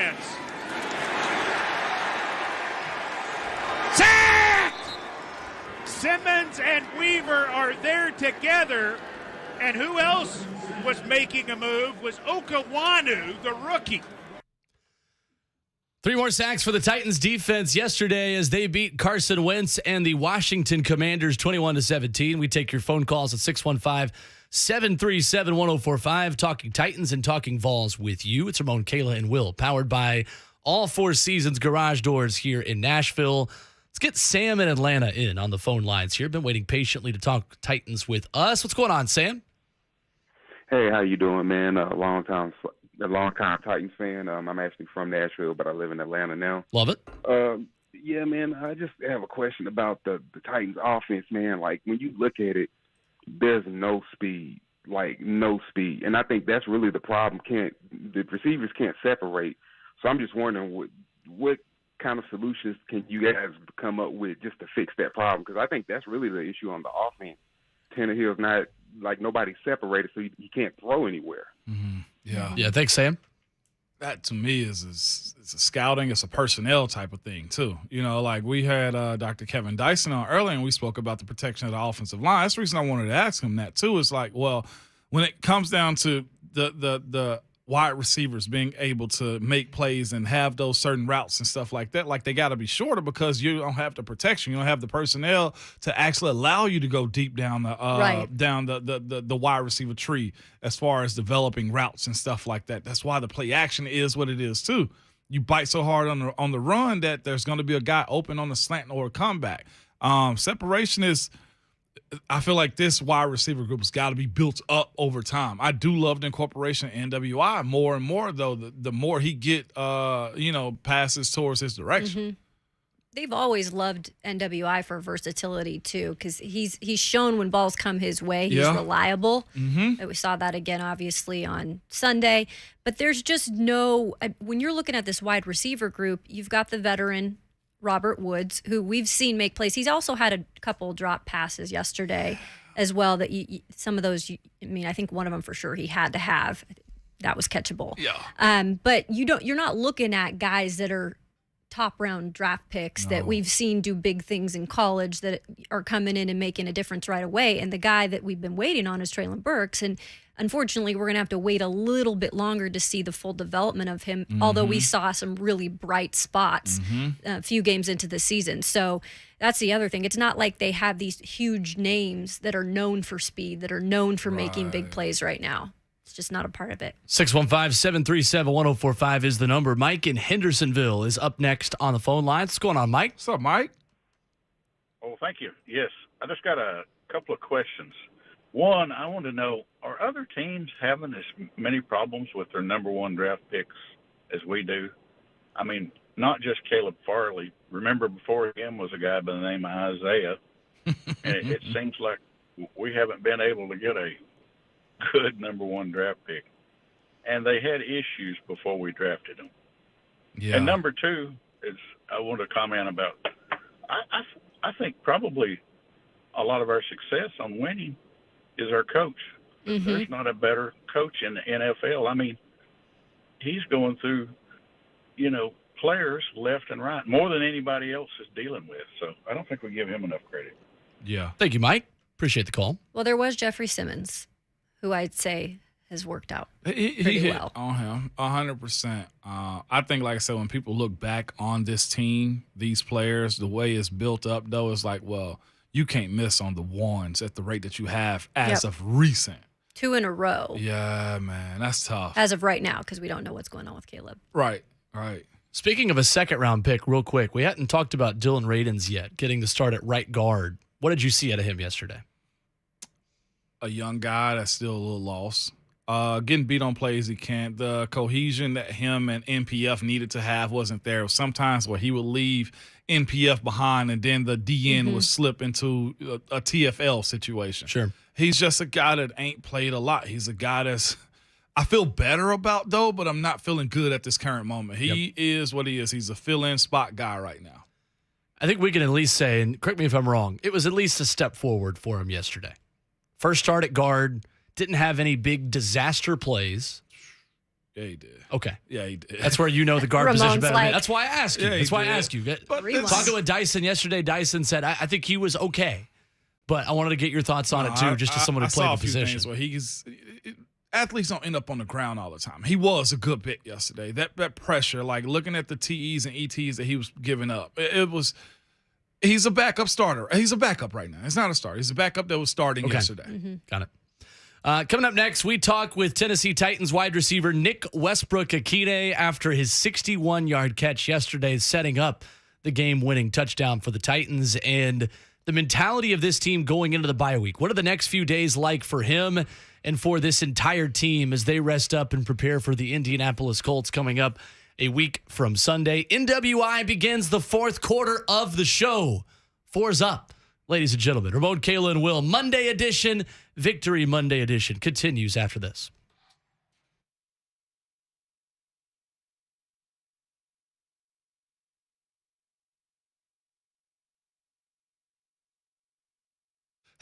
offense. Sacked! Simmons and Weaver are there together. And who else was making a move was Okawanu, the rookie. 3 more sacks for the Titans defense yesterday as they beat Carson Wentz and the Washington Commanders 21-17. We take your phone calls at 615-737-1045. Talking Titans and talking Vols with you. It's Ramon, Kayla, and Will, powered by All Four Seasons Garage Doors here in Nashville. Let's get Sam in Atlanta in on the phone lines here. Been waiting patiently to talk Titans with us. What's going on, Sam? Hey, how you doing, man? A long time Titans fan. I'm actually from Nashville, but I live in Atlanta now. Love it. Yeah, man, I just have a question about the Titans offense, man. Like, when you look at it, there's no speed, and I think that's really the problem. The receivers can't separate. So I'm just wondering what kind of solutions can you guys come up with just to fix that problem? Because I think that's really the issue on the offense. Tannehill's not, nobody's separated, so he can't throw anywhere. Mm-hmm. Yeah, thanks, Sam. That to me is a scouting, it's a personnel type of thing too. We had Dr. Kevin Dyson on earlier, and we spoke about the protection of the offensive line. That's the reason I wanted to ask him that too. Is when it comes down to the wide receivers being able to make plays and have those certain routes and stuff like that, they got to be shorter because you don't have the protection, you don't have the personnel to actually allow you to go deep down the wide receiver tree as far as developing routes and stuff like that. That's why the play action is what it is too. You bite so hard on the run that there's going to be a guy open on the slant or a comeback. Separation is. I feel like this wide receiver group has got to be built up over time. I do love the incorporation of NWI more and more, though. The more he get, passes towards his direction. Mm-hmm. They've always loved NWI for versatility too, because he's shown when balls come his way, he's reliable. Mm-hmm. We saw that again, obviously, on Sunday. But there's just when you're looking at this wide receiver group, you've got the veteran Robert Woods, who we've seen make plays. He's also had a couple drop passes yesterday as well that some of those, I think one of them for sure he had to have. That was catchable. Yeah. But you're not looking at guys that are top round draft picks that we've seen do big things in college that are coming in and making a difference right away. And the guy that we've been waiting on is Treylon Burks. And unfortunately, we're going to have to wait a little bit longer to see the full development of him, although we saw some really bright spots a few games into the season. So that's the other thing. It's not like they have these huge names that are known for speed, that are known for making big plays right now. It's just not a part of it. 615-737-1045 is the number. Mike in Hendersonville is up next on the phone line. What's going on, Mike? What's up, Mike? Oh, thank you. Yes, I just got a couple of questions. One, I want to know, are other teams having as many problems with their number one draft picks as we do? I mean, not just Caleb Farley. Remember, before him was a guy by the name of Isaiah. And it seems like we haven't been able to get a good number one draft pick. And they had issues before we drafted them. Yeah. And number two is I want to comment about, I think probably a lot of our success on winning is our coach. Mm-hmm. There's not a better coach in the NFL. I mean, he's going through, players left and right more than anybody else is dealing with. So I don't think we give him enough credit. Yeah. Thank you, Mike. Appreciate the call. Well, there was Jeffrey Simmons, who I'd say has worked out he pretty hit well. On him 100%. I think, like I said, when people look back on this team, these players, the way it's built up, though, is like, well, you can't miss on the ones at the rate that you have as of recent. 2 in a row. Yeah, man, that's tough. As of right now, because we don't know what's going on with Caleb. Right. Speaking of a second-round pick, real quick, we hadn't talked about Dylan Radins yet, getting the start at right guard. What did you see out of him yesterday? A young guy that's still a little lost. Getting beat on plays he can't. The cohesion that him and NPF needed to have wasn't there. Sometimes where he would leave NPF behind and then the DN would slip into a TFL situation. Sure. He's just a guy that ain't played a lot. He's a guy that's I feel better about, though, but I'm not feeling good at this current moment. He is what he is. He's a fill-in spot guy right now. I think we can at least say, and correct me if I'm wrong, it was at least a step forward for him yesterday. First start at guard, didn't have any big disaster plays. Yeah, he did. Okay. Yeah, he did. That's where you know the guard position better than me. like- That's why I ask you. Yeah, That's why I did. ask you. But Talking with Dyson yesterday, Dyson said, I think he was okay. But I wanted to get your thoughts on it, too, just as someone who played the position. Where athletes don't end up on the ground all the time. He was a good bit yesterday. That pressure, like looking at the TEs and ETs that he was giving up, he's a backup starter. He's a backup right now. He's not a starter. He's a backup that was starting yesterday. Mm-hmm. Got it. Coming up next, we talk with Tennessee Titans wide receiver Nick Westbrook-Ikhine after his 61-yard catch yesterday, setting up the game-winning touchdown for the Titans, and the mentality of this team going into the bye week. What are the next few days like for him and for this entire team as they rest up and prepare for the Indianapolis Colts coming up a week from Sunday? NWI begins the fourth quarter of the show. Four's up. Ladies and gentlemen, Ramon, Kayla, and Will, Monday edition, Victory Monday edition, continues after this.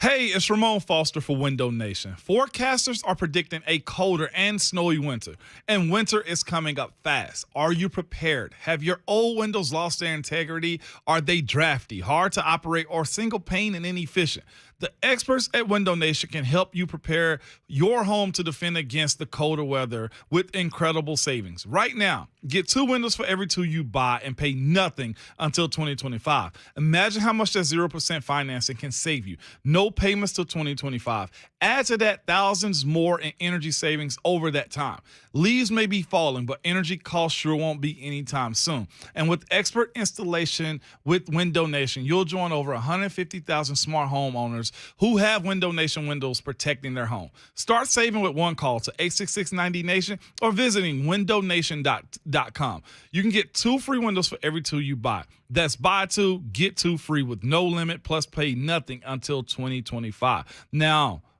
Hey, it's Ramon Foster for Window Nation. Forecasters are predicting a colder and snowy winter, and winter is coming up fast. Are you prepared? Have your old windows lost their integrity? Are they drafty, hard to operate, or single pane and inefficient? The experts at Window Nation can help you prepare your home to defend against the colder weather with incredible savings. Right now, get 2 windows for every 2 you buy and pay nothing until 2025. Imagine how much that 0% financing can save you. No payments till 2025. Add to that thousands more in energy savings over that time. Leaves may be falling, but energy costs sure won't be anytime soon. And with expert installation with Window Nation, you'll join over 150,000 smart homeowners who have Window Nation windows protecting their home. Start saving with one call to 866-90Nation or visiting windownation.com. You can get 2 free windows for every 2 you buy. That's buy 2, get 2 free with no limit, plus pay nothing until 2025.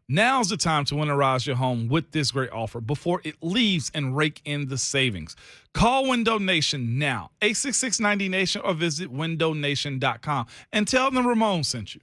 Now's the time to winterize your home with this great offer before it leaves and rake in the savings. Call Window Nation now, 866-90Nation, or visit windownation.com and tell them Ramon sent you.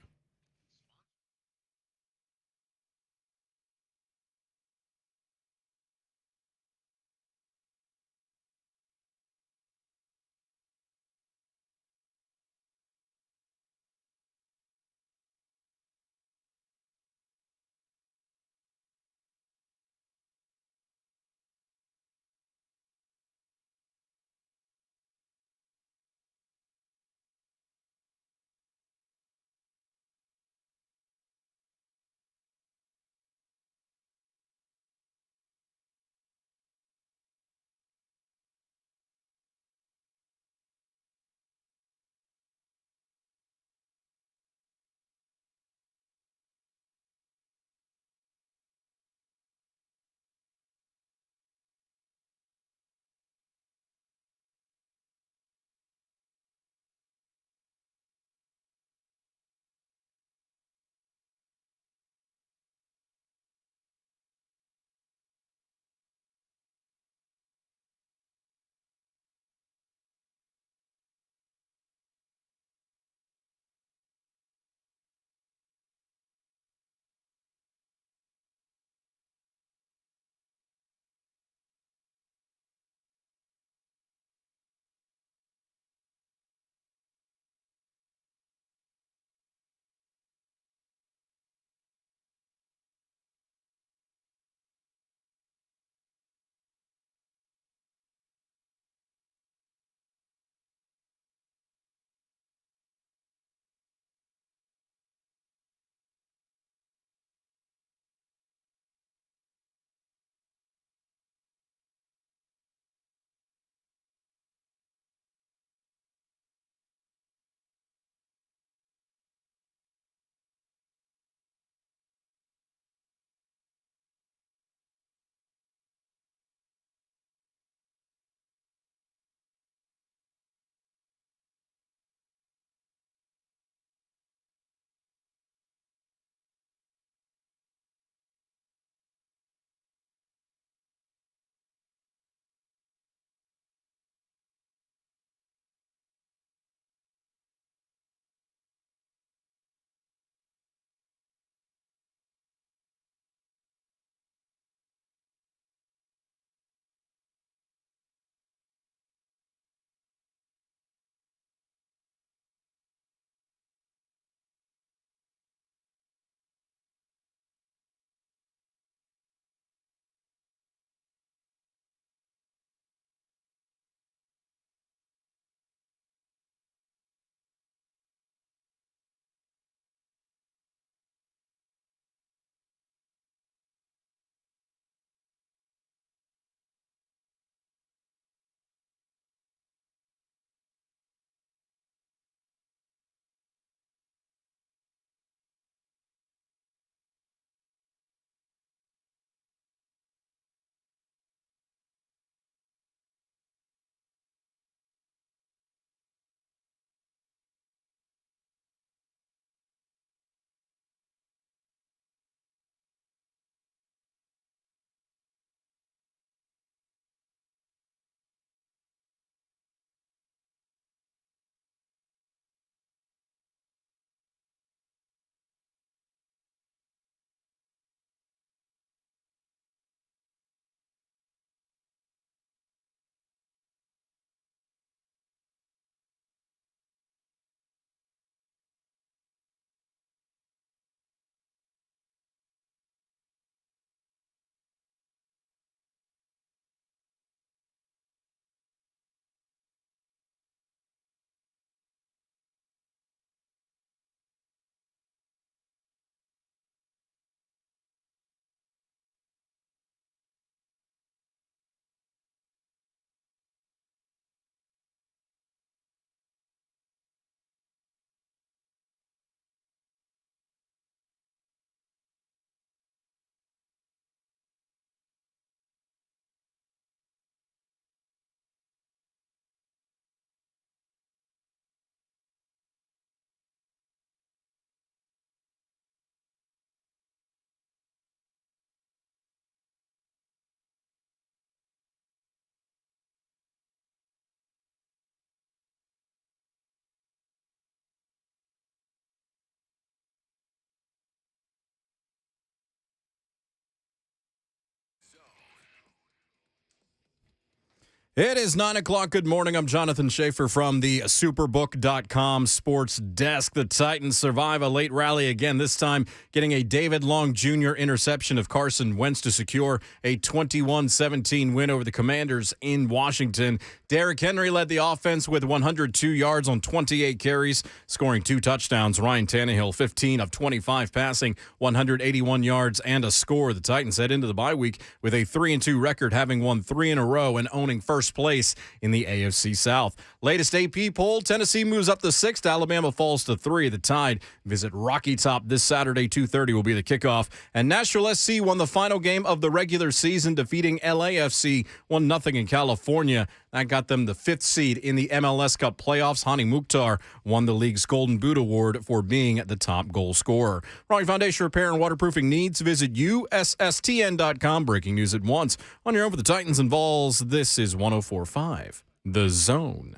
It is 9 o'clock. Good morning. I'm Jonathan Schaefer from the Superbook.com sports desk. The Titans survive a late rally again, this time getting a David Long Jr. interception of Carson Wentz to secure a 21-17 win over the Commanders in Washington. Derrick Henry led the offense with 102 yards on 28 carries, scoring 2 touchdowns. Ryan Tannehill, 15 of 25 passing, 181 yards and a score. The Titans head into the bye week with a 3-2 record, having won 3 in a row and owning first place in the AFC South. Latest AP poll, Tennessee moves up to 6th. Alabama falls to 3. The Tide visit Rocky Top this Saturday. 2:30 will be the kickoff. And Nashville SC won the final game of the regular season, defeating LAFC 1-0 in California. That got them the 5th seed in the MLS Cup playoffs. Hani Mukhtar won the league's Golden Boot Award for being the top goal scorer. Raleigh Foundation Repair and Waterproofing needs. Visit USSTN.com. Breaking news at once. On your own for the Titans and Vols, this is 104.5 The Zone.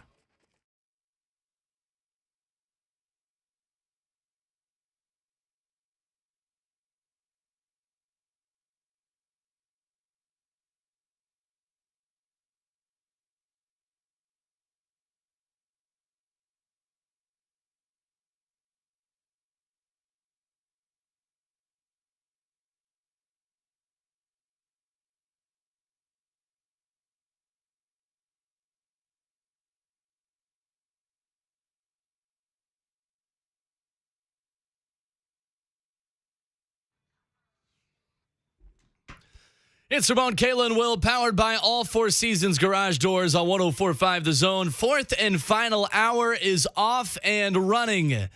It's Ramon, Kayla, and Will, powered by All Four Seasons Garage Doors on 104.5 The Zone. Fourth and final hour is off and running.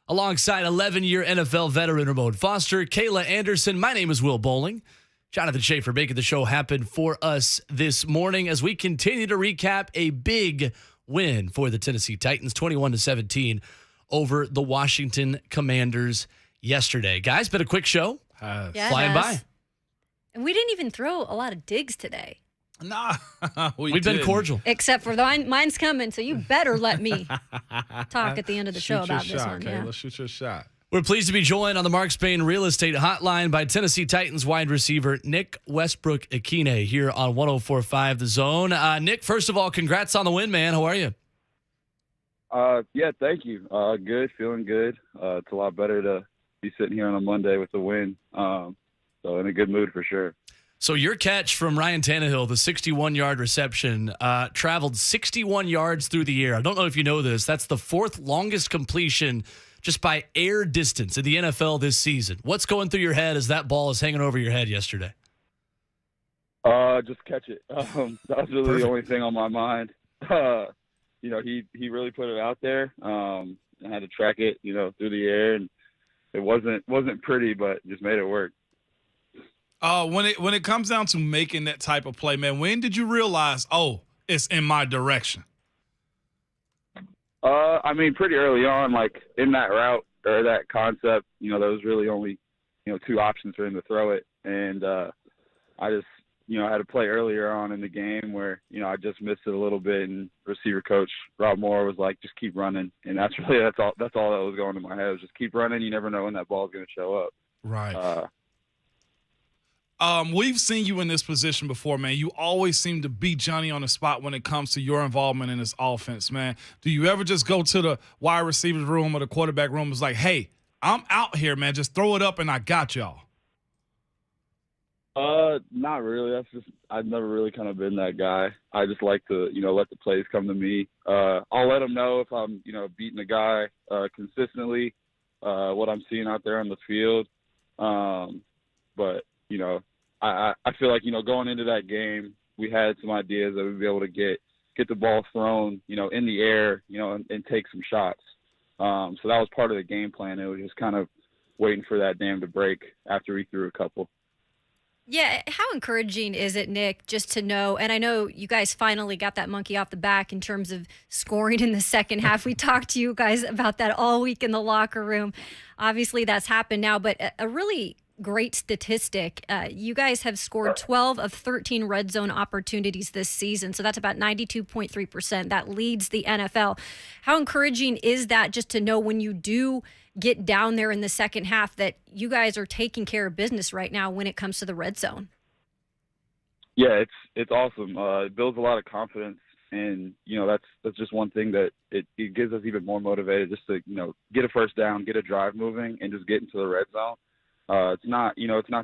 Alongside 11-year NFL veteran Ramon Foster, Kayla Anderson, my name is Will Bowling. Jonathan Schaefer making the show happen for us this morning as we continue to recap a big win for the Tennessee Titans, 21-17 over the Washington Commanders yesterday. Guys, been a quick show. Flying by. And we didn't even throw a lot of digs today. Nah, we've been cordial. Except for mine's coming, so you better let me talk at the end of the show about this one. Okay, let's shoot your shot. We're pleased to be joined on the Mark Spain Real Estate Hotline by Tennessee Titans wide receiver Nick Westbrook-Ikhine here on 104.5 The Zone. Nick, first of all, congrats on the win, man. How are you? Yeah, thank you. Good, feeling good. It's a lot better to be sitting here on a Monday with the win. So in a good mood for sure. So your catch from Ryan Tannehill, the 61-yard reception, traveled 61 yards through the air. I don't know if you know this. That's the 4th longest completion just by air distance in the NFL this season. What's going through your head as that ball is hanging over your head yesterday? Just catch it. That was really the only thing on my mind. He really put it out there. I had to track it, through the air, and it wasn't pretty, but just made it work. When it comes down to making that type of play, man, when did you realize, it's in my direction? Pretty early on, like in that route or that concept, there was really only, 2 options for him to throw it. And I just, I had a play earlier on in the game where, I just missed it a little bit, and receiver coach Rob Moore was like, just keep running. And that's all that was going in my head, was just keep running. You never know when that ball is going to show up. Right. We've seen you in this position before, man. You always seem to be Johnny on the spot when it comes to your involvement in this offense, man. Do you ever just go to the wide receivers room or the quarterback room and it's like, hey, I'm out here, man. Just throw it up and I got y'all? Not really. I've never really kind of been that guy. I just like to, let the plays come to me. I'll let them know if I'm, beating a guy consistently, what I'm seeing out there on the field. But I feel like, going into that game, we had some ideas that we'd be able to get the ball thrown, in the air, and take some shots. So that was part of the game plan. It was just kind of waiting for that dam to break after we threw a couple. Yeah, how encouraging is it, Nick, just to know, and I know you guys finally got that monkey off the back in terms of scoring in the second half. We talked to you guys about that all week in the locker room. Obviously, that's happened now, but a really great statistic. You guys have scored 12 of 13 red zone opportunities this season, so that's about 92.3%. That leads the NFL. How encouraging is that, just to know when you do get down there in the second half that you guys are taking care of business right now when it comes to the red zone? Yeah, it's awesome. It builds a lot of confidence, and that's just one thing that it gives us even more motivated just to get a first down, get a drive moving, and just get into the red zone. It's not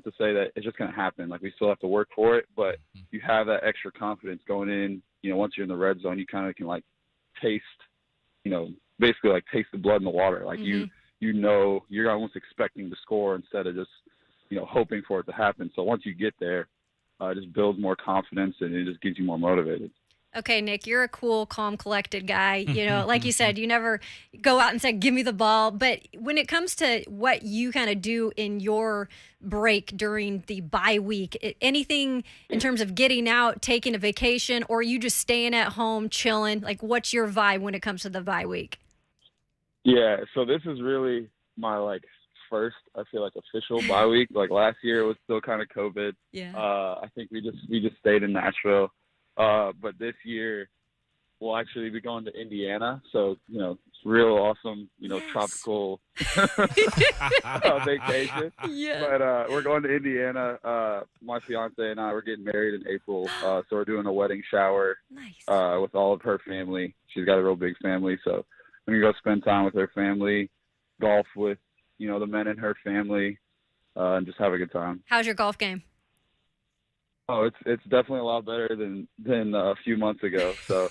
to say that it's just going to happen. Like, we still have to work for it, but you have that extra confidence going in. Once you're in the red zone, you kind of can like taste, basically like taste the blood in the water. Like you're almost expecting to score instead of just hoping for it to happen. So once you get there, it just builds more confidence and it just gets you more motivated. Okay, Nick, you're a cool, calm, collected guy. Like you said, you never go out and say, give me the ball. But when it comes to what you kind of do in your break during the bye week, anything in terms of getting out, taking a vacation, or you just staying at home, chilling? Like, what's your vibe when it comes to the bye week? Yeah, so this is really my, first, I feel like, official bye week. Like, last year, it was still kind of COVID. Yeah. I think we just stayed in Nashville. But this year we'll actually be going to Indiana. So, it's real awesome, tropical vacation. Yeah. But we're going to Indiana. My fiance and I, we're getting married in April. So we're doing a wedding shower with all of her family. She's got a real big family. So I'm going to go spend time with her family, golf with, the men in her family, and just have a good time. How's your golf game? Oh, it's definitely a lot better than a few months ago. So,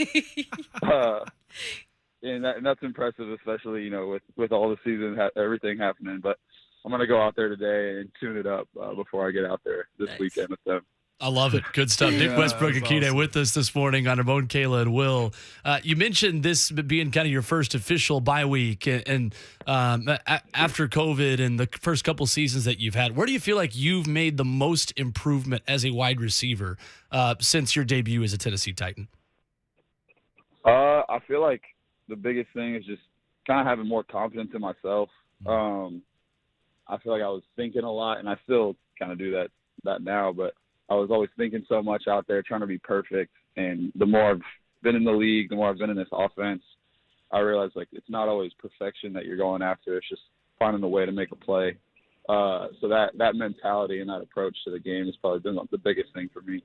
and that's impressive, especially with all the season everything happening. But I'm gonna go out there today and tune it up before I get out there this weekend with them. I love it. Good stuff. Nick Westbrook-Ikhine awesome. with us this morning on Ramon, Kayla, and Will. You mentioned this being kind of your first official bye week, and after COVID and the first couple seasons that you've had, where do you feel like you've made the most improvement as a wide receiver since your debut as a Tennessee Titan? I feel like the biggest thing is just kind of having more confidence in myself. I feel like I was thinking a lot, and I still kind of do that now, but I was always thinking so much out there, trying to be perfect. And the more I've been in the league, the more I've been in this offense, I realized it's not always perfection that you're going after. It's just finding a way to make a play. So that mentality and that approach to the game has probably been the biggest thing for me.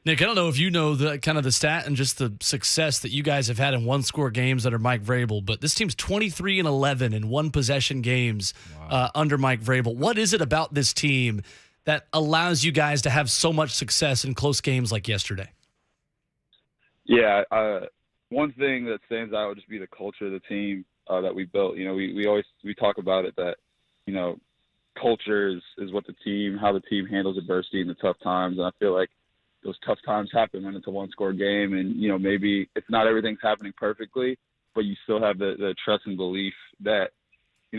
Nick, I don't know if you know the kind of the stat and just the success that you guys have had in one-score games under Mike Vrabel, but this team's 23-11 in one-possession games under Mike Vrabel. What is it about this team that allows you guys to have so much success in close games like yesterday? Yeah, one thing that stands out would just be the culture of the team that we built. We talk about it that, culture is what how the team handles adversity in the tough times. And I feel like those tough times happen when it's a one-score game, and maybe it's not everything's happening perfectly, but you still have the trust and belief that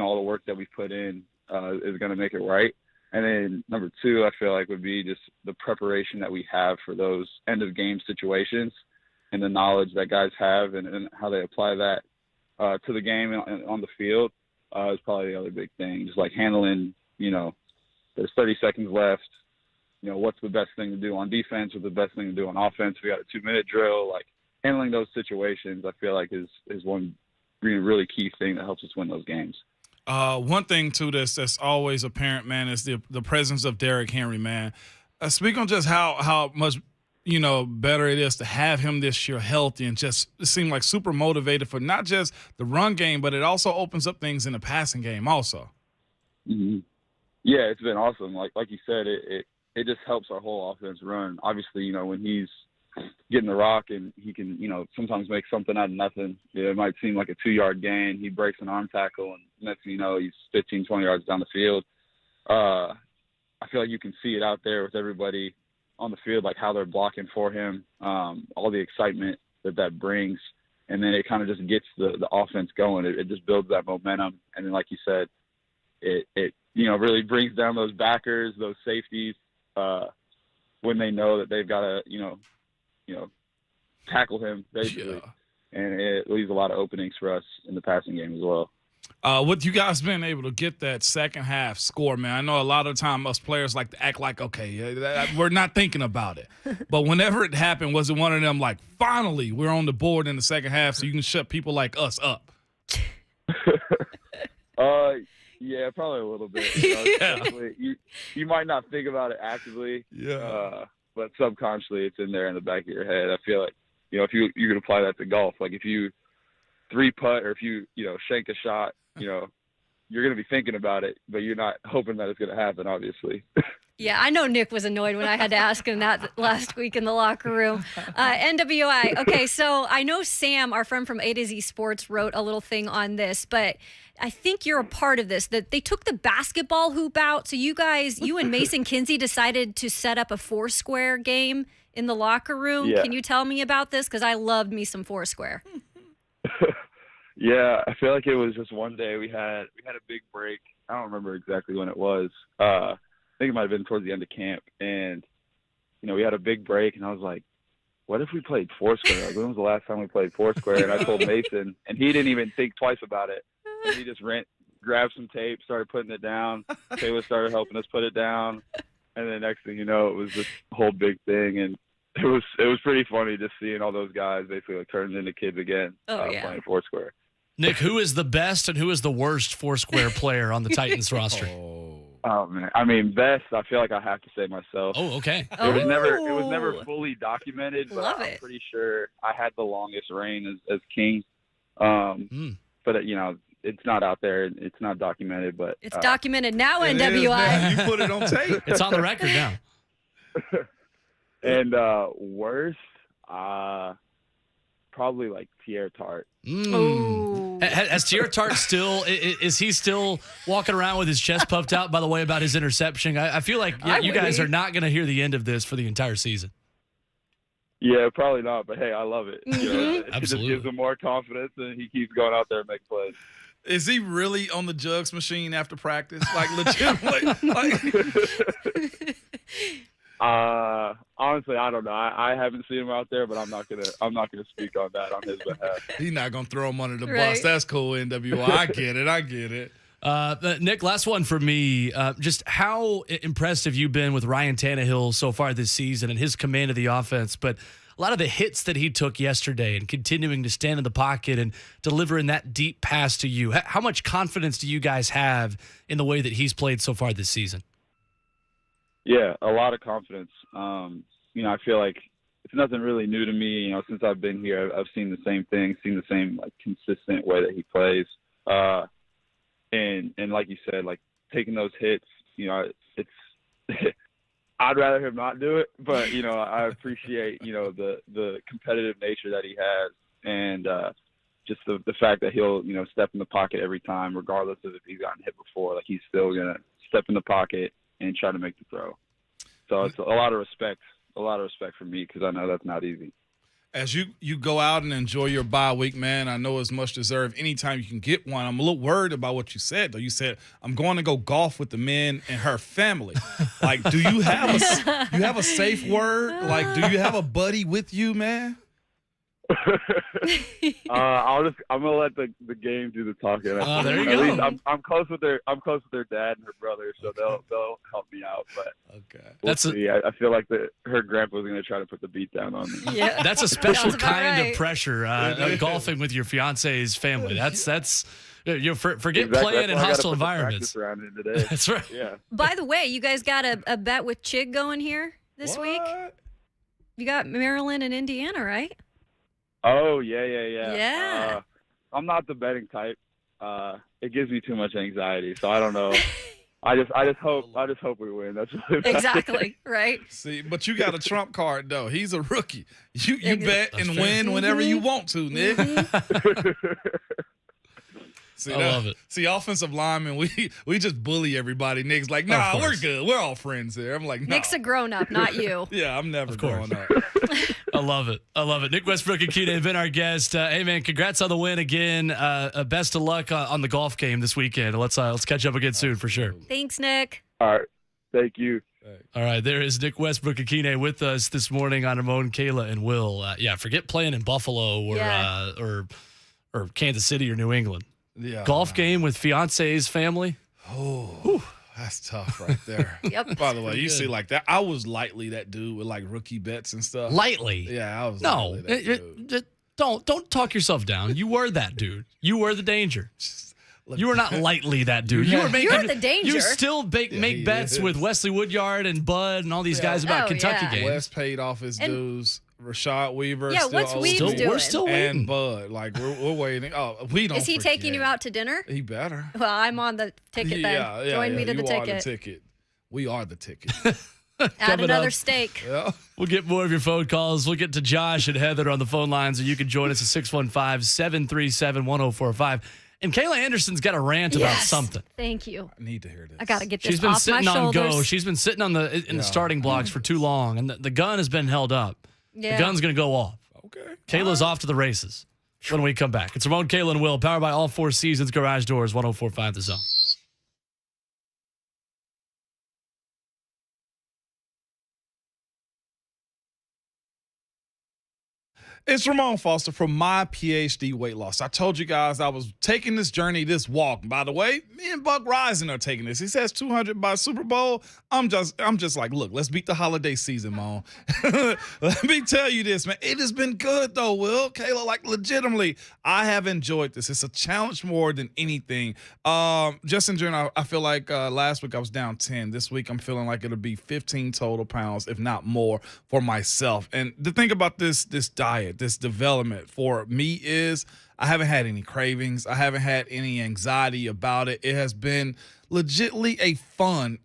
all the work that we put in is going to make it right. And then number two, I feel like would be just the preparation that we have for those end of game situations, and the knowledge that guys have and how they apply that to the game and on the field is probably the other big thing. Just like handling, there's 30 seconds left. What's the best thing to do on defense? What's the best thing to do on offense? We got a 2-minute drill. Like, handling those situations, I feel like is one really key thing that helps us win those games. One thing too that's always apparent, man, is the presence of Derrick Henry, man. Speak on just how much better it is to have him this year healthy and just seem like super motivated for not just the run game, but it also opens up things in the passing game also. Mm-hmm. Yeah, it's been awesome. Like you said, it just helps our whole offense run. Obviously, when he's getting the rock and he can, sometimes make something out of nothing. It might seem like a 2-yard gain. He breaks an arm tackle, and next thing you know, he's 15, 20 yards down the field. I feel like you can see it out there with everybody on the field, like how they're blocking for him, all the excitement that brings. And then it kind of just gets the offense going. It just builds that momentum. And then, like you said, it really brings down those backers, those safeties, when they know that they've got to, tackle him basically. Yeah. And it leaves a lot of openings for us in the passing game as well. What you guys been able to get that second half score, man? I know a lot of the time us players like to act like, okay, we're not thinking about it. But whenever it happened, was it one of them like, finally, we're on the board in the second half so you can shut people like us up? Yeah, probably a little bit. You might not think about it actively. Yeah. but subconsciously it's in there in the back of your head. I feel like, if you could apply that to golf, like if you 3-putt or if you shank a shot, you're going to be thinking about it, but you're not hoping that it's going to happen, obviously. Yeah, I know Nick was annoyed when I had to ask him that last week in the locker room. NWI. Okay, so I know Sam, our friend from A to Z Sports, wrote a little thing on this, but I think you're a part of this, that they took the basketball hoop out. So you and Mason Kinsey decided to set up a Foursquare game in the locker room. Yeah. Can you tell me about this? Because I loved me some Foursquare. Yeah, I feel like it was just one day we had a big break. I don't remember exactly when it was. I think it might have been towards the end of camp, and we had a big break, and I was like, "What if we played Foursquare? Like, when was the last time we played Foursquare?" And I told Mason, and he didn't even think twice about it. And he just grabbed some tape, started putting it down. Taylor started helping us put it down, and then next thing you know, it was this whole big thing, and it was pretty funny just seeing all those guys basically like turning into kids again playing Foursquare. Nick, who is the best and who is the worst Foursquare player on the Titans roster? Oh man, I mean, best. I feel like I have to say myself. Oh, okay. It was never fully documented, but I'm pretty sure I had the longest reign as king. But it's not out there. It's not documented, but it's documented now. NWI. You put it on tape. It's on the record now. And worst, probably like Pierre Tart. Has Pierre Tart still? Is he still walking around with his chest puffed out? By the way, about his interception, I feel like you guys are not going to hear the end of this for the entire season. Yeah, probably not. But hey, I love it. It Absolutely. just gives him more confidence, and he keeps going out there and making plays. Is he really on the jugs machine after practice? Like legitimately? Honestly, I don't know. I haven't seen him out there, but I'm not gonna speak on that on his behalf. He's not gonna throw him under the bus. That's cool, NWI. I get it. Nick, last one for me. Just how impressed have you been with Ryan Tannehill so far this season and his command of the offense? But a lot of the hits that he took yesterday and continuing to stand in the pocket and delivering that deep pass to you. How much confidence do you guys have in the way that he's played so far this season? Yeah, a lot of confidence. I feel like it's nothing really new to me. Since I've been here, I've seen the same thing, seen the same like consistent way that he plays. And like you said, like taking those hits, it's I'd rather him not do it, but I appreciate the competitive nature that he has, and just the fact that he'll step in the pocket every time, regardless of if he's gotten hit before. Like he's still gonna step in the pocket and try to make the throw. So it's a lot of respect for me, because I know that's not easy. As you go out and enjoy your bye week, man, I know it's much deserved. Anytime you can get one. I'm a little worried about what you said, though. You said, I'm going to go golf with the men and her family. Like, do you have a safe word? Like, do you have a buddy with you, man? I'm gonna let the game do the talking. There you At go. least I'm close with their dad and her brother, so they'll help me out. But we'll see. I feel like her grandpa's gonna try to put the beat down on me. Yeah, that's a special kind right. of pressure. Golfing with your fiance's family. That's forget Exactly. playing in That's why I hostile gotta put the environments. practice round in today. That's right. Yeah. By the way, you guys got a bet with Chig going here this week? You got Maryland and Indiana, right? Oh yeah. Yeah. I'm not the betting type. It gives me too much anxiety, so I don't know. I just hope we win. That's really about it. Exactly, right? See, but you got a trump card, though. He's a rookie. You bet and win whenever you want to, Nick. See, I love it. See, offensive linemen, we just bully everybody. Nick's like, nah, we're good. We're all friends here. I'm like, nah. Nick's a grown-up, not you. Yeah, I'm never growing up. I love it. Nick Westbrook-Ikhine has been our guest. Hey, man, congrats on the win again. Best of luck on the golf game this weekend. Let's catch up again soon for sure. Thanks, Nick. All right. Thank you. All right, there is Nick Westbrook-Ikhine with us this morning on Ramon, Kayla, and Will. Forget playing in Buffalo or Kansas City or New England. Yeah. Golf game with fiance's family. Oh, that's tough right there. Yep. By the way, you see like that. I was lightly that dude with like rookie bets and stuff. Lightly? Yeah, I was No, lightly that dude. don't talk yourself down. You were that dude. You were the danger. You were not lightly that dude. You were making. You're the danger. You still make bets with Wesley Woodyard and Bud and all these guys about Kentucky games. Wes paid off his dues. Rashad Weaver. Yeah, what's Weaves doing? We're still waiting. And Bud, like we're waiting. Oh, we don't. Is he taking you out to dinner? He better. Well, I'm on the ticket then. Join me to the ticket. You are the ticket. We are the ticket. Add another steak. Yeah. We'll get more of your phone calls. We'll get to Josh and Heather on the phone lines, and you can join us at 615-737-1045. And Kayla Anderson's got a rant about something. Thank you. I need to hear this. I got to get this She's been off sitting my on shoulders. go. She's been sitting on the starting blocks for too long, and the gun has been held up. Yeah. The gun's going to go off. Okay. Kayla's off to the races when we come back. It's Ramon, Kayla, and Will, powered by All Four Seasons Garage Doors, 104.5 The Zone. It's Ramon Foster from My PhD Weight Loss. I told you guys I was taking this journey, this walk. By the way, me and Buck Rising are taking this. He says 200 by Super Bowl. I'm just like, look, let's beat the holiday season, Mon. Let me tell you this, man. It has been good though, Will. Kayla, like legitimately, I have enjoyed this. It's a challenge more than anything. Just in general, I feel like last week I was down 10. This week I'm feeling like it'll be 15 total pounds, if not more, for myself. And the thing about this diet, this development for me is I haven't had any cravings. I haven't had any anxiety about it. It has been legitly a fun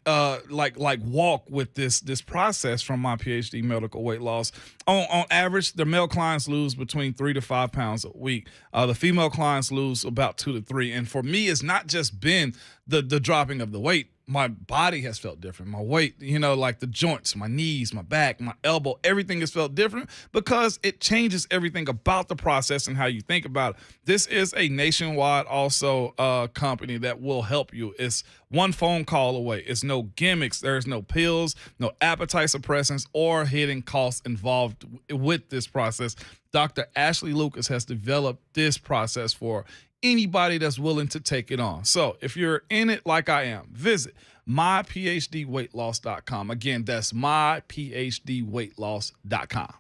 like walk with this process from My PhD medical weight loss. On average, the male clients lose between 3 to 5 pounds a week. The female clients lose about 2 to 3. And for me, it's not just been the dropping of the weight. My body has felt different. My weight, like the joints, my knees, my back, my elbow, everything has felt different because it changes everything about the process and how you think about it. This is a nationwide also company that will help you. It's one phone call away. It's no gimmicks. There's no pills, no appetite suppressants, or hidden costs involved with this process. Dr. Ashley Lucas has developed this process for anybody that's willing to take it on. So if you're in it like I am, visit myphdweightloss.com. Again, that's myphdweightloss.com.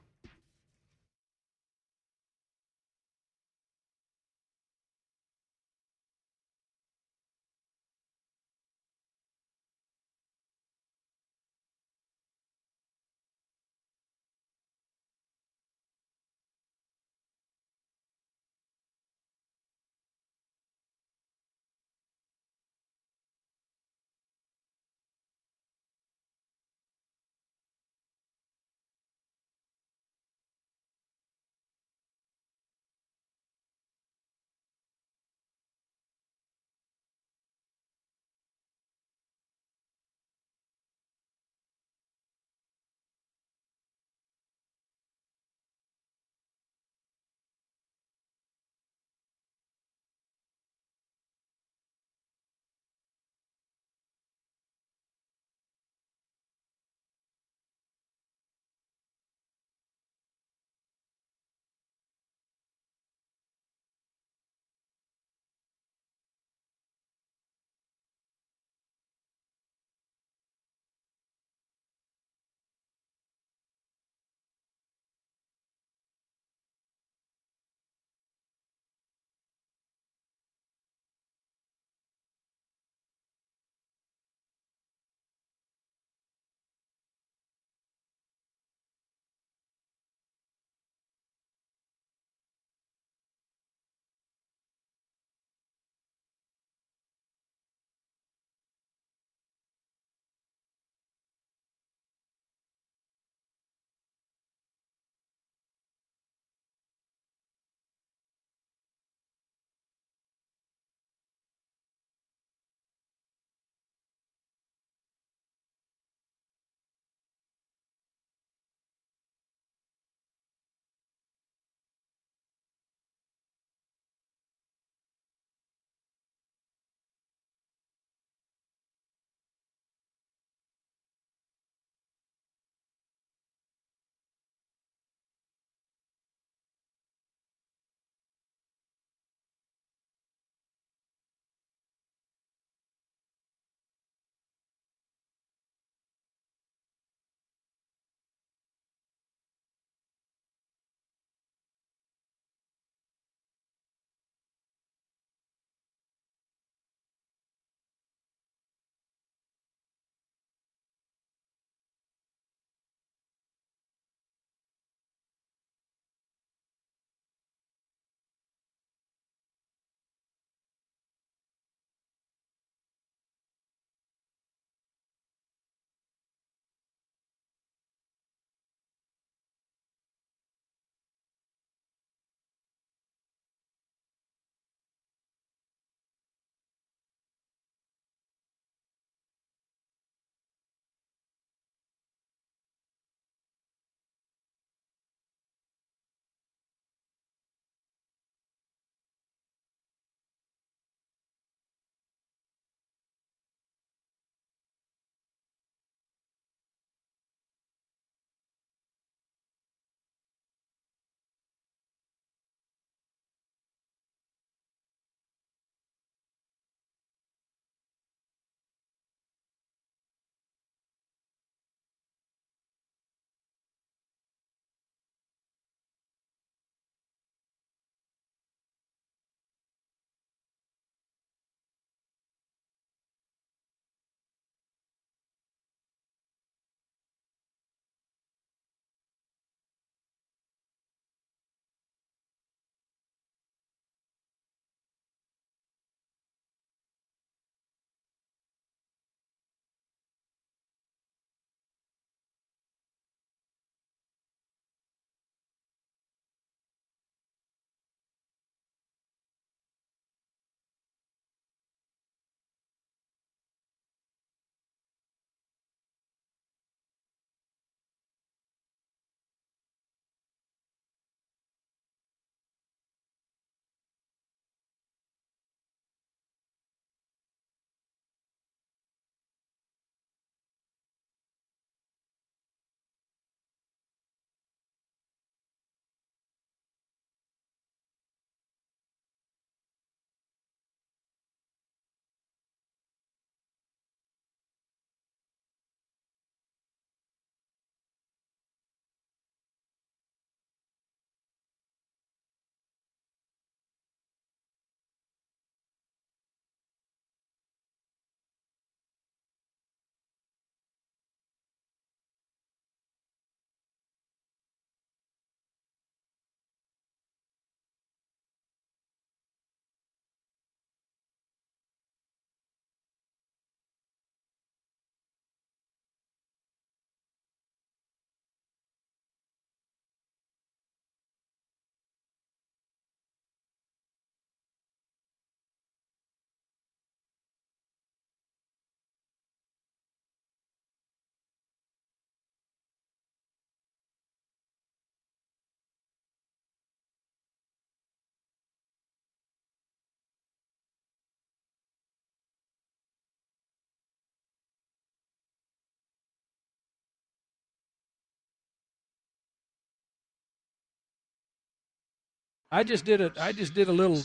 I just did a little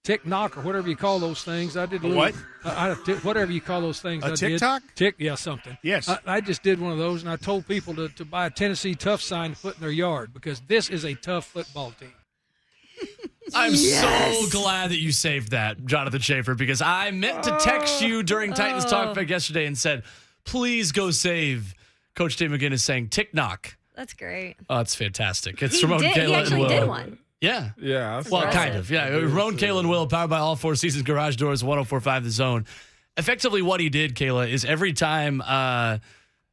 tick knock or whatever you call those things. I did a little, what? Whatever you call those things. A TikTok? Something. Yes. I just did one of those, and I told people to buy a Tennessee Tough sign to put in their yard because this is a tough football team. I'm so glad that you saved that, Jonathan Schaefer, because I meant to text you during Titans Talk Back yesterday and said, please go save Coach Dave McGinnis saying tick knock. That's great. Oh, it's fantastic. It's He Ramon, did. Kayla, He actually and Will. did one. Yeah. Yeah. Well, kind of. Yeah. Ramon, Kayla, and Will, powered by all Four Seasons Garage Doors, 104.5 The Zone. Effectively, what he did, Kayla, is every time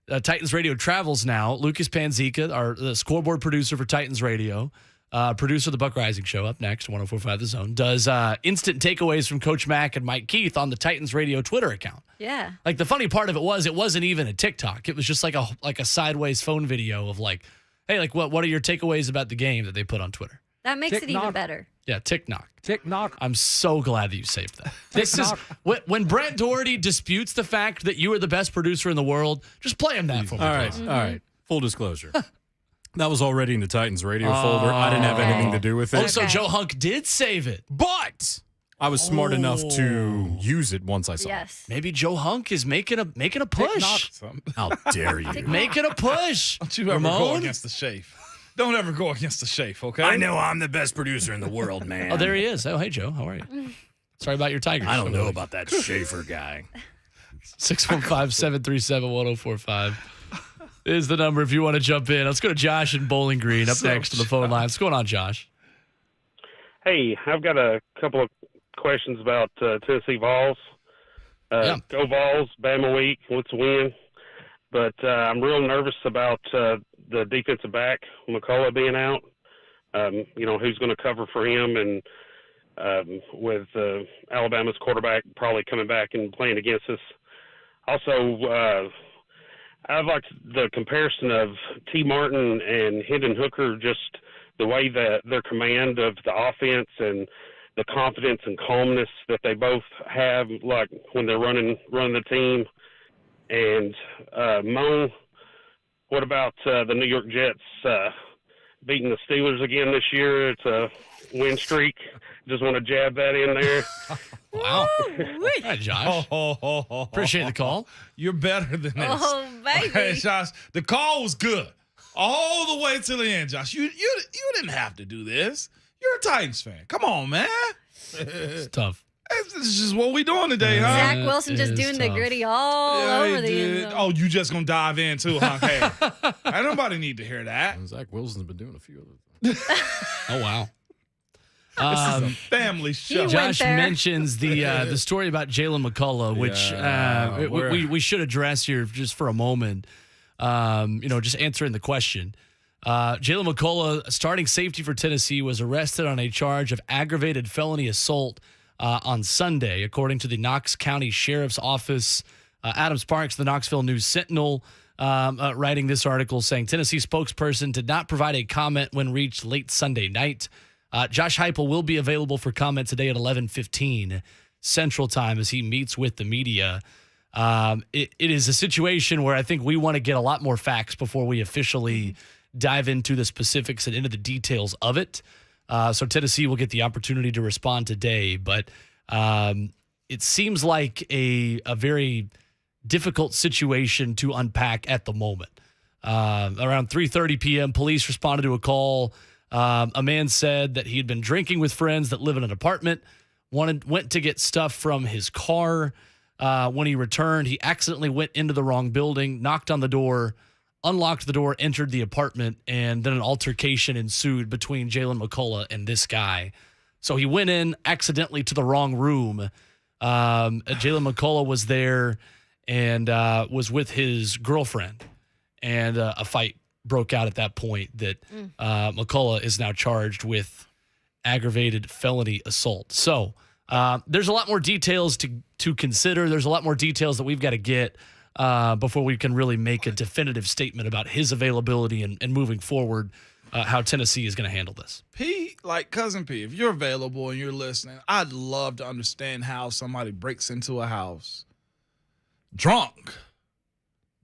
Titans Radio travels now, Lucas Panzica, the scoreboard producer for Titans Radio, producer of the Buck Rising Show, up next, 104.5 The Zone, does instant takeaways from Coach Mack and Mike Keith on the Titans Radio Twitter account. Yeah. Like, the funny part of it wasn't even a TikTok. It was just like a sideways phone video of like, hey, like what are your takeaways about the game that they put on Twitter? That makes it even better. Yeah, tick knock. Tick knock. I'm so glad that you saved that. This is when Brent Doherty disputes the fact that you are the best producer in the world. Just play him that for me. All right, please. all right. Full disclosure. That was already in the Titans radio folder. I didn't have anything to do with it. Oh, so Joe Hunk did save it. But I was smart enough to use it once I saw it. Maybe Joe Hunk is making a push. How dare you? Making a push. Don't you ever go against the Shafe. Don't ever go against the Shafe, okay? I know I'm the best producer in the world, man. Oh, there he is. Oh, hey, Joe. How are you? Sorry about your Tigers. I don't know about that Schaefer guy. 615-737-1045 is the number if you want to jump in. Let's go to Josh in Bowling Green up next to the phone line. What's going on, Josh? Hey, I've got a couple of questions about Tennessee Vols. Go Vols, Bama week, let's win. But I'm real nervous about the defensive back, McCullough, being out. Who's going to cover for him, and with Alabama's quarterback probably coming back and playing against us. Also, I like the comparison of T. Martin and Hendon Hooker, just the way that their command of the offense and the confidence and calmness that they both have, like when they're running the team. And Mo, what about the New York Jets beating the Steelers again this year? It's a win streak. Just want to jab that in there. Wow. All right, Josh. Appreciate the call. You're better than this. Oh, baby. Okay, Josh, the call was good all the way to the end, Josh. You didn't have to do this. You're a Titans fan. Come on, man. It's tough. This is just what we doing today, huh? Zach Wilson just doing the gritty all over the end zone. Oh, you just going to dive in too, huh? Hey, ain't nobody need to hear that. Zach Wilson's been doing a few of those. Oh, wow. This is a family show. Josh mentions the story about Jalen McCullough, which we should address here just for a moment. Just answering the question. Jalen McCullough, starting safety for Tennessee, was arrested on a charge of aggravated felony assault on Sunday, according to the Knox County Sheriff's Office. Adam Sparks, the Knoxville News Sentinel, writing this article saying Tennessee spokesperson did not provide a comment when reached late Sunday night. Josh Heupel will be available for comment today at 11:15 Central Time as he meets with the media. It is a situation where I think we want to get a lot more facts before we officially dive into the specifics and into the details of it. So Tennessee will get the opportunity to respond today, but it seems like a very difficult situation to unpack at the moment. Around 3:30 p.m., police responded to a call. A man said that he had been drinking with friends that live in an apartment, went to get stuff from his car. When he returned, he accidentally went into the wrong building, knocked on the door, unlocked the door, entered the apartment, and then an altercation ensued between Jalen McCullough and this guy. So he went in accidentally to the wrong room. Jalen McCullough was there and was with his girlfriend, and a fight broke out at that point that McCullough is now charged with aggravated felony assault. So there's a lot more details to consider. There's a lot more details that we've got to get before we can really make a definitive statement about his availability and moving forward, how Tennessee is going to handle this. P, like Cousin P, if you're available and you're listening, I'd love to understand how somebody breaks into a house drunk,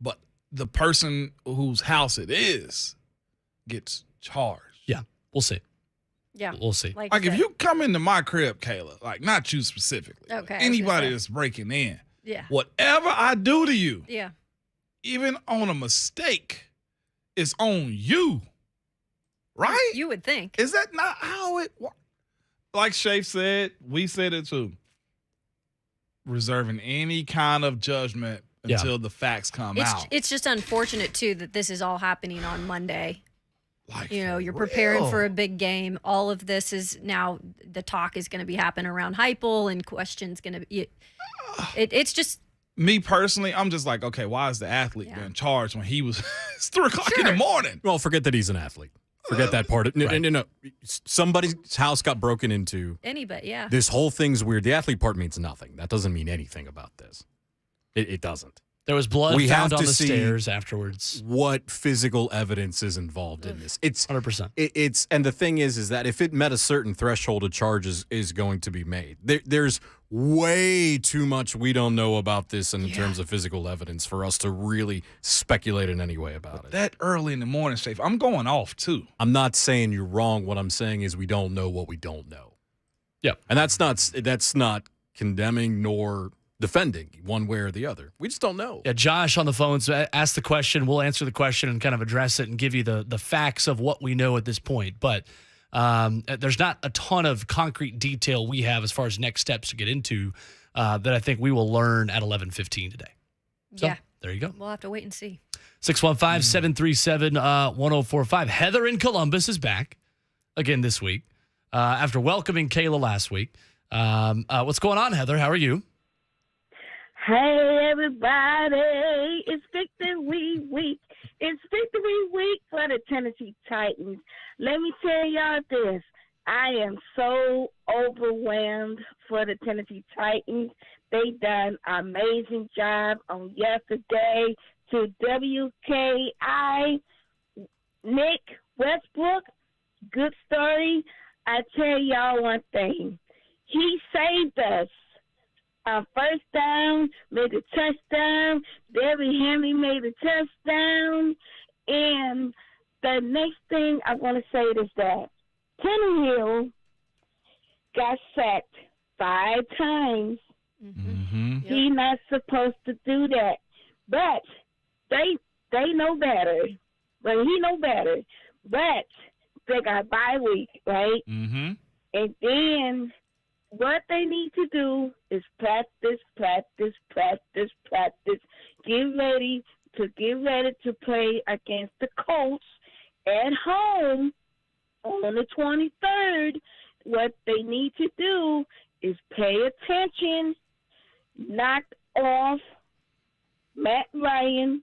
but the person whose house it is gets charged. Yeah, we'll see. Yeah. We'll see. Like if you come into my crib, Kayla, like not you specifically, okay, anybody that's breaking in, yeah, whatever I do to you, yeah, even on a mistake, it's on you, right? You would think. Is that not how it works? Like Shafe said, we said it too. Reserving any kind of judgment until the facts come out. It's just unfortunate too that this is all happening on Monday. Like, you're preparing for a big game. All of this is now the talk is going to be happening around Heupel and questions going to be. It's just me personally. I'm just like, okay, why is the athlete being charged when he was it's 3:00 in the morning? Well, forget that he's an athlete. Forget that part. No. Somebody's house got broken into. Anybody, yeah. This whole thing's weird. The athlete part means nothing. That doesn't mean anything about this. It doesn't. There was blood found on the stairs afterwards. What physical evidence is involved in this? It's 100%. And the thing is that if it met a certain threshold, a charge is going to be made. There's way too much we don't know about this in terms of physical evidence for us to really speculate in any way about it. That early in the morning, Shafe, I'm going off too. I'm not saying you're wrong. What I'm saying is we don't know what we don't know. Yeah, and that's not condemning nor defending one way or the other. We just don't know. Yeah, Josh on the phone, so ask the question. We'll answer the question and kind of address it and give you the facts of what we know at this point. But there's not a ton of concrete detail we have as far as next steps to get into that I think we will learn at 11:15 today. So, there you go. We'll have to wait and see. 615-737-1045. Heather in Columbus is back again this week after welcoming Kayla last week. What's going on, Heather? How are you? Hey, everybody, it's victory week. It's victory week for the Tennessee Titans. Let me tell y'all this. I am so overwhelmed for the Tennessee Titans. They done an amazing job on yesterday to WKI. Nick Westbrook, good story. I tell y'all one thing. He saved us. First down, made a touchdown. Derrick Henry made a touchdown. And the next thing I want to say is that Tannehill got sacked 5 times. Mm-hmm. He's not supposed to do that. But they know better. But he know better. But they got bye week, right? Mm-hmm. And then what they need to do is practice. Get ready to play against the Colts at home on the 23rd. What they need to do is pay attention, knock off Matt Ryan,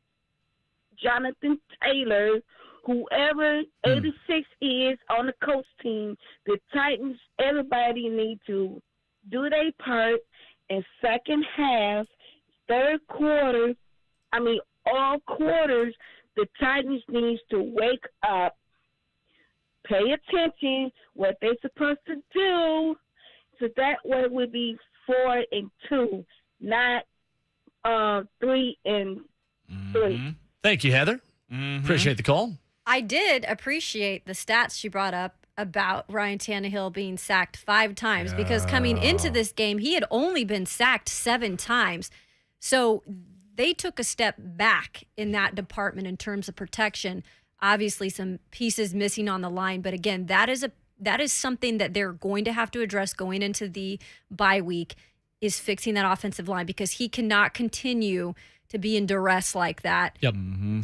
Jonathan Taylor, whoever 86 is on the Colts team. The Titans, everybody need to do their part. And second half, third quarter, all quarters, the Titans needs to wake up, pay attention what they're supposed to do, so that way it would be 4-2, not 3-3. Thank you, Heather. Appreciate the call. I did appreciate the stats she brought up about Ryan Tannehill being sacked 5 times because coming into this game, he had only been sacked 7 times. So they took a step back in that department in terms of protection. Obviously, some pieces missing on the line. But again, that is something that they're going to have to address going into the bye week, is fixing that offensive line, because he cannot continue to be in duress like that. Yep.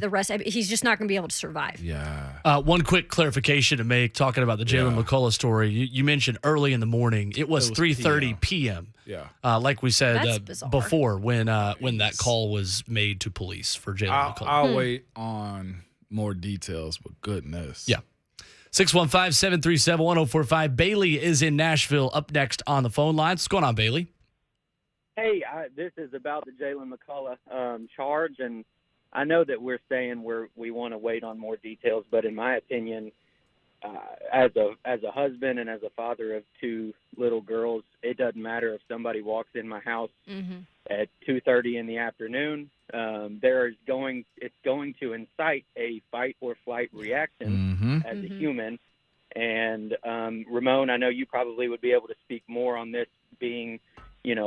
The rest, he's just not going to be able to survive. Yeah. One quick clarification to make, talking about the Jalen McCullough story. You mentioned early in the morning. It was 3:30 p.m. Yeah. Like we said bizarre. before, when that call was made to police for Jalen McCullough. I'll wait on more details, but goodness. Yeah. 615-737-1045. Bailey is in Nashville, up next on the phone line. What's going on, Bailey? Hey, this is about the Jalen McCullough charge, and I know that we're saying we want to wait on more details, but in my opinion, as a husband and as a father of 2 little girls, it doesn't matter if somebody walks in my house at 2:30 in the afternoon. It's going to incite a fight or flight reaction as a human, And Ramon, I know you probably would be able to speak more on this being,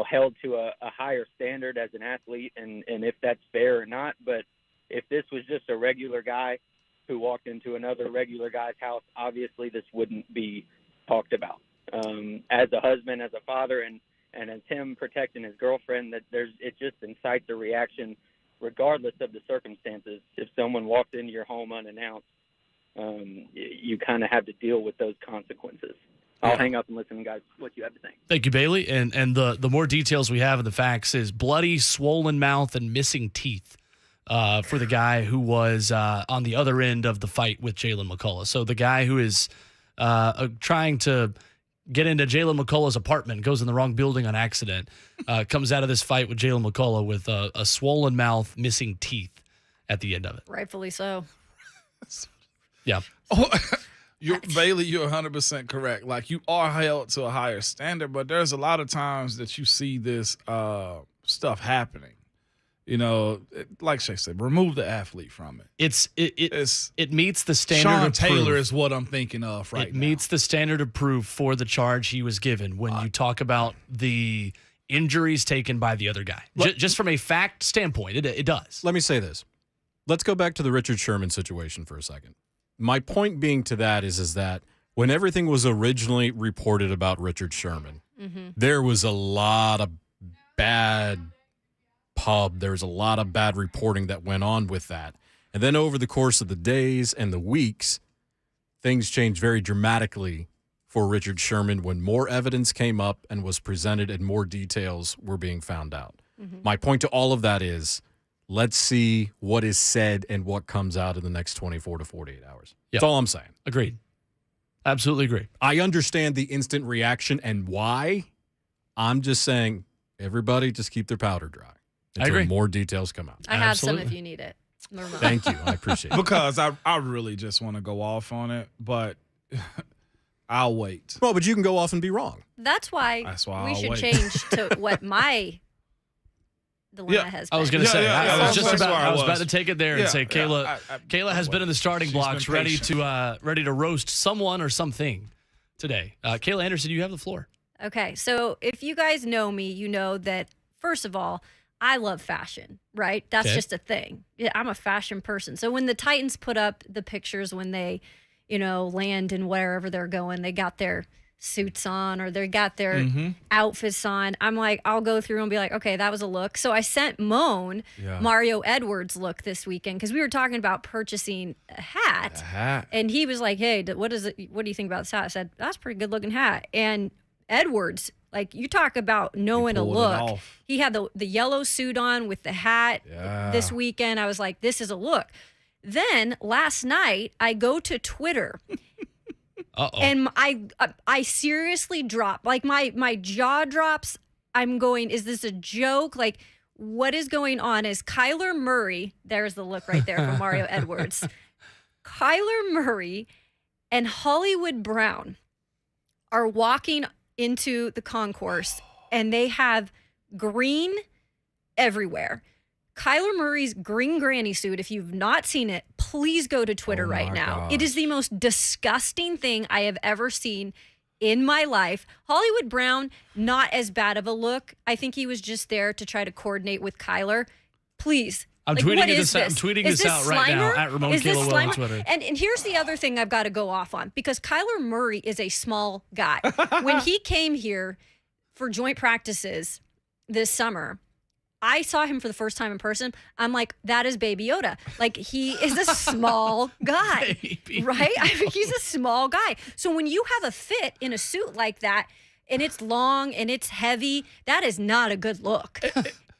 held to a higher standard as an athlete and if that's fair or not. But if this was just a regular guy who walked into another regular guy's house, obviously this wouldn't be talked about. As a husband, as a father, and as him protecting his girlfriend, it just incites a reaction regardless of the circumstances. If someone walks into your home unannounced, you kind of have to deal with those consequences. I'll hang up and listen, guys, what you have to think. Thank you, Bailey. And the more details we have in the facts is bloody, swollen mouth, and missing teeth for the guy who was on the other end of the fight with Jalen McCullough. So the guy who is trying to get into Jalen McCullough's apartment, goes in the wrong building on accident, comes out of this fight with Jalen McCullough with a swollen mouth, missing teeth at the end of it. Rightfully so. Yeah. Bailey, you're 100% correct. Like, you are held to a higher standard, but there's a lot of times that you see this stuff happening. Like Shay said, remove the athlete from it. It meets the standard Sean of Taylor proof. is what I'm thinking of right now. It meets the standard of proof for the charge he was given when you talk about the injuries taken by the other guy. Just from a fact standpoint, it does. Let me say this. Let's go back to the Richard Sherman situation for a second. My point being to that is that when everything was originally reported about Richard Sherman, there was a lot of bad there was a lot of bad reporting that went on with that. And then over the course of the days and the weeks, things changed very dramatically for Richard Sherman when more evidence came up and was presented and more details were being found out. My point to all of that is, let's see what is said and what comes out in the next 24 to 48 hours. That's all I'm saying. Agreed. Absolutely agree. I understand the instant reaction and why. I'm just saying, everybody just keep their powder dry until more details come out. I have some if you need it. Thank you. I appreciate it. Because I really just want to go off on it, but I'll wait. Well, but you can go off and be wrong. That's why we should change to what my dilemma has been. I was going to say, I was about to take it there and say, Kayla Kayla has been in the starting blocks, ready to roast someone or something today. Kayla Anderson, you have the floor. Okay, so if you guys know me, you know that, first of all, I love fashion, right? That's just a thing. Yeah, I'm a fashion person. So when the Titans put up the pictures when they, land in wherever they're going, they got their suits on or they got their outfits on, I'm like, I'll go through and be like, okay, that was a look. So I sent Moan Mario Edwards' look this weekend because we were talking about purchasing a hat. And he was like, hey, what do you think about this hat? I said, that's a pretty good looking hat. And Edwards, like, you talk about knowing a look. He had the yellow suit on with the hat this weekend. I was like, this is a look. Then last night, I go to Twitter. And I seriously drop. Like, my jaw drops. I'm going, is this a joke? Like, what is going on? Is Kyler Murray, there's the look right there from Mario Edwards. Kyler Murray and Hollywood Brown are walking into the concourse, and they have green everywhere. Kyler Murray's green granny suit, if you've not seen it, please go to Twitter right now. It is the most disgusting thing I have ever seen in my life. Hollywood Brown, not as bad of a look. I think he was just there to try to coordinate with Kyler. Please. I'm tweeting this out right now at Ramon Kayla on Twitter. And here's the other thing I've got to go off on, because Kyler Murray is a small guy. When he came here for joint practices this summer, I saw him for the first time in person. I'm like, that is Baby Yoda. Like, he is a small guy, right? I mean, he's a small guy. So when you have a fit in a suit like that, and it's long and it's heavy, that is not a good look.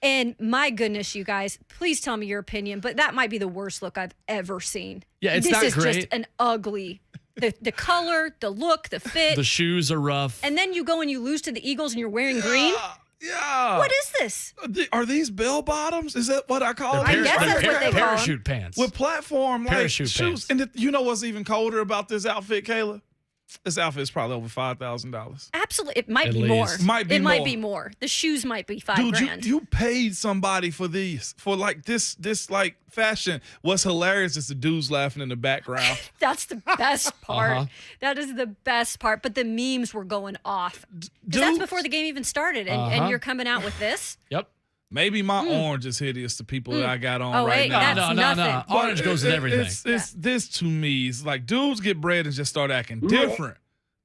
And my goodness, you guys, please tell me your opinion, but that might be the worst look I've ever seen. Yeah, it's not great. This is just an ugly, the color, the look, the fit. The shoes are rough. And then you go and you lose to the Eagles and you're wearing green. Yeah. What is this? Are these bell bottoms? Is that what I call them? I guess that's what they call them. Parachute pants. With platform like parachute shoes. Pants. And you know what's even colder about this outfit, Kayla? This outfit is probably over $5,000. Absolutely. It might At be more. least. Might be it more. might be more. The shoes might be $5,000. Dude, you paid somebody for these, for like this like fashion. What's hilarious is the dudes laughing in the background. That's the best part. Uh-huh. That is the best part. But the memes were going off. 'Cause that's before the game even started. And you're coming out with this? Yep. Maybe my orange is hideous to people that I got on Oh, right wait, now. that's No. nothing. Orange goes with everything. It's this to me. It's like dudes get bread and just start acting different.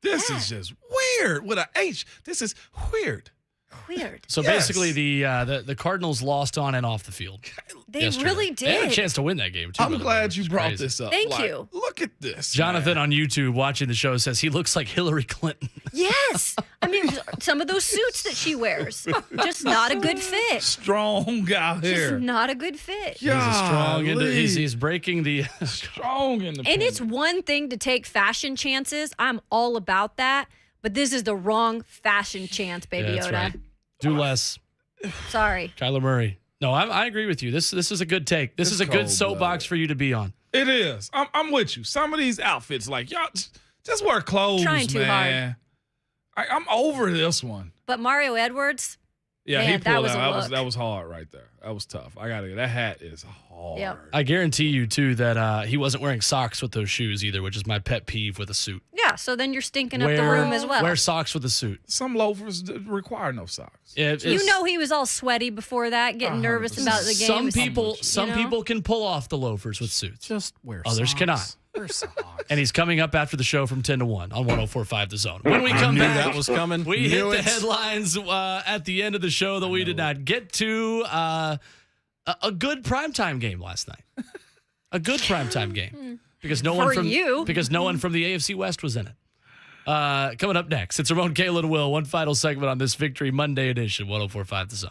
This is just weird with an H. This is weird. Weird. So Yes. basically, the Cardinals lost on and off the field. They yesterday. really They had a did. chance to win that game, too. by I'm the way, glad which you is brought crazy. this up. Thank Like, you. Look at this. Jonathan man. on YouTube watching the show says he looks like Hillary Clinton. Yes. I mean, some of those suits that she wears, just not a good fit. Strong out here. Just not a good fit. He's a strong. Golly. He's breaking the. Strong in the And it's one thing to take fashion chances. I'm all about that. But this is the wrong fashion chance, Baby Yeah, that's Yoda. right. Do less. Sorry. Kyler Murray. No, I agree with you. This is a good take. This It's is a good cold-blooded. soapbox for you to be on. It is. I'm with you. Some of these outfits, like y'all, just wear clothes, Trying too man. I'm over this one. But Mario Edwards, Yeah, Man, he that pulled was a out. look. That was hard right there. That was tough. I gotta. That hat is hard. Yep. I guarantee you too that he wasn't wearing socks with those shoes either, which is my pet peeve with a suit. yeah, so then you're stinking up the room as well. Wear socks with a suit. Some loafers require no socks. You know he was all sweaty before that, getting nervous about the game. Some people can pull off the loafers with suits. Just wear Others socks. cannot. Wear socks. And he's coming up after the show from 10 to 1 on 104.5 The Zone. When we come knew back, that was coming. we Knew hit the it. headlines at the end of the show that we did not get to. A good primetime game last night. A good primetime game. Because no one For from you. because no one from the AFC West was in it. Coming up next, it's Ramon, Kayla, and Will. One final segment on this Victory Monday edition, 104.5 The Zone.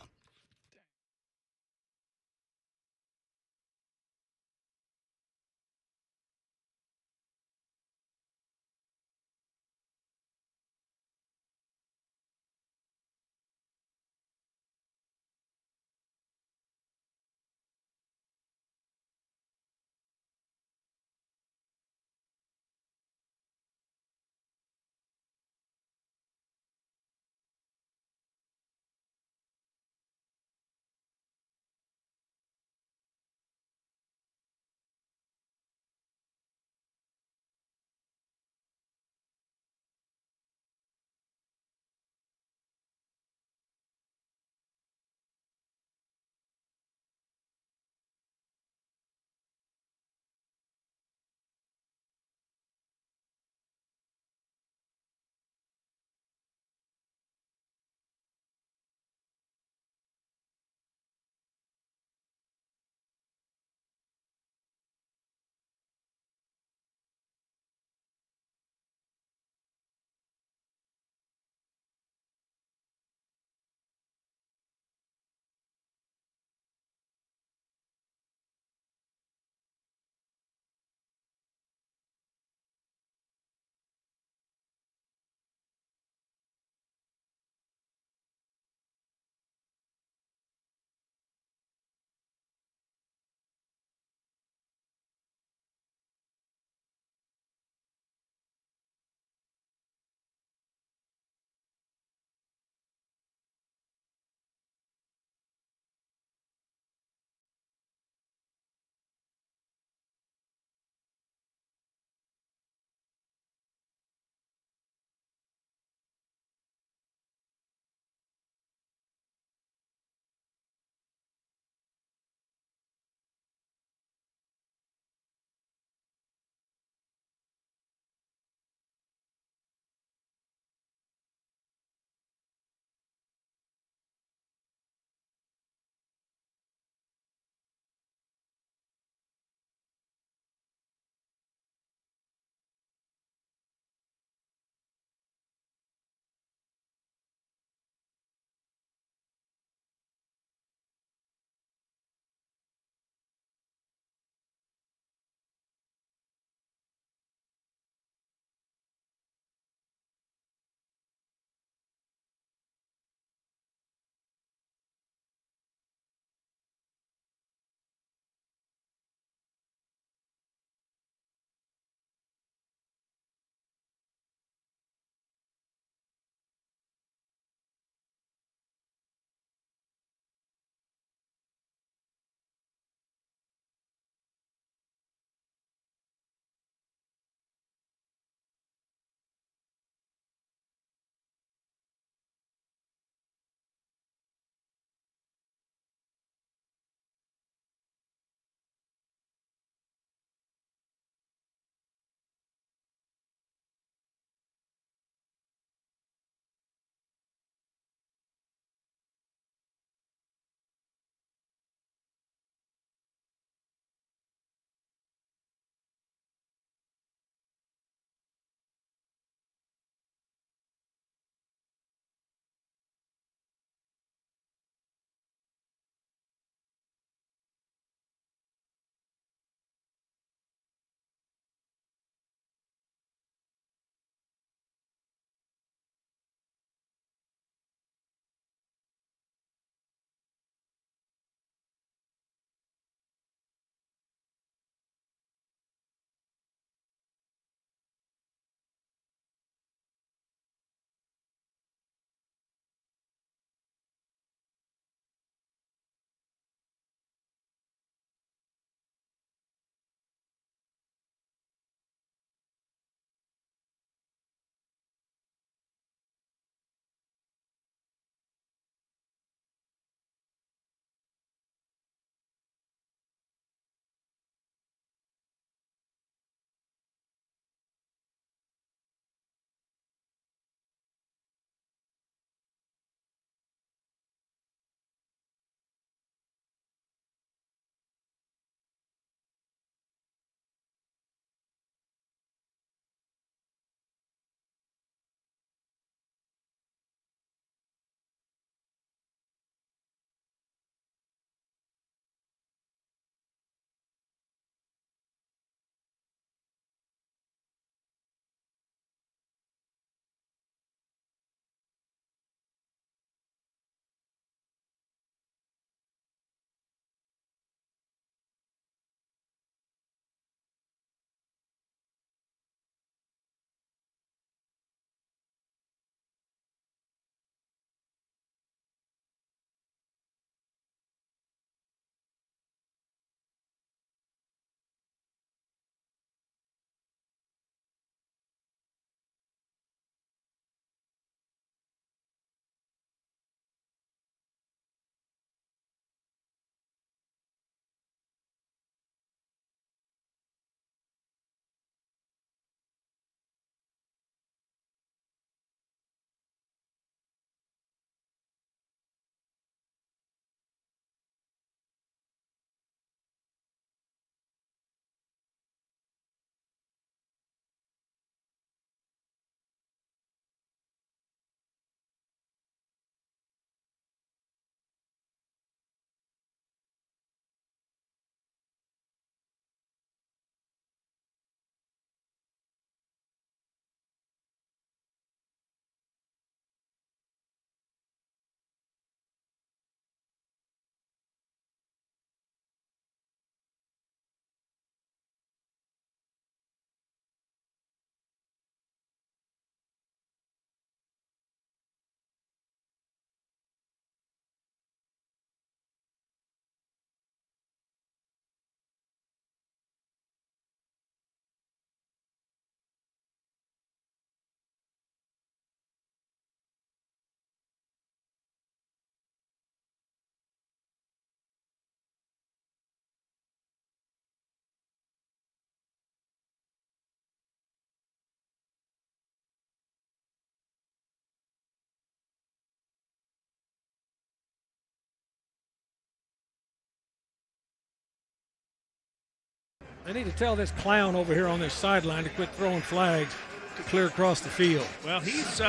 They need to tell this clown over here on this sideline to quit throwing flags to clear across the field. Well, he's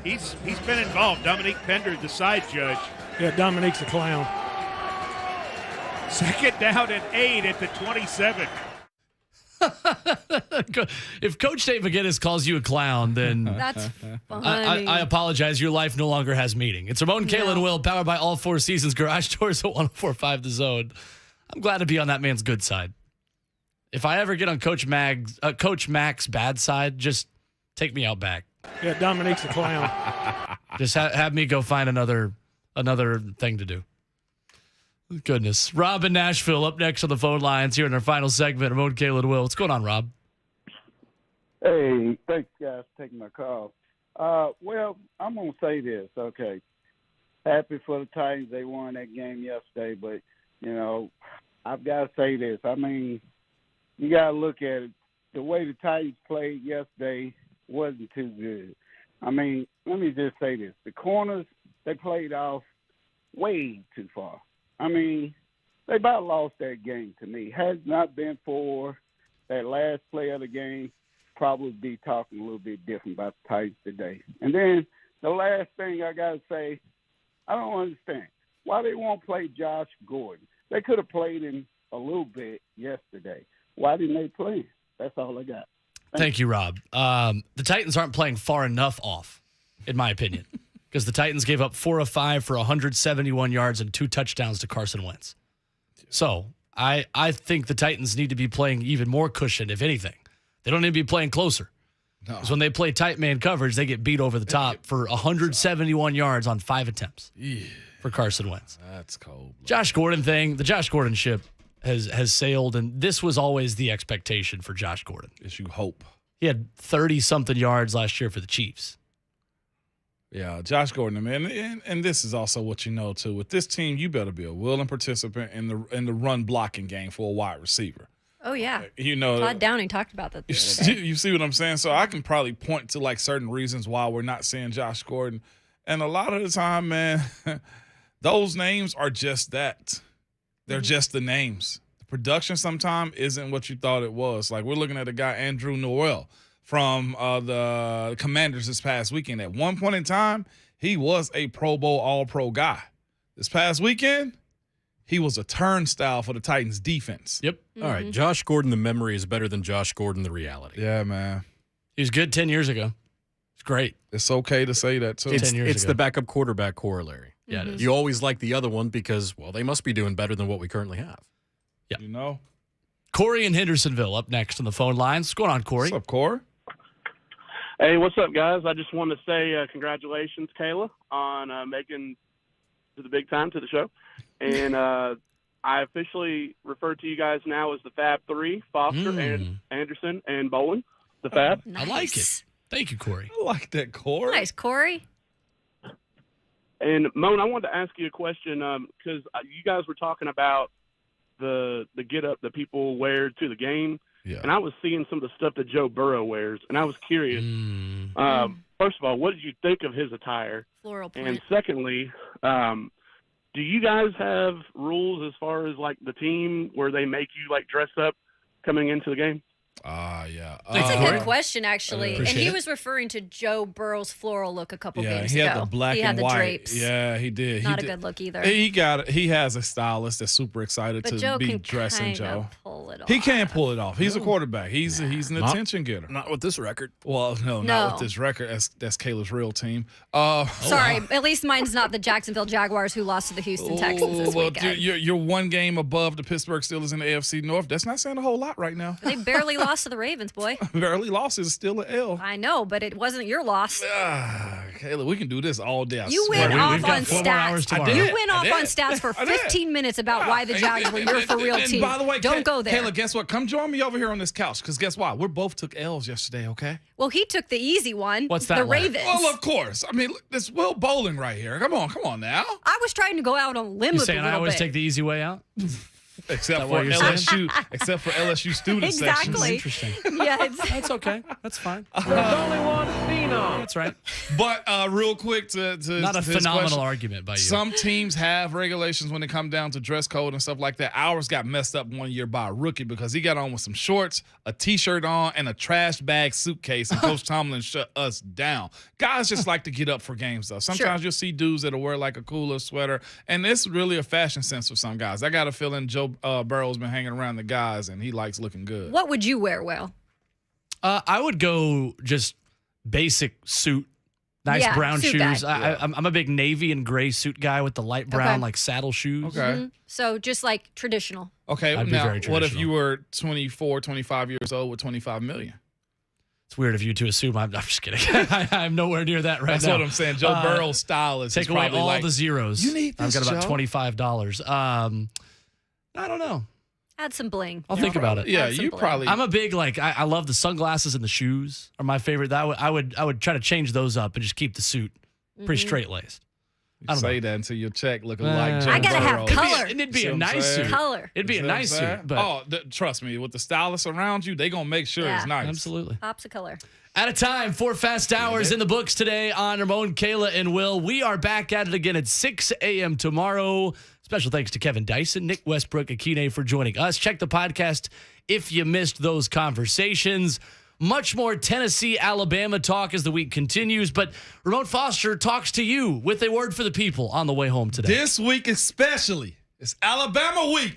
been involved. Dominique Pender, the side judge. Yeah, Dominique's a clown. 2nd down and 8 at the 27. If Coach Dave McGinnis calls you a clown, then That's funny. I apologize. Your life no longer has meaning. It's Ramon, Kayla, and Will, powered by All Four Seasons Garage Doors at 104.5 The Zone. I'm glad to be on that man's good side. If I ever get on Coach Mac's bad side, just take me out back. Yeah, Dominique's a clown. Just have me go find another thing to do. Goodness. Rob in Nashville up next on the phone lines here in our final segment. Ramon, Kayla, and Will. What's going on, Rob? Hey, thanks, guys, for taking my call. Well, I'm going to say this, okay. Happy for the Titans. They won that game yesterday, but, you know, I've got to say this. I mean, you got to look at it. The way the Titans played yesterday wasn't too good. I mean, let me just say this. The corners, they played off way too far. I mean, they about lost that game to me. Had it not been for that last play of the game, probably be talking a little bit different about the Titans today. And then the last thing I got to say, I don't understand why they won't play Josh Gordon. They could have played him a little bit yesterday. Why didn't they play him? That's all I got. Thank you, Rob. The Titans aren't playing far enough off, in my opinion, because the Titans gave up 4 of 5 for 171 yards and 2 touchdowns to Carson Wentz. So I think the Titans need to be playing even more cushion, if anything. They don't need to be playing closer. Because when they play tight man coverage, they get beat over the top for 171 yards on 5 attempts for Carson Wentz. That's cold. Josh Gordon thing, the Josh Gordon ship has sailed, and this was always the expectation for Josh Gordon. Yes, you hope. He had 30-something yards last year for the Chiefs. Yeah, Josh Gordon, man, and this is also what you know too. With this team, you better be a willing participant in the run blocking game for a wide receiver. Oh yeah, you know, Todd Downing talked about that. The other day. You see what I'm saying? So I can probably point to like certain reasons why we're not seeing Josh Gordon, and a lot of the time, man, those names are just that. They're just the names. The production sometimes isn't what you thought it was. Like we're looking at a guy, Andrew Noel, from the Commanders this past weekend. At one point in time, he was a Pro Bowl All-Pro guy. This past weekend, he was a turnstile for the Titans defense. Yep. Mm-hmm. All right, Josh Gordon, the memory is better than Josh Gordon, the reality. Yeah, man. He was good 10 years ago. It's great. It's okay to say that, too. It's the backup quarterback corollary. Yeah, it is. You always like the other one because, well, they must be doing better than what we currently have. Yeah. You know? Corey in Hendersonville up next on the phone lines. What's going on, Corey? What's up, Corey? Hey, what's up, guys? I just wanted to say congratulations, Kayla, on making to the big time to the show. And I officially refer to you guys now as the Fab Three, Foster, and Anderson, and Bowen. The Fab. Nice. I like it. Thank you, Corey. I like that, Corey. Nice, Corey. And, Moan, I wanted to ask you a question because you guys were talking about the get-up that people wear to the game. Yeah. And I was seeing some of the stuff that Joe Burrow wears, and I was curious. First of all, what did you think of his attire? Floral print. And secondly, do you guys have rules as far as, like, the team where they make you, like, dress up coming into the game? Yeah. That's a good question, actually. And Appreciate he it. was referring to Joe Burrow's floral look a couple games he ago. had the black he and had the white. drapes. Yeah, he did. Not he a did. good look either. He got it. He has a stylist that's super excited But to Joe be can dressing kind Joe. of pull it off. He can pull it off. He's a quarterback. He's an attention getter. Not with this record. Well, no, not with this record. That's Kayla's real team. Sorry, at least mine's not the Jacksonville Jaguars who lost to the Houston Texans this weekend. You're one game above the Pittsburgh Steelers in the AFC North. That's not saying a whole lot right now. They barely lost to the Ravens, boy. Barely lost is still an L. I know, but it wasn't your loss. Kayla, we can do this all day. You went off on We've got 4 more hours stats. tomorrow. You went off on stats for 15 minutes about why the Jags were your for-real team. By the way, don't go there. Kayla, guess what? Come join me over here on this couch, because guess what? We both took L's yesterday, okay? Well, he took the easy one. What's that The like? Ravens. Well, of course. I mean, it's Will Bowling right here. Come on now. I was trying to go out on a limb You with a saying little I always bit. take the easy way out? Except for what you're saying? except for LSU student sections. Exactly. Interesting. Yeah, That's okay. That's fine. There's only one Phoenix. That's right. But real quick to not a his phenomenal question, argument by you. Some teams have regulations when it comes down to dress code and stuff like that. Ours got messed up one year by a rookie because he got on with some shorts, a T-shirt on, and a trash bag suitcase, and Coach Tomlin shut us down. Guys just like to get up for games, though. Sometimes you'll see dudes that'll wear like a cooler sweater, and it's really a fashion sense for some guys. I got a feeling Joe Burrow's been hanging around the guys, and he likes looking good. What would you wear, Will? I would go just basic suit, nice brown shoes. I'm a big navy and gray suit guy with the light brown like saddle shoes. Okay. Mm-hmm. So just like traditional. Okay, I'd be now very what if traditional. you were 24, 25 years old with $25 million? It's weird of you to assume. I'm just kidding. I'm nowhere near that right That's now. what I'm saying. Joe Burrow's style is take away probably all like, the zeros. You need this, I've got about Joe. $25. I don't know. Add some bling. I'll think about it. Yeah, Add some you bling. probably. I'm a big I love the sunglasses and the shoes are my favorite. I would try to change those up and just keep the suit pretty straight laced. You say that until your check looking like Joe I gotta have Burrow. color. It'd be See a what I'm nice saying? suit. Color. It'd be See a what I'm nice saying? suit. But trust me, with the stylists around you, they gonna make sure Yeah. it's nice. absolutely. Pops of color. Out of time. 4 fast hours in the books today on Ramon, Kayla, and Will. We are back at it again at 6 a.m. tomorrow. Special thanks to Kevin Dyson, Nick Westbrook-Ikhine for joining us. Check the podcast if you missed those conversations. Much more Tennessee, Alabama talk as the week continues, but Ramon Foster talks to you with a word for the people on the way home today. This week especially, it's Alabama week.